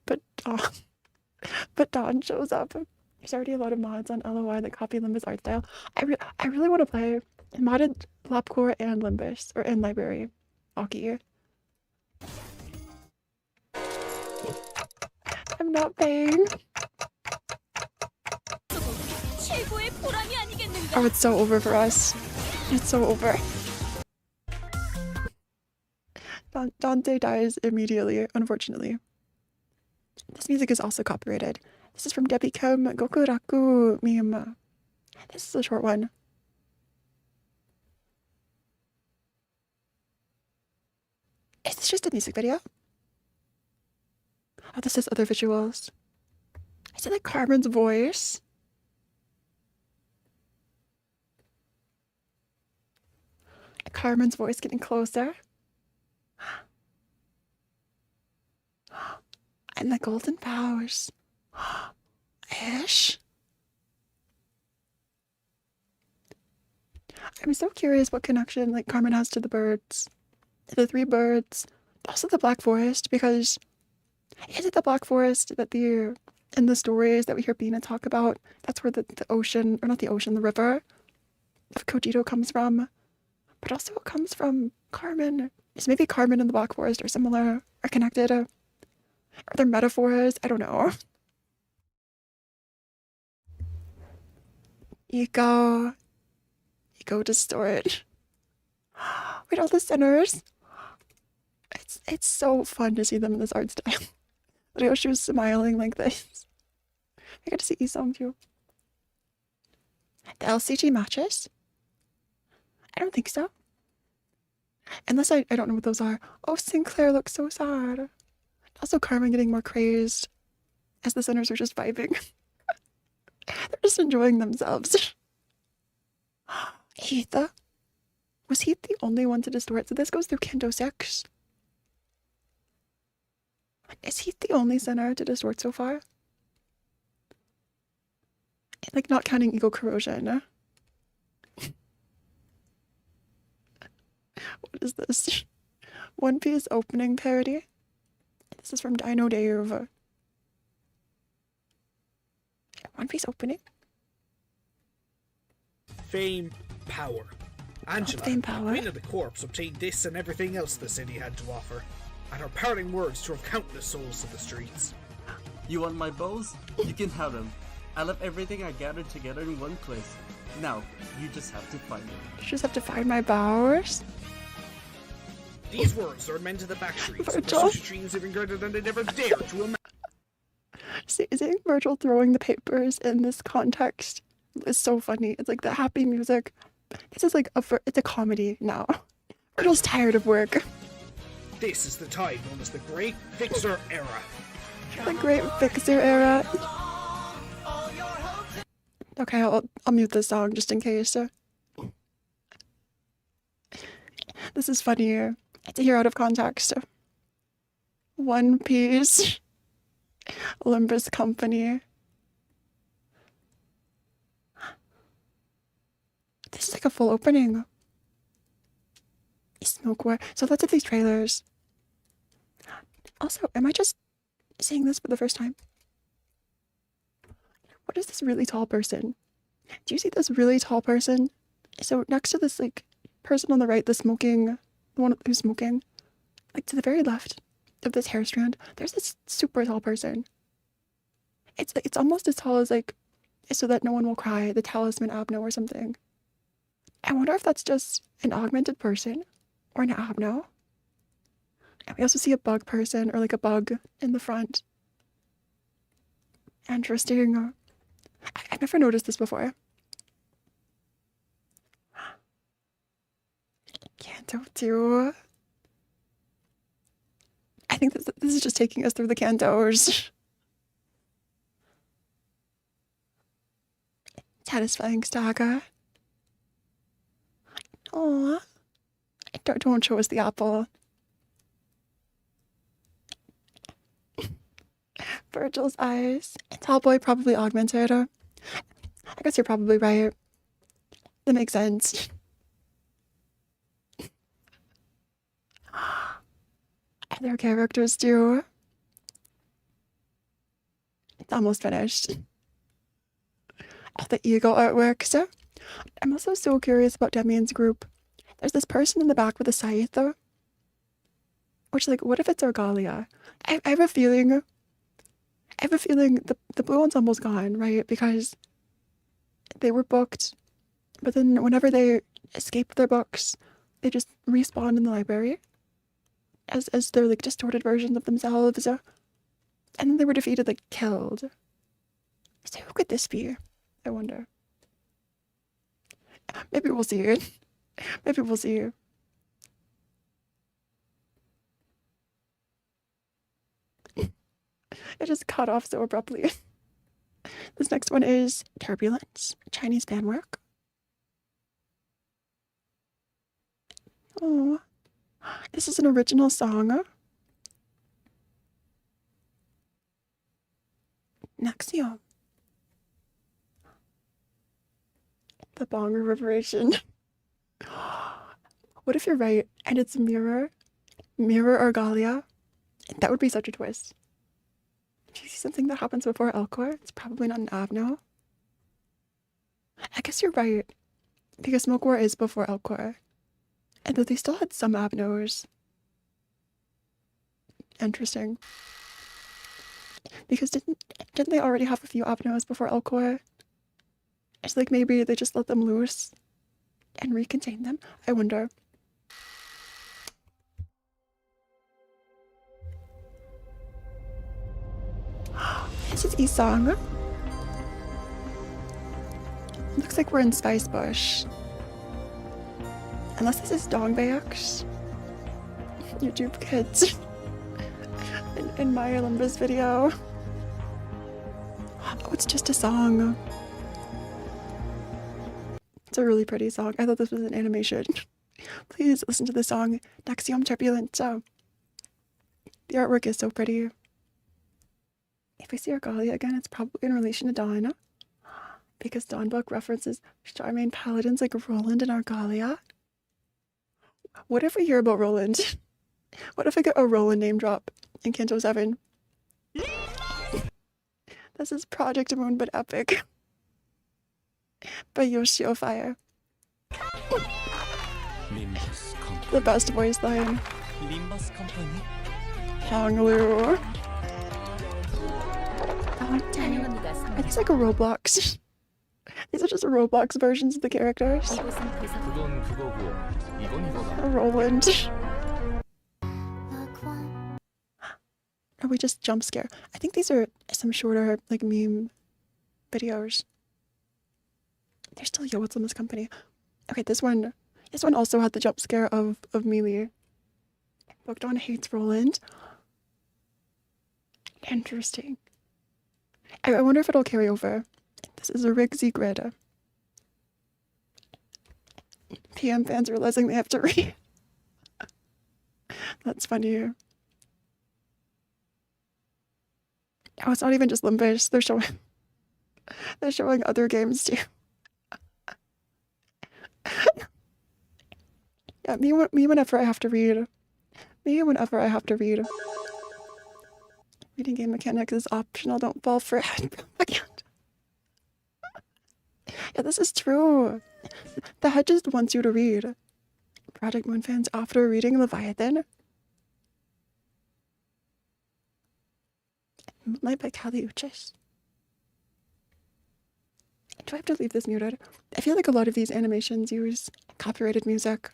But Don shows up. There's already a lot of mods on LOI that copy Limbus art style. I really want to play modded Lopcore and Limbus, or in library hockey. I'm not paying. Oh, it's so over for us. It's so over. Dante dies immediately, unfortunately. This music is also copyrighted. This is from Debbie Kim Gokuraku meme. This is a short one. Is this just a music video? Oh, this is other visuals. Is it like Carmen's voice? Carmen's voice getting closer. And the golden powers. Ish. I'm so curious what connection like Carmen has to the birds. The 3 birds. Also the Black Forest, because is it the Black Forest that in the stories that we hear Bina talk about, that's where the ocean, or not the ocean, the river of Cogito comes from? But also it comes from Carmen. Is maybe Carmen and the Black Forest are similar, or connected? Are there metaphors? I don't know. Ego distort. Wait, all the sinners. It's so fun to see them in this art style. Ryoshi was smiling like this. I got to see Isong too. The LCG matches? I don't think so. Unless I don't know what those are. Oh, Sinclair looks so sad. Also Carmen getting more crazed as the sinners are just vibing. They're just enjoying themselves. Heath. Was Heath the only one to distort? So this goes through Kendo 6. Is Heath the only sinner to distort so far? Like, not counting ego corrosion. What is this? One Piece opening parody? This is from Dino Dave. One Piece opening? Fame, power. Angela, fame, power. Queen of the Corpse, obtained this and everything else the city had to offer, and her parting words drove countless souls to the streets. You want my bows? You can have them. I left everything I gathered together in one place. Now, you just have to find it. You just have to find my bowers? These words are meant to the backstreets, where such dreams even greater than they'd ever dared to imagine. Seeing Virgil throwing the papers in this context is so funny. It's like the happy music. This is like it's a comedy now. Virgil's tired of work. This is the time known as the Great Fixer Era. The Great Fixer Era. Okay, I'll mute this song just in case. This is funnier to hear out of context. One Piece. Limbus Company. This is like a full opening. Smokeware. So let's at these trailers. Also, am I just seeing this for the first time? What is this really tall person? Do you see this really tall person? So next to this like person on the right, the one who's smoking, like to the very left of this hair strand, there's this super tall person. It's almost as tall as like, so that no one will cry, the talisman Abno or something. I wonder if that's just an augmented person or an Abno. And we also see a bug person or like a bug in the front. Interesting. I've never noticed this before. Canto 2. I think this is just taking us through the cantos. Satisfying saga. Aww. Don't show us the apple. Virgil's eyes. Tallboy probably augmented. I guess you're probably right. That makes sense. Other characters too. It's almost finished. The ego artwork. So I'm also so curious about Demian's group. There's this person in the back with a scythe though. Which, like, what if it's Argalia? I have a feeling the blue ensemble's gone, right? Because they were booked, but then whenever they escape their books, they just respawn in the library as their, like, distorted versions of themselves. And then they were defeated, like, killed. So who could this be? I wonder. Maybe we'll see it. Maybe we'll see it. It just cut off so abruptly. This next one is Turbulence, Chinese fan work. Oh, this is an original song. Nexium. The bong reverberation. What if you're right and it's Mirror Argalia? That would be such a twist. Do you see something that happens before Elcor? It's probably not an Abno. I guess you're right. Because Smoke War is before Elcor. And though they still had some Abnos. Interesting. Because didn't they already have a few Abnos before Elcor? It's like maybe they just let them loose and recontain them. I wonder. This is Isang. Looks like we're in Spice Bush. Unless this is Dongbaex. YouTube kids. in my Limbus video. Oh, it's just a song. It's a really pretty song. I thought this was an animation. Please listen to the song Nexium Turbulent. The artwork is so pretty. If we see Argalia again, it's probably in relation to Dawn. Because Dawn book references Charmaine paladins like Roland and Argalia. What if we hear about Roland? What if I get a Roland name drop in Kanto 7? This is Project Moon but epic. By Yoshio Fire. The best voice line. Limbus Company. Hanglu. It's like a Roblox. These are just Roblox versions of the characters. Roland. Or we just jump scare. I think these are some shorter, like, meme videos. There's still Yo, what's Limbus Company? Okay, this one also had the jump scare of Mealy. Bogdan hates Roland. Interesting. I wonder if it'll carry over. This is a Rigsy grid. PM fans realizing they have to read. That's funny. Oh, it's not even just Limbus. They're showing other games too. Yeah, me whenever I have to read. Reading game mechanics is optional. Don't fall for it. Yeah, this is true. The head just wants you to read. Project Moon fans, after reading Leviathan. Moonlight by Kali Uchis. Do I have to leave this muted? I feel like a lot of these animations use copyrighted music.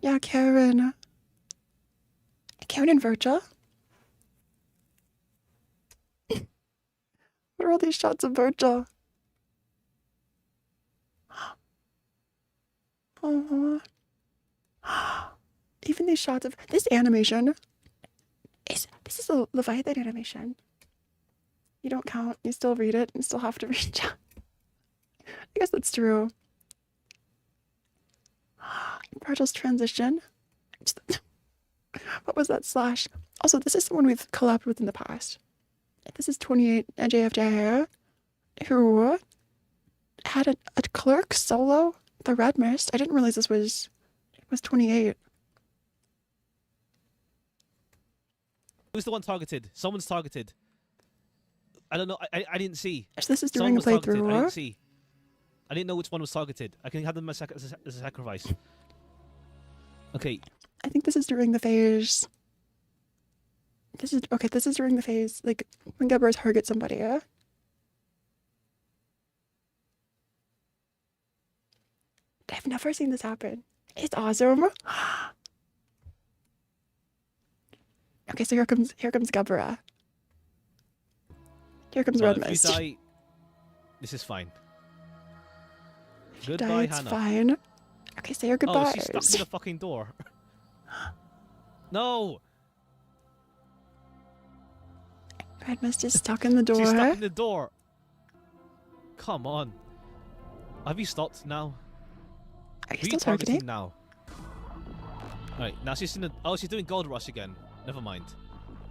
Yeah, Karen. Karen and Virgil? What are all these shots of Virgil? Oh. Even these shots of this animation this is a Leviathan animation. You don't count, you still read it, and still have to read. I guess that's true. Virgil's transition. What was that slash? Also, this is someone we've collabed with in the past. This is 28 JFJ, who had a Clerk solo, The Red Mist. I didn't realize this was 28. Who's the one targeted? Someone's targeted. I don't know. I didn't see. So this is during a Someone was targeted. playthrough, I or? didn't see. I didn't know which one was targeted. I can have them as a sacrifice. Okay. I think this is during the phase. This is during the phase, like, when Gabber's target somebody, yeah? I've never seen this happen. It's awesome. Okay, so here comes Gabra. Here comes Red If Mist. you die, this is fine. If you Goodbye, die, it's Hana. fine. Okay, say your Oh, goodbyes. she's stuck in the fucking door. No! Red Mist is stuck in the door. She's stuck in the door. Come on. Have you stopped now? Are you Who still targeting? now? Alright, now she's in the... Oh, she's doing Gold Rush again. Never mind.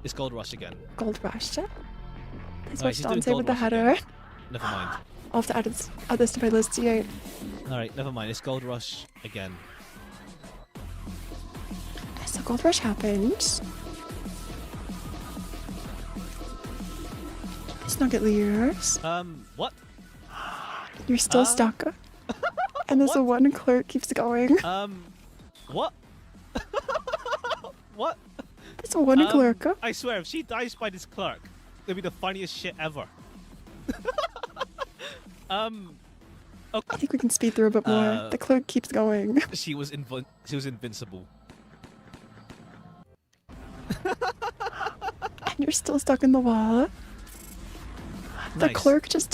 It's Gold Rush again. Gold Rush. Let's Alright, watch she's doing Dante Gold with the Rush header. again. Never mind. I'll have to add this to my list, yeah. Alright, never mind. It's Gold Rush again. So Gold Rush happened. It's not get years. What? You're still stuck. And this one clerk keeps going. What? What? This one clerk. I swear, if she dies by this clerk, it'll be the funniest shit ever. Okay. I think we can speed through a bit more. The clerk keeps going. She was invincible. And you're still stuck in the wall. The Nice. clerk just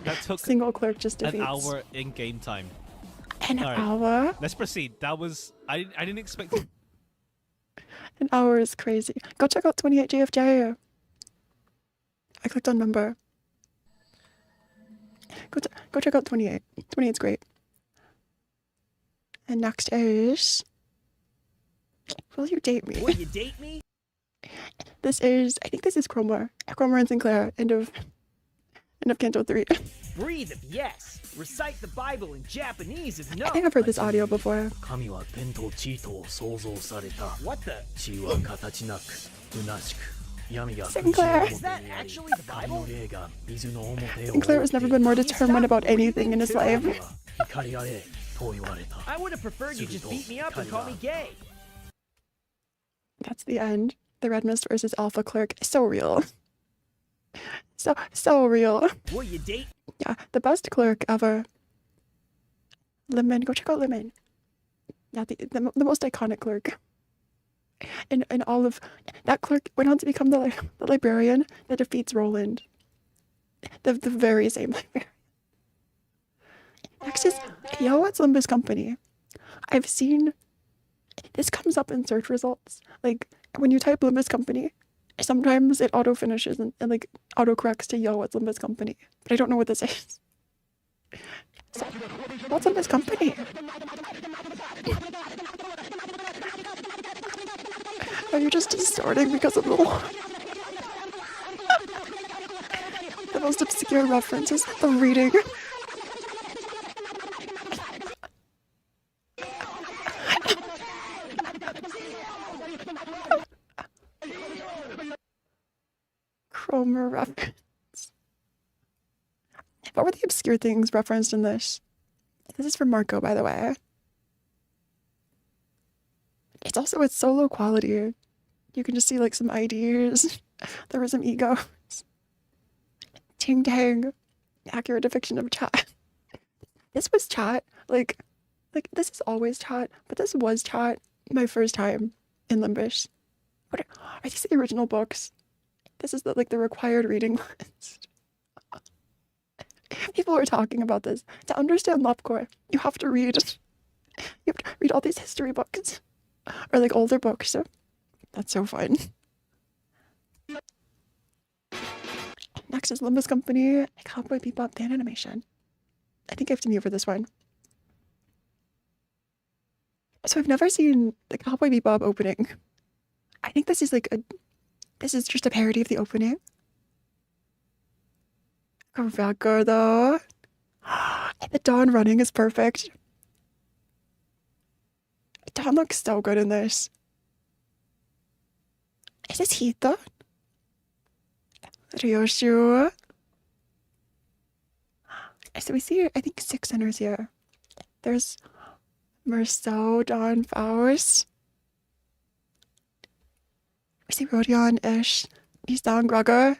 That took single clerk just an defeats. hour in game time. An All right, hour? Let's proceed. That was I didn't expect it. An hour is crazy. Go check out 28 JFJ. I clicked on member. Go check out 28. 28's great. And next is... Will you date me? Will you date me? I think this is Cromer. Cromer and Sinclair. End of Canto 3. Breathe if yes. Recite the Bible in Japanese if no. I think I've heard this audio before. 神は天と地とを創造された。 What the? 地は形なく、虚しく、闇が Sinclair. Is that actually the 神 Bible? の霊が水の表を Sinclair has never been more determined about anything in his life. 光あれと言われた。 I would have preferred you just beat me up and call me gay. That's the end. The Red Mist versus Alpha Clerk. So real. So real. Will you date? Yeah, the best clerk ever. Lemon, go check out Lemon. Yeah, the most iconic clerk. In all of that clerk went on to become the librarian that defeats Roland. The very same librarian. Next is what's Limbus Company. I've seen this comes up in search results. Like when you type Limbus Company, sometimes it auto finishes and like auto corrects to what's Limbus Company. But I don't know what this is. So, what's Limbus Company? Are you just distorting because of the the most obscure references? The reading. Cromer reference. What were the obscure things referenced in this? This is from Marco, by the way. It's so low quality. You can just see like some IDs. There were some egos. Ting tang. Accurate depiction of chat. This was chat. Like this is always chat, but this was chat my first time in Limbus. What are these the original books? This is the required reading list. People were talking about this. To understand Lovecore, you have to read all these history books. Or like older books. That's so fun. Next is Limbus Company, Cowboy Bebop fan animation. I think I have to mute for this one. So I've never seen the Cowboy Bebop opening. I think this is this is just a parody of the opening. Correct, though. The Dawn running is perfect. Dawn looks so good in this. Is this Heath though? Ryoshu. So we see, I think, 6 centers here. There's Merceau, Dawn, Faust. We see Rodion, Ish, Isang, Gregor.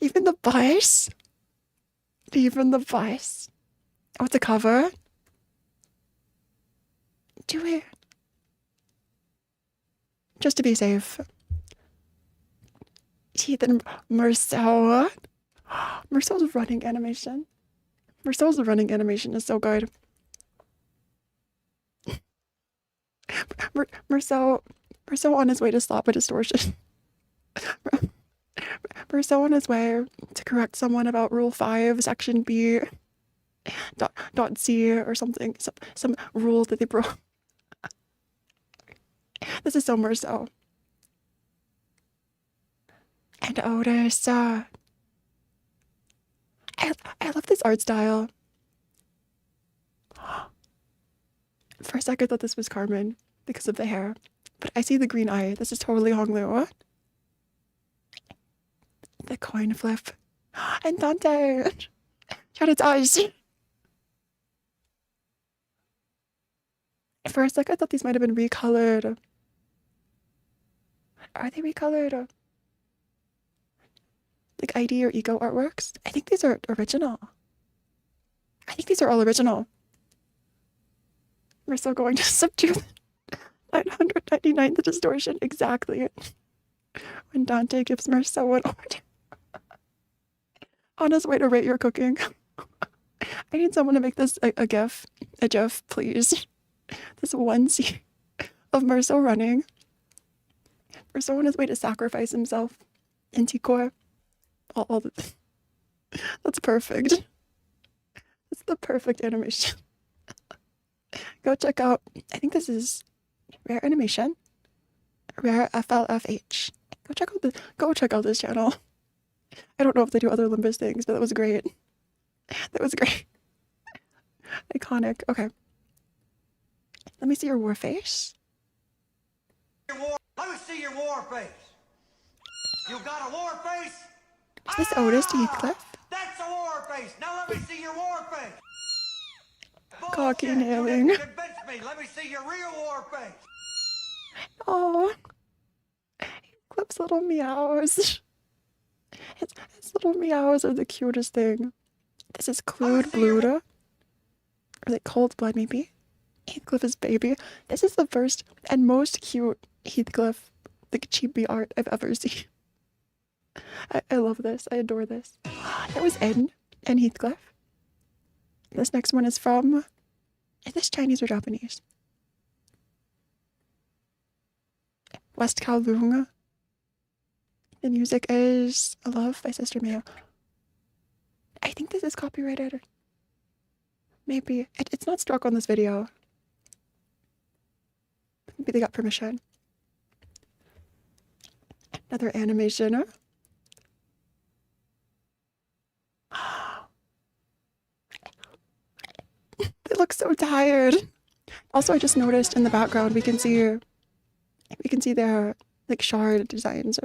Even the bus. Even the bus. Oh, it's a cover. Do it. Just to be safe. Heath and Merceau. Merceau's running animation. Merceau's running animation is so good. Merceau on his way to stop a distortion. Merceau on his way to correct someone about Rule 5, Section B, dot C or something. Some rule that they broke. This is so Merceau. And Otis. I love this art style. For a second, I thought this was Carmen because of the hair. But I see the green eye. This is totally Honglu. The coin flip. And Dante. Shut its eyes. For a second, I thought these might have been recolored. Are they recolored? Like ID or Ego artworks? I think these are original. I think these are all original. We're still going to subdue 999 the distortion exactly when Dante gives Merceau an order on his way to rate your cooking. I need someone to make this a gif, please. This one scene of Merceau running. Merceau on his way to sacrifice himself in T-Core. That's perfect. That's the perfect animation. Go check out, I think this is Rare Animation. Rare FLFH. Go check out this channel. I don't know if they do other Limbus things, but that was great. That was great. Iconic. Okay. Let me see your war face. Let me see your war face. You got a war face? Is this Otis to Heathcliff? That's a war face. Now let me see your war face. Cocky nailing. You didn't convince me. Let me see your real war face. Oh. Heathcliff's little meows. His little meows are the cutest thing. This is Clued Blood. Or like Cold Blood, maybe? Heathcliff's baby. This is the first and most cute Heathcliff, like chibi art I've ever seen. I love this. I adore this. That was Ed and Heathcliff. This next one is from... Is this Chinese or Japanese? West Kowloon. The music is A Love by Sister Mayo. I think this is copyrighted. Maybe. It's not struck on this video. Maybe they got permission. Another animation. They look so tired. Also, I just noticed in the background we can see their like shard designs.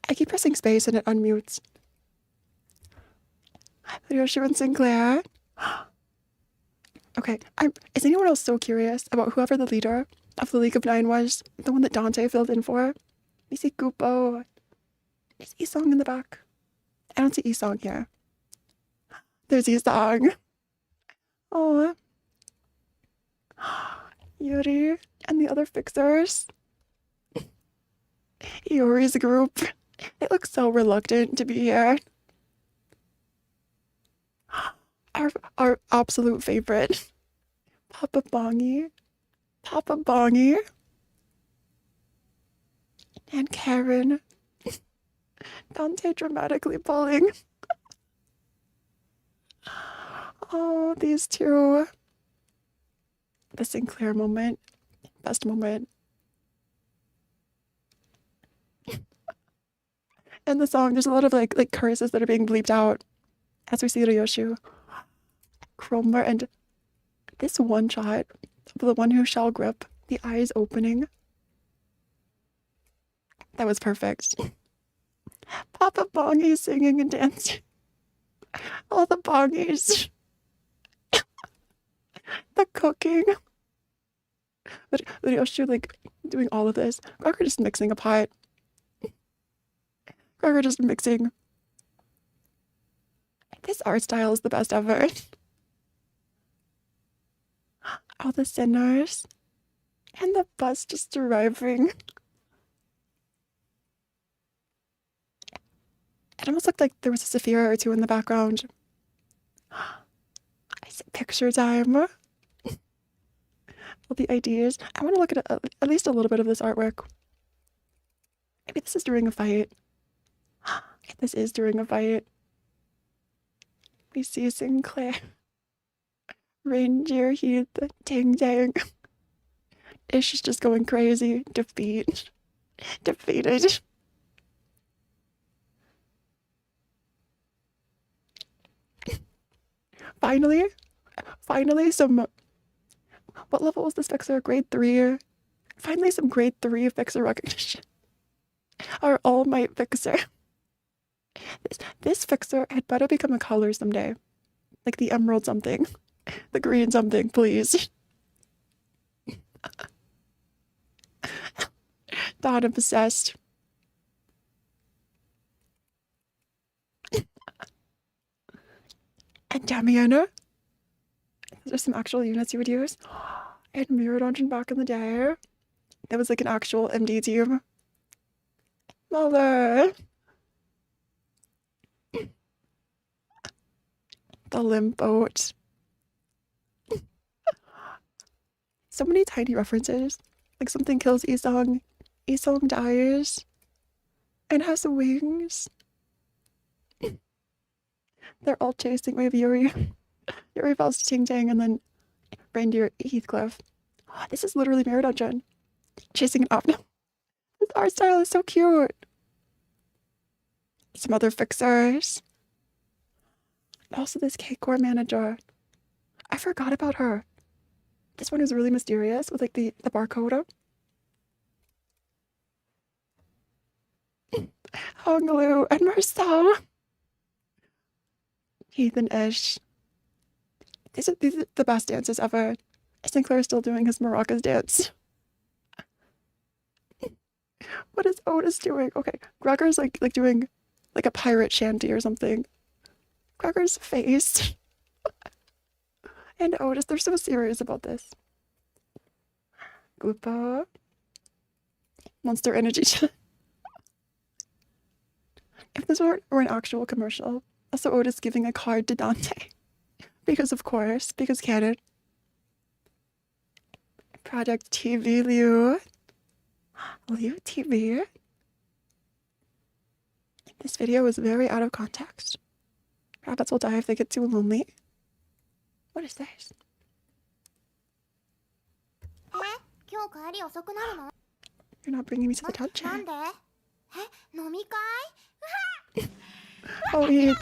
I keep pressing space and it unmutes. Yoshi and Sinclair. Okay, is anyone else so curious about whoever the leader of the League of Nine was? The one that Dante filled in for? We see Gupo. Is Isong in the back? I don't see Isong here. There's Isong. Oh. Yuri and the other fixers. Yuri's group. They look so reluctant to be here. Our absolute favorite. Papa Bongi. Papa Bongi. And Karen. Dante dramatically pulling. Oh, these two. The Sinclair moment. Best moment. And the song, there's a lot of like curses that are being bleeped out as we see Ryoshu. Cromer, and this one shot of the one who shall grip, the eyes opening. That was perfect. Papa Bongi singing and dancing. All the bongies. The cooking. But Ryoshu like doing all of this. Gregor just mixing a pot. Gregor just mixing. This art style is the best ever. All the sinners. And the bus just arriving. It almost looked like there was a Saphira or two in the background. I said picture time. All the ideas. I want to look at least a little bit of this artwork. Maybe this is during a fight. This is during a fight. We see Sinclair. Reindeer Heath. Ting Tang. Ish is just going crazy. Defeated. Finally some... What level was this fixer? Grade 3. Finally some grade 3 fixer recognition. Our All Might fixer. This fixer had better become a color someday. Like the emerald something. The green something, please. Dawn obsessed. And Damiana. There's some actual units you would use. And Mirror Dungeon back in the day. That was like an actual MD team. Mother. The limp boat. So many tiny references. Like something kills Isong. Isong dies. And has wings. They're all chasing with Yuri. Yuri falls to Ting Tang and then Reindeer Heathcliff. Oh, this is literally Mirror Dungeon. Chasing it off now. This art style is so cute. Some other fixers. Also this K-Core manager. I forgot about her. This one was really mysterious with like the barcode. Honglu and Marcel. Heath and Ish. These are the best dances ever. Sinclair's still doing his maracas dance. What is Otis doing? Okay, Gregor's like doing like a pirate shanty or something. Gregor's face. And Otis, they're so serious about this. Goopa. Monster Energy. If this were an actual commercial, also Otis giving a card to Dante. Because of course, because canon. Project TV Liu. Liu TV. This video is very out of context. Rabbits will die if they get too lonely. What is this? You're not bringing me to the touch. Oh, yeah.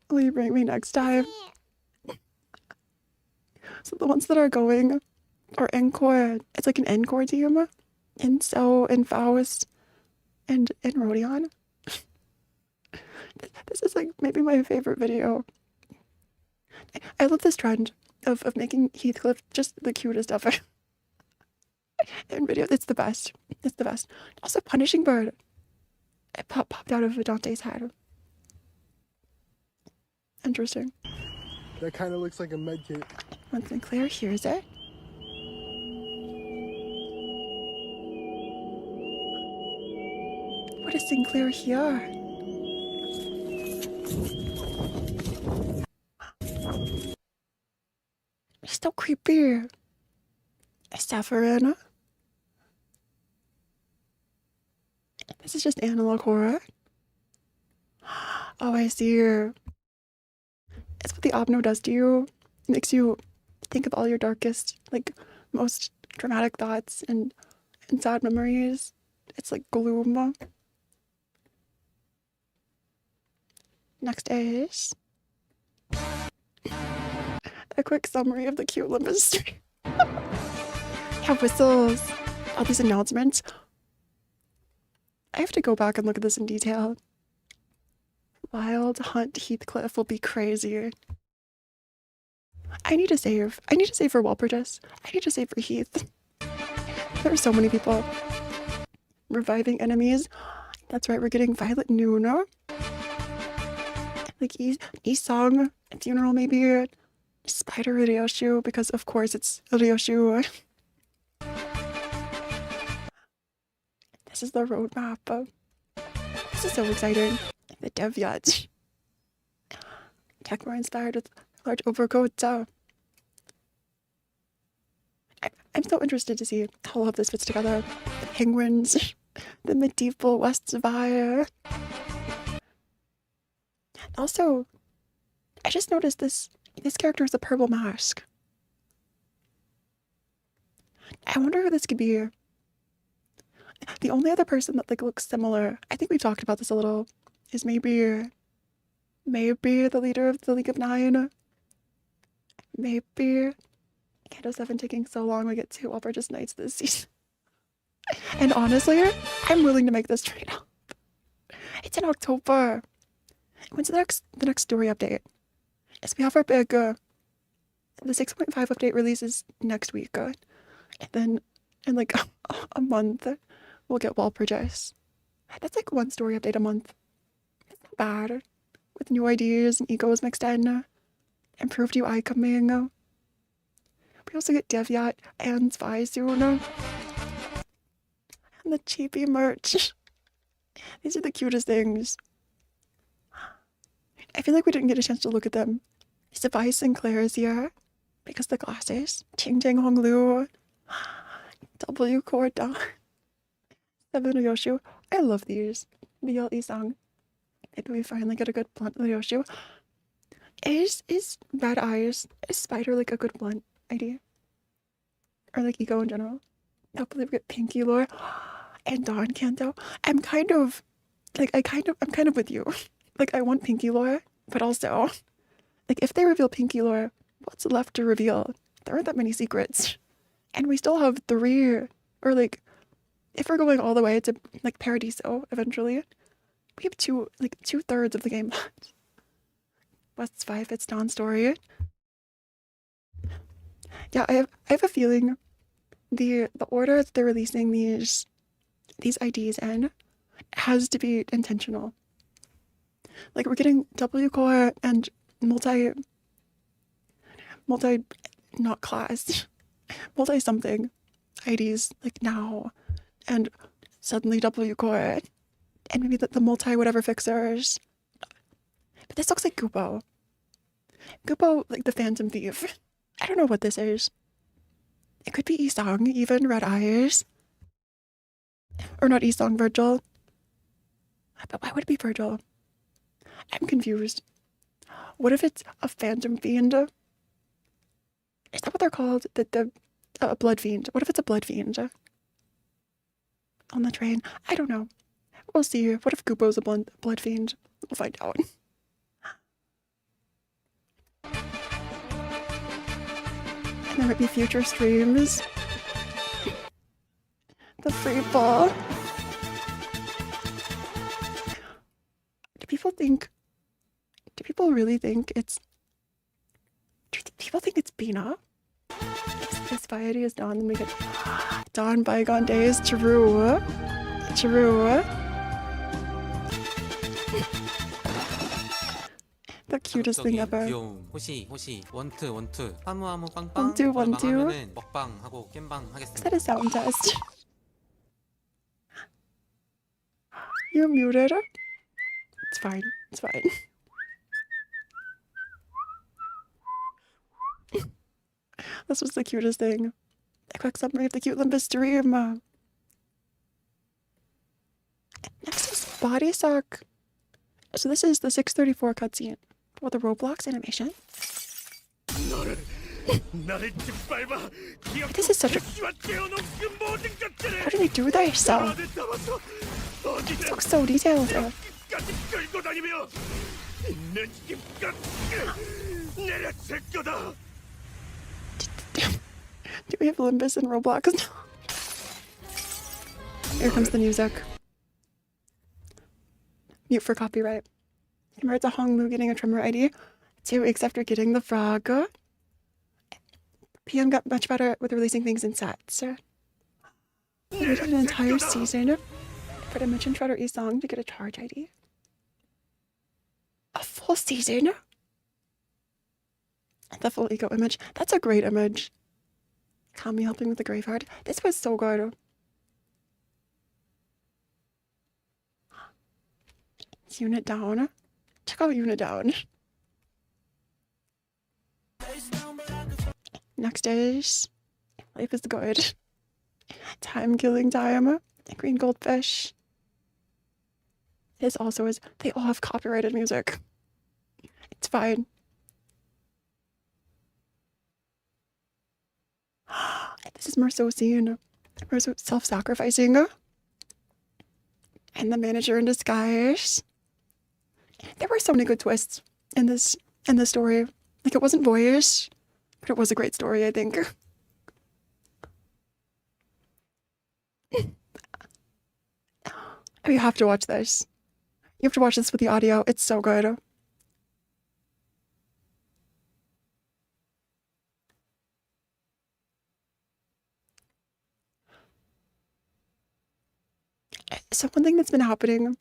Will you bring me next time? So the ones that are going are encore. It's like an encore team. Inso and Faust and Rodion. This is like maybe my favorite video. I love this trend of making Heathcliff just the cutest ever. In video, it's the best. It's the best. Also, Punishing Bird. It popped out of Dante's head. Interesting. That kind of looks like a medkit. When Sinclair hears it. What does Sinclair hear? It's so creepy. Safarina. This is just analog horror. Oh, I see. It's what the Obno does to you. It makes you think of all your darkest, like, most dramatic thoughts and sad memories. It's like gloom. Next is a quick summary of the cute Limbus. Yeah, whistles. All these announcements. I have to go back and look at this in detail. Wild Hunt Heathcliff will be crazy. I need to save for Walpurgis. I need to save for Heath. There are so many people. Reviving enemies. That's right, we're getting Violet Noon. Like Isong, Funeral maybe. Spider Ryoshu, because of course it's Ryoshu. This is the roadmap. This is so exciting. The dev yacht. Techno inspired with large overcoats. I'm so interested to see how all of this fits together. The penguins, the medieval West Zavire. Also, I just noticed this character has a purple mask. I wonder who this could be. The only other person that like looks similar, I think we've talked about this a little, is maybe the leader of the League of Nine. Maybe. Kato 7 taking so long we get 2 Walpurgis Nights this season. And honestly, I'm willing to make this trade up. It's in October. When's the next story update? Yes, we have our big the 6.5 update releases next week. And then in like a month we'll get Walpurgis. That's like 1 story update a month. It's not bad. With new ideas and egos mixed in. Improved UI coming. We also get Devyat and Spy soon. And the cheapy merch. These are the cutest things. I feel like we didn't get a chance to look at them. Spy Sinclair is here. Because the glasses. Ching Ching Hong Lu. W Core Dong. 7 Ryoshu. I love these. BL Isang. Maybe we finally get a good blunt Ryoshu. Is Red Eyes, is Spider like a good blunt idea? Or like Ego in general? I believe we get Pinky Lore and Dawn Kanto. I'm kind of with you. Like I want Pinky Lore, but also like if they reveal Pinky Lore, what's left to reveal? There aren't that many secrets. And we still have 3, or like if we're going all the way to like Paradiso eventually, we have 2/3 of the game left. West's 5, it's Dawn's story. Yeah, I have a feeling the order that they're releasing these IDs in has to be intentional. Like we're getting W core and multi not class, multi something IDs like now, and suddenly W core, and maybe the multi whatever fixers. But this looks like Gupo. Gupo, like the Phantom Thief. I don't know what this is. It could be Isang, even Red Eyes. Or not Isang, Virgil. But why would it be Virgil? I'm confused. What if it's a Phantom Fiend? Is that what they're called? A Blood Fiend. What if it's a Blood Fiend? On the train? I don't know. We'll see. What if Gupo's a Blood Fiend? We'll find out. And there might be future streams. The free ball. Do people really think it's... Do people think it's Bina? If Society is Dawn, then we get Dawn Bygone Days, True. The cutest thing ever. 호시 원투 One, two. Is that a sound test? You're muted. It's fine. This was the cutest thing. A quick summary of the cute Limbus dream. Next is Body Sock. So this is the 634 cutscene with the Roblox animation. This is such a... How do they do this? It looks so detailed. Do we have Limbus and Roblox? Here comes the music. Mute for copyright. Compared to Hong Lu getting a trimmer ID 2 weeks after getting the frog. PM got much better with releasing things in sets. We did an entire season for the Mention Shredder E song to get a charge ID. A full season? The full eco image. That's a great image. Kami helping with the graveyard. This was so good. Unit down. Check out Unit down. Next is Life is Good. Time Killing Time. Green Goldfish. This also is. They all have copyrighted music. It's fine. This is Merceau scene. Merceau self-sacrificing. And the manager in disguise. There were so many good twists in this story. Like, it wasn't boyish, but it was a great story, I think. You have to watch this. You have to watch this with the audio. It's so good. So one thing that's been happening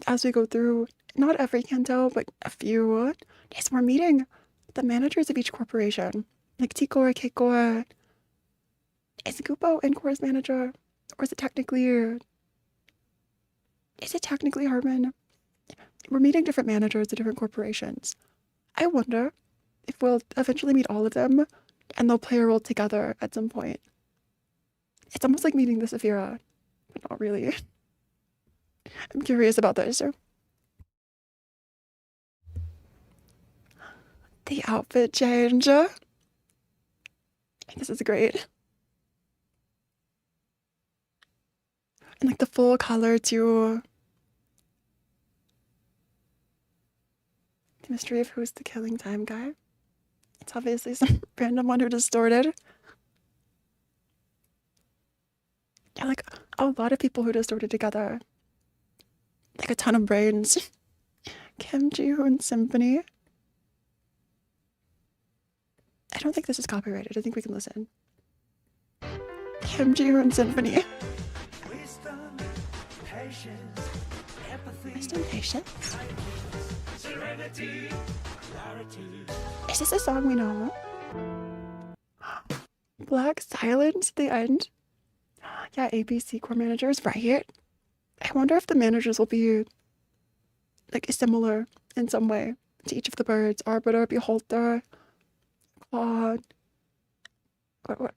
as we go through, not every canto, but a few, is we're meeting the managers of each corporation. Like Tikor, Keikor. Is Gupo Encore's manager? Or is it technically Herman? We're meeting different managers of different corporations. I wonder if we'll eventually meet all of them and they'll play a role together at some point. It's almost like meeting the Saphira, but not really. I'm curious about this. The outfit change. This is great. And like the full color too. The mystery of who's the killing time guy. It's obviously some random one who distorted. Yeah, like a lot of people who distorted together. Like a ton of brains. Kim Ji-hoon Symphony. I don't think this is copyrighted. I think we can listen. Kim Ji-hoon Symphony. Wisdom, patience. Serenity, clarity. Is this a song we know? Black silence at the end. Yeah, ABC core managers, right? I wonder if the managers will be like similar in some way to each of the birds. Arbiter, Beholder, Claude. What?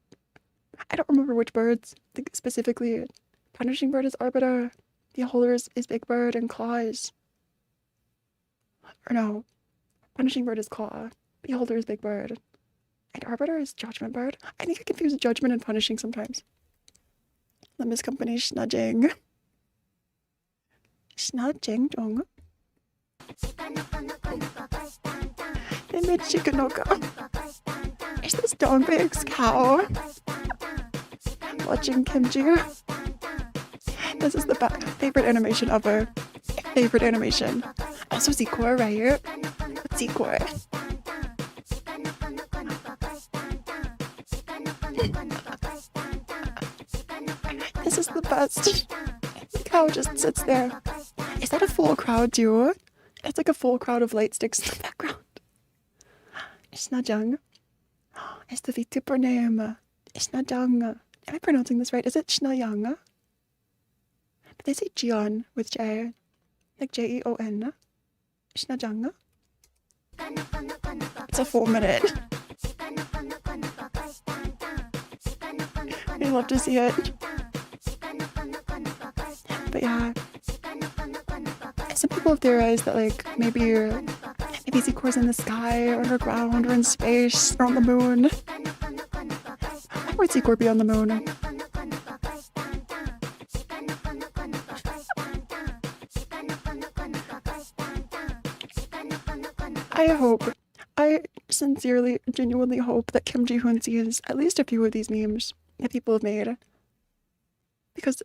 I don't remember which birds specifically. Punishing Bird is Arbiter, Beholder is Big Bird, and Claw is... Or no, Punishing Bird is Claw, Beholder is Big Bird, and Arbiter is Judgment Bird. I think I confuse Judgment and Punishing sometimes. Limbus Company, Snudging. Snudging Dong. They made Chikunoka. Is this Dongbag's cow? Watching Kimchi. This is the favorite animation ever. Favorite animation. Also Zikor, right? What's Zikor? This is the best. The cow just sits there. Is that a full crowd too? It's like a full crowd of light sticks in the background. Snajang. Is the VTuber name? Snajang. Am I pronouncing this right? Is it Shnayang? But they say Jion with J. Like Jeon. Snajang. It's a full minute. I love to see it. But yeah, people have theorized that like maybe Zicor's in the sky or underground or in space or on the moon. Why would Zicor be on the moon? I sincerely, genuinely hope that Kim Ji-hoon sees at least a few of these memes that people have made. Because,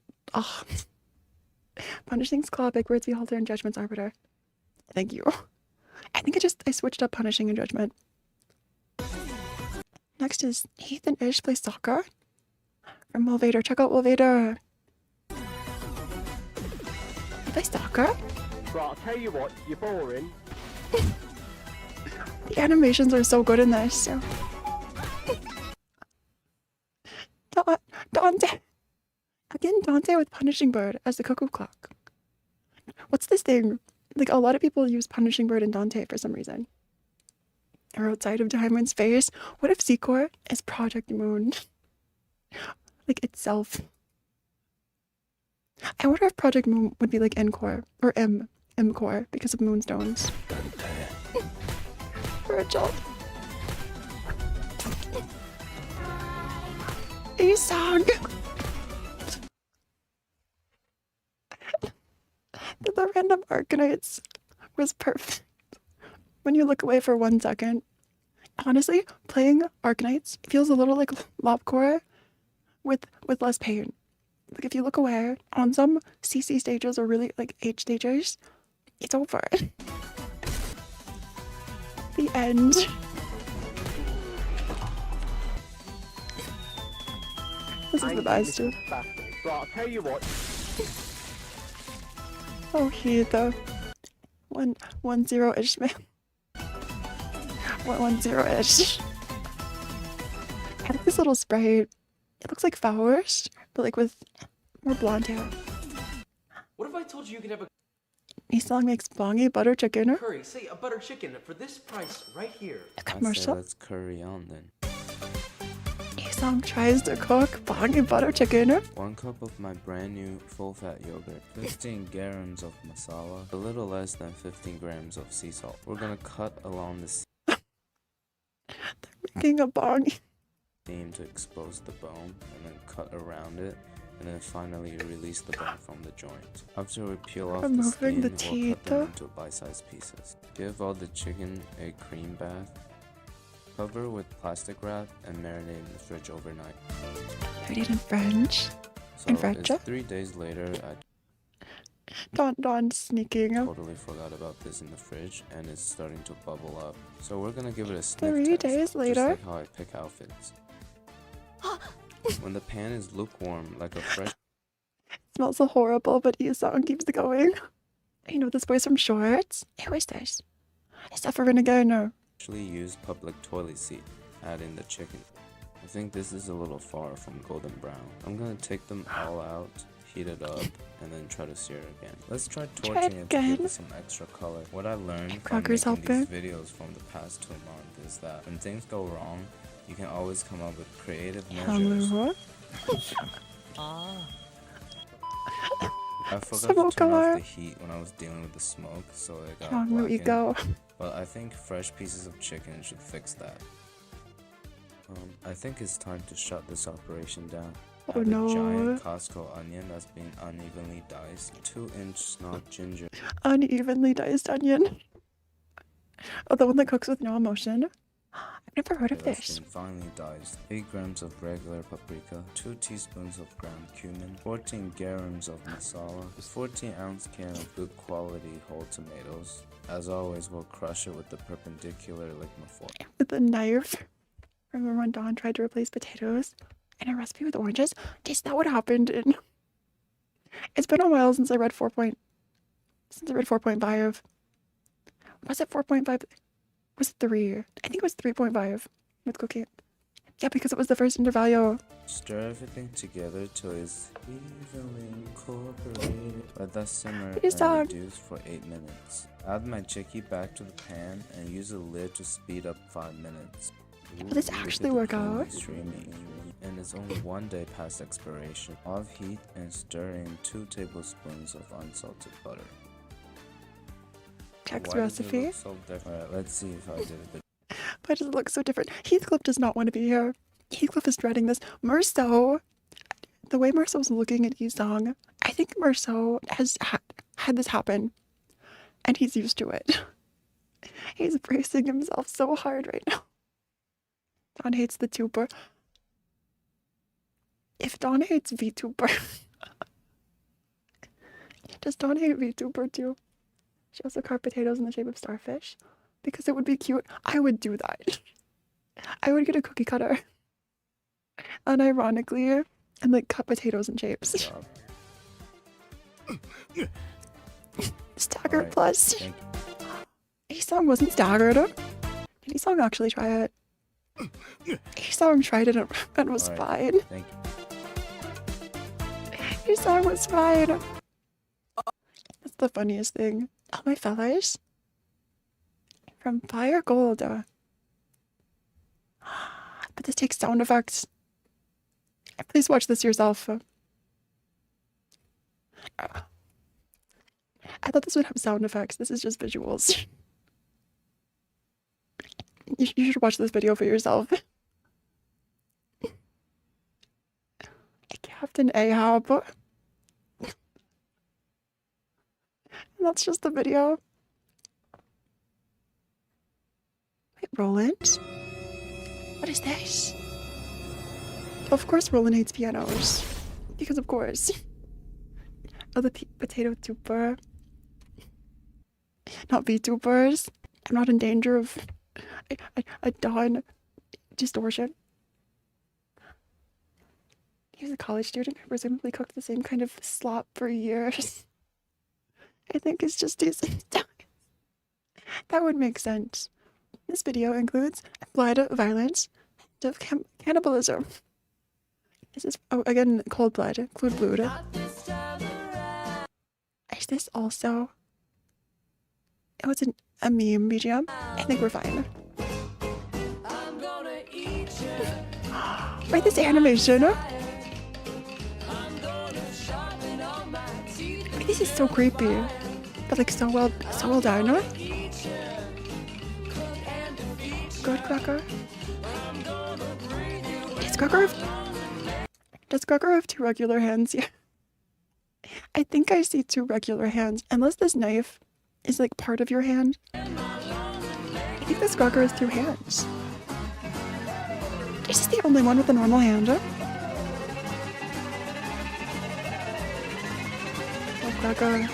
punishing's claw, big words be halter, and judgment's arbiter. Thank you. I think I switched up punishing and judgment. Next is Heath and Ish play soccer. From Will Vader. Check out Will Vader. Play soccer? Right, I'll tell you what, you're boring. The animations are so good in this. Dante. Again, Dante with Punishing Bird as the cuckoo clock. What's this thing? Like, a lot of people use Punishing Bird and Dante for some reason. Or outside of time and space. What if Zicor is Project Moon? Like, itself. I wonder if Project Moon would be like N-Core. Or M-Core because of Moonstones. Virgil. A-Song. The random Arkanites was perfect. When you look away for 1 second. Honestly, playing Arkanites feels a little like Lobcore with less pain. Like if you look away on some CC stages or really like H stages, it's over. The end. This is the best. Right, I'll tell you what. Oh, Heath. 1-0-ish, man. 1-0-ish. I like this little sprite. It looks like Faust, but like with more blonde hair. What if I told you could have a Song makes bongy butter chicken. curry? Say a butter chicken for this price right here. A commercial. Let's curry on then. Song tries to cook bongy butter chicken. 1 cup of my brand new full-fat yogurt, 15 grams of masala, a little less than 15 grams of sea salt. We're gonna cut along the Making a bongy. seam to expose the bone, and then cut around it, and then finally release the bone from the joint. After we peel off the Removing skin, the we'll teeth. cut them into bite-sized pieces. Give all the chicken a cream bath. Cover with plastic wrap and marinate in the fridge overnight. Marinate in French. So In French. it's 3 days later. Don sneaking. Totally forgot about this in the fridge, and it's starting to bubble up. So we're gonna give it a sniff 3 test, days just later. like how I pick outfits. When the pan is lukewarm, like a fresh. Smells so horrible, but Song keeps going. You know this boy's from Shorts? Who is this? Is that for again? No. Used public toilet seat. Add in the chicken. I think this is a little far from golden brown. I'm gonna take them all out, heat it up, and then try to sear it again. Let's try torching it to give it some extra color. What I learned from making these videos from the past 2 months is that when things go wrong, you can always come up with creative measures. I forgot to turn off the heat when I was dealing with the smoke, so it got blackened. But I think fresh pieces of chicken should fix that. I think it's time to shut this operation down. Oh no. A giant Costco onion that's been unevenly diced, 2-inch snot ginger. Unevenly diced onion. Oh, the one that cooks with no emotion. I've never heard of this. Finely diced, 8 grams of regular paprika, 2 teaspoons of ground cumin, 14 grams of masala, a 14-ounce can of good quality whole tomatoes. As always, we'll crush it with the perpendicular ligma fork. With a knife. Remember when Dawn tried to replace potatoes in a recipe with oranges? Is that what happened in... It's been a while since I read 4.5. Was it 4.5? Was it 3? I think it was 3.5 with cooking. Yeah, because it was the first intervalio. Stir everything together till it's evenly incorporated. Let that simmer and reduce for 8 minutes. Add my chicky back to the pan and use a lid to speed up 5 minutes. Will this actually work out? Streaming. And it's only 1 day past expiration. Off heat and stir in 2 tablespoons of unsalted butter. Kex Why does it recipe. look so different? Alright, let's see if I did a bit. Why does it look so different? Heathcliff does not want to be here. Heathcliff is dreading this. Merceau, the way Merceau's looking at Yizong, I think Merceau has had this happen, and he's used to it. He's bracing himself so hard right now. Don hates the tuber. If Don hates VTuber, does Don hate VTuber too? She also carved potatoes in the shape of starfish. Because it would be cute. I would do that. I would get a cookie cutter. Unironically, and like cut potatoes in shapes. Staggered plus. Hee-song wasn't staggered. Did Hee-song actually try it? Hee-song tried it and was fine. Thank you. Hee-song was fine. That's the funniest thing. Oh, my fellas. From Fire Gold. But this takes sound effects. Please watch this yourself. I thought this would have sound effects. This is just visuals. You should watch this video for yourself. Captain Ahab. And that's just the video. Wait, Roland? What is this? Of course Roland hates pianos. Because of course. Oh, the potato tuber. Not VTubers. I'm not in danger of a Dawn distortion. He was a college student who presumably cooked the same kind of slop for years. I think it's just decent. That would make sense. This video includes blood, violence, and cannibalism. This is, oh, again, cold blood, include blood. Is this also... It was a meme BGM? I think we're fine. Wait, this animation? Wait, this is so creepy. But like so well done. Good Cracker. Does Cracker have two regular hands here? I think I see two regular hands. Unless this knife is like part of your hand. I think this Cracker has two hands. Is this the only one with a normal hand? Oh, Cracker.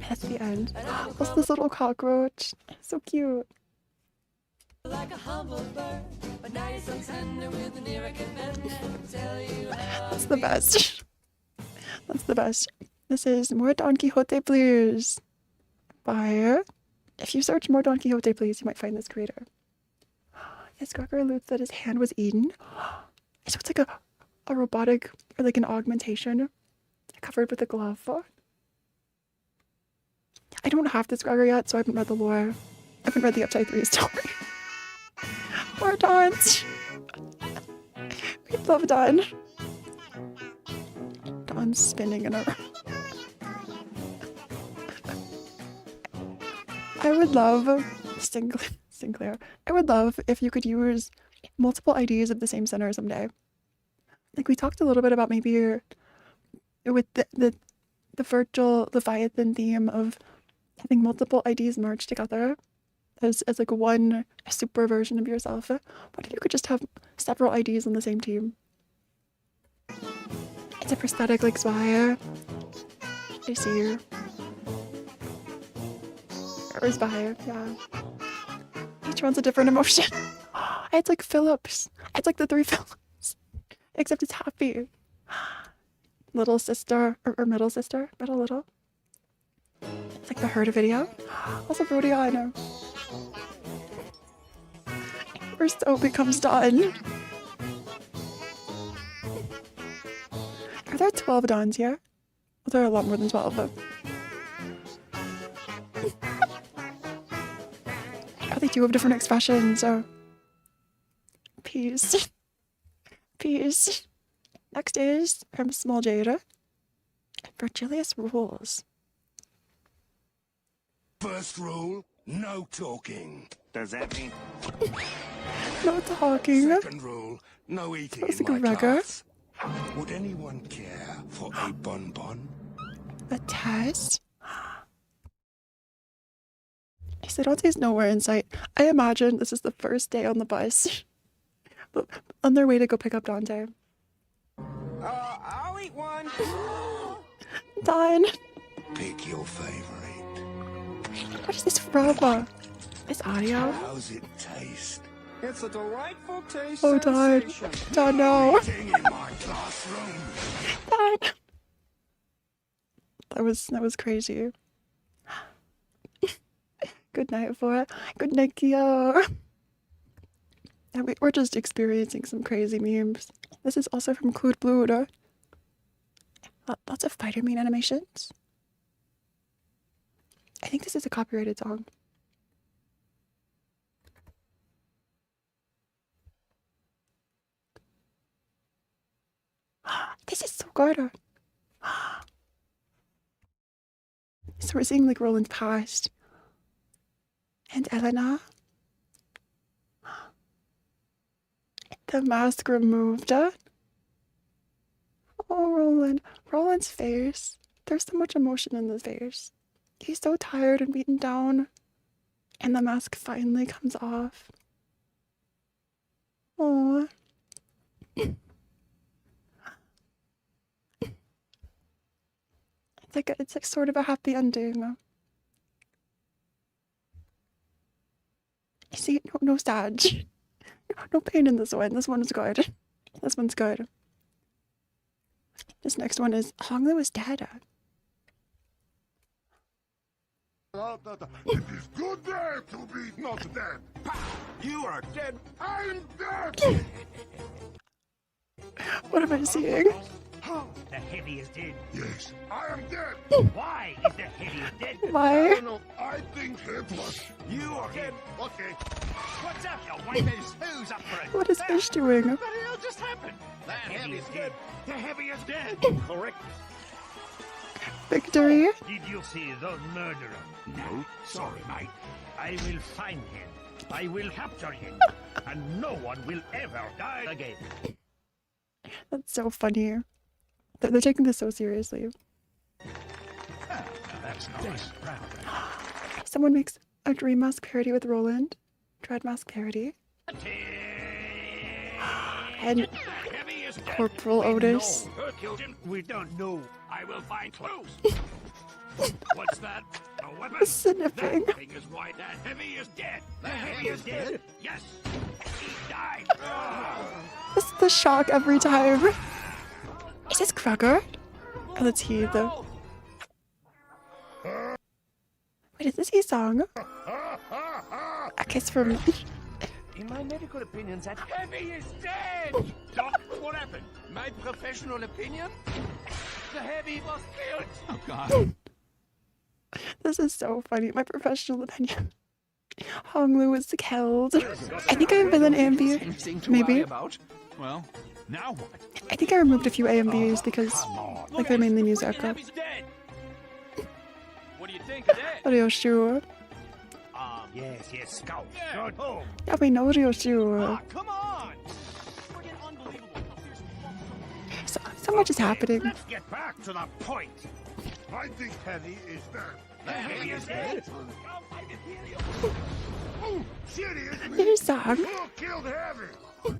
That's the end. What's this little cockroach? So cute. That's the best. That's the best. This is More Don Quixote, please. Fire. If you search More Don Quixote, please, you might find this creator. Yes, Cracker alludes that his hand was eaten. So it's like a robotic, or like an augmentation covered with a glove. I don't have this Cracker yet, so I haven't read the lore. I haven't read the Upside 3 story. More Dons. We love Don. Don's spinning in a... I would love... Sinclair. I would love if you could use multiple IDs of the same center someday. Like we talked a little bit about maybe with the Virgil Leviathan theme of having multiple IDs merged together as like one super version of yourself. What if you could just have several IDs on the same team? It's a prosthetic like Spire. I see you. Or Spire, yeah. Each one's a different emotion. It's like Phillips. It's like the three Phillips. Except it's happy. Little sister, or middle sister, little. It's like the Herd video. Also Brody, I know. First O becomes Dawn. Are there 12 Dawns here? Well, there are a lot more than 12, but... They do have different expressions, so... Peace. Peace. Next is from Small Jada. Virgilius Rules. First rule, no talking. Does that mean? No talking. Second rule, no eating Sounds in like a my rugger. class. Would anyone care for a bonbon? A test? He said Dante's nowhere in sight. I imagine this is the first day on the bus. But on their way to go pick up Dante. I'll eat one. Done. Pick your favorite. What is this from? This audio? How's it taste? It's a delightful taste. Oh, Don. sensation. Don, no. Eating in my classroom. Don. That was crazy. Good night, Phora. Good night, Kia. And we're just experiencing some crazy memes. This is also from Claude Blood. Lots of fighter meme animations. I think this is a copyrighted song. This is so good. So we're seeing like Roland's past. And Elena. The mask removed. Oh, Roland. Roland's face. There's so much emotion in his face. He's so tired and beaten down. And the mask finally comes off. Oh. It's like sort of a happy ending. See, no sad. No pain in this one. This one is good. This one's good. This next one is Honglu is dead. It is good day to be not dead. You are dead. I'm dead. What am I seeing? The heavy is dead. Yes, I am dead. Why is the heavy dead? Why? I don't know. I think Heathcliff. You are dead. Okay. What's up, you wankers? Who's up for it? What is Fish doing? What the hell just happened? The heavy is dead. The heavy is dead. Correct. Victory. Did you see the murderer? No. Sorry, mate. I will find him. I will capture him. And no one will ever die again. That's so funny. They're taking this so seriously. That's nice. Someone makes a dream mask parody with Roland. Dread mask parody. And Corporal Otis. We don't know. I will find clues. What's that? A weapon? Sniffing. That thing is why that heavy is dead. The heavy is dead. Yes. He died. This is the shock every time. Is this Krugger? Oh, that's he, though. Wait, is this his song? A kiss from... In my medical opinion, that heavy is dead. Doc, what happened? My professional opinion? The heavy was killed. Oh, God. This is so funny. My professional opinion. Honglu was killed. I think I have villain AMV. Maybe. Well, now what? I think I removed a few AMVs because like they're mainly music. What do you think of that? Ryoshu. Yes, scout. Good home. Yeah, we know Ryoshu. Come on. So much is happening. Let's get back to the point. I think Heavy is dead. The heavy is dead. Oh, shit, he is. There's Zach. Who killed Heavy?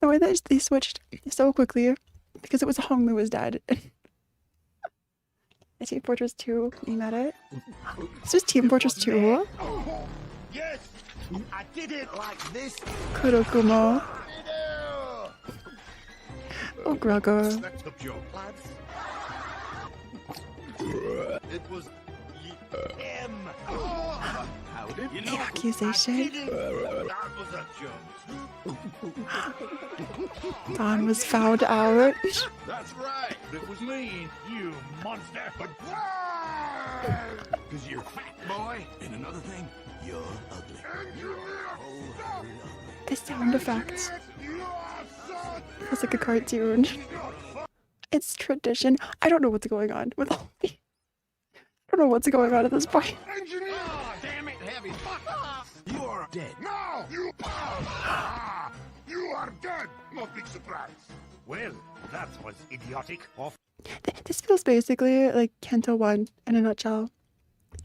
The way that they switched so quickly because it was Honglu was dead. Team Fortress 2, you met it? This was Team Fortress 2. Yes, I did it like this. Kurokumo. Oh, Grugger. It was him. How did you know? The accusation. That was a joke. Don was found out. That's right. It was me, you monster. But why? Because you're fat, boy. And another thing, you're ugly. The sound effects. It's like a cartoon. It's tradition. I don't know what's going on with all these. don't know what's going on at this point. Engineer! Oh, damn it, Heavy! Fuck off! You are dead. No! You are! You are dead! No big surprise. Well, that was idiotic. Off. This feels basically like Kanto 1 in a nutshell.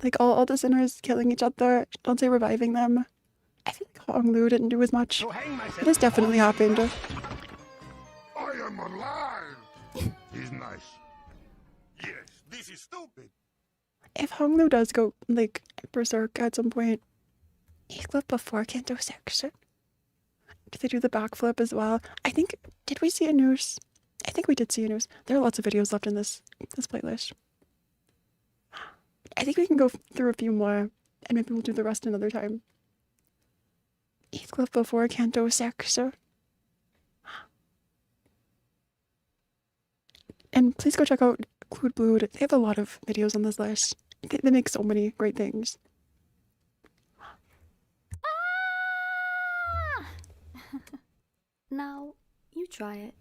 Like all the sinners killing each other, Dante reviving them. I feel like Hong Lu didn't do as much. This definitely happened. I am alive! He's nice. Yes, this is stupid. If Hong Lu does go, like, berserk at some point, Heathcliff before Kanto 6. Did they do the backflip as well? I think, did we see a noose? I think we did see a noose. There are lots of videos left in this playlist. I think we can go through a few more, and maybe we'll do the rest another time. Heathcliff before Kanto 6. And please go check out Clued Blood. They have a lot of videos on this list. They make so many great things. Now, you try it.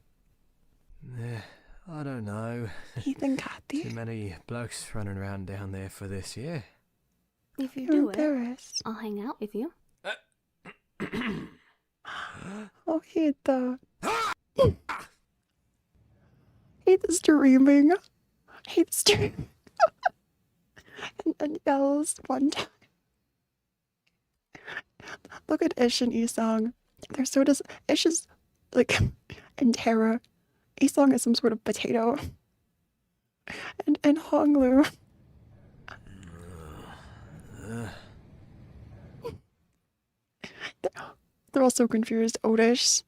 I don't know. Heath and Kathy. Too many blokes running around down there for this, yeah? If you You're do embarrassed. I'll hang out with you. Oh, Heath. Heath is dreaming. Heath's dreaming. and yells one time. Look at Ish and Isong. They're so Ish is like in terror. Isong is some sort of potato. And Hong Lu. They're all so confused. Otis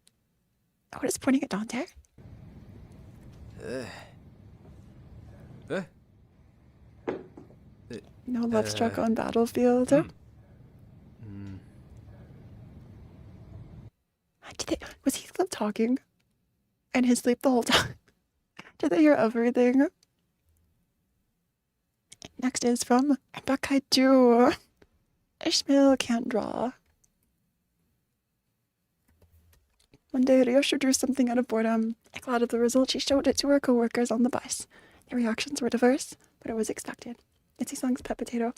pointing at Dante. No love struck on battlefield. Was Heathcliff talking? In his sleep the whole time? Did they hear everything? Next is from Bakaidu. Ishmael can't draw. One day, Ryosho drew something out of boredom. Glad of the result, she showed it to her co-workers on the bus. Their reactions were diverse, but it was expected. It's Isong's pet potato.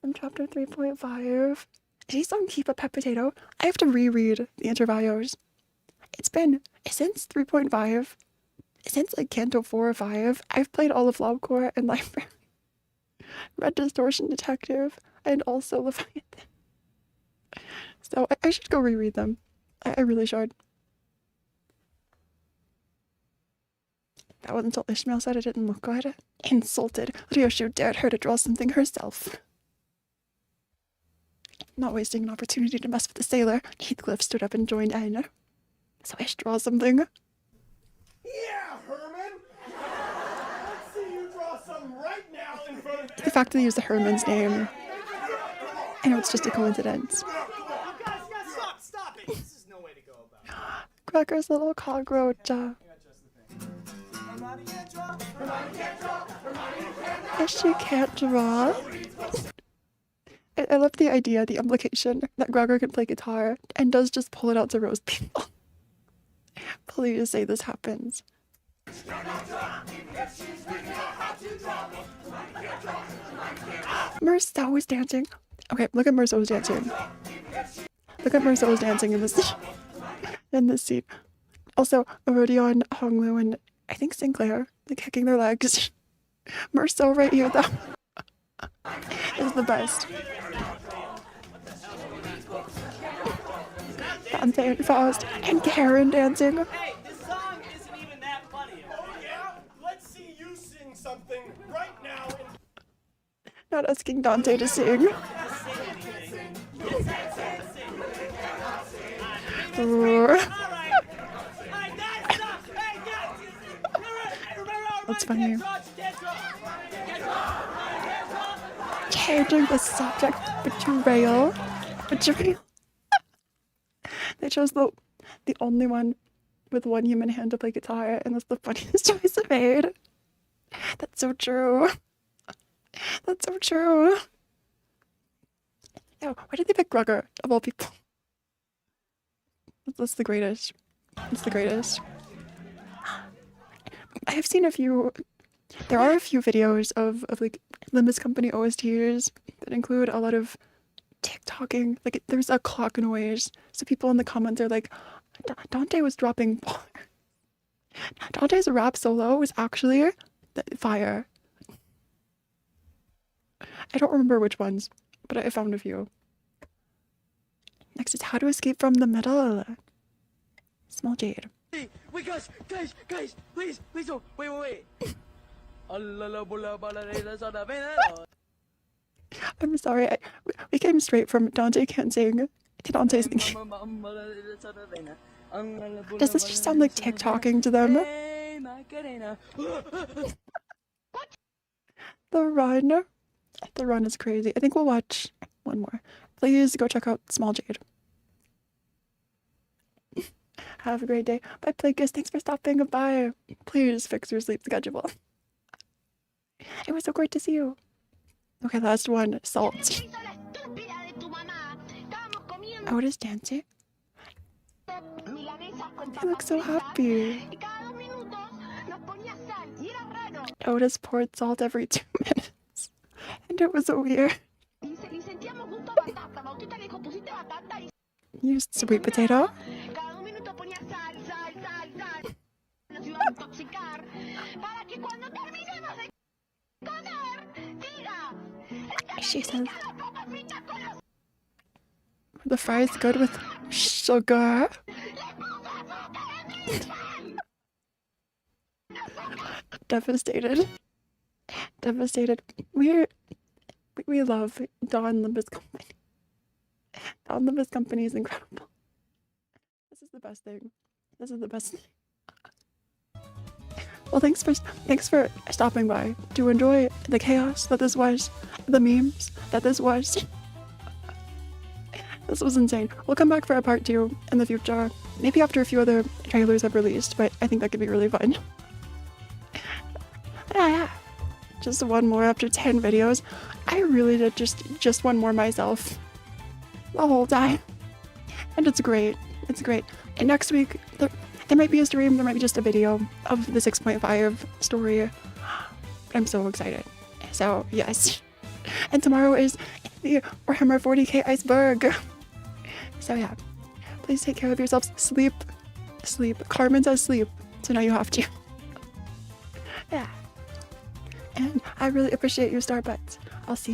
From chapter 3.5. Did Isong keep a pet potato? I have to reread the interviews. It's been since 3.5. Since like Kanto 4 or 5, I've played all of Lobcore and Library. Read Distortion Detective, and also Leviathan. So I should go reread them. I really should. That wasn't until Ishmael said it didn't look good. Insulted. Ryosho dared her to draw something herself. Not wasting an opportunity to mess with the sailor, Heathcliff stood up and joined in. So Ish draws something. Yeah, Herman! Let's see you draw something right now in front of The fact that they use the Herman's name. I know it's just a coincidence. Stop it! This is no way to go about it. Cracker's little cockroach. She can't draw. I love the idea, the implication that Gregor can play guitar and does just pull it out to roast people. Please say this happens. Merceau's dancing. Okay, look at Merceau's dancing. Look at Merceau's dancing in this scene. Also, Rodion, Honglu, and I think Sinclair, like kicking their legs. Merceau right here, though, is the best. Dante and Faust and Karen dancing. Hey, this song isn't even that funny. Oh yeah? Let's see you sing something right now. Not asking Dante to sing. That's funny. Changing the subject. Betrayal. They chose the only one with one human hand to play guitar, and that's the funniest choice I made. That's so true. That's so true. Yo, why did they pick Rugger of all people? That's the greatest. It's the greatest. I have seen a few There are a few videos of like Limbus Company OSTs that include a lot of TikToking. Like there's a clock noise. So people in the comments are like, Dante was dropping bars. Dante's rap solo was actually fire. I don't remember which ones, but I found a few. Next is how to escape from the middle. Small Jade. Wait, guys, please, don't. Wait. I'm sorry, we came straight from Dante can't sing to Dante singing. Does this just sound like TikToking to them? The run is crazy. I think we'll watch one more. Please go check out Small Jade. Have a great day. Bye, Plagueis. Thanks for stopping by. Please fix your sleep schedule. It was so great to see you. Okay, last one. Salt. Oh, it is Dante. They look so happy. Otis poured salt every 2 minutes. And it was weird. Used sweet potato. She says the fries good with sugar. Devastated. We love Don Limbus Company. Don Limbus Company is incredible. This is the best thing. Well, thanks for stopping by to enjoy the chaos that this was, the memes that this was. This was insane. We'll come back for a part 2 in the future, maybe after a few other trailers have released, but I think that could be really fun. Just one more after 10 videos. I really did just one more myself the whole time, and it's great. And next week there might be a stream, there might be just a video of the 6.5 story. But I'm so excited. So yes. And tomorrow is the Warhammer 40k iceberg. So yeah. Please take care of yourselves. Sleep. Carmen says sleep. So now you have to. Yeah. And I really appreciate you, Starbucks. I'll see you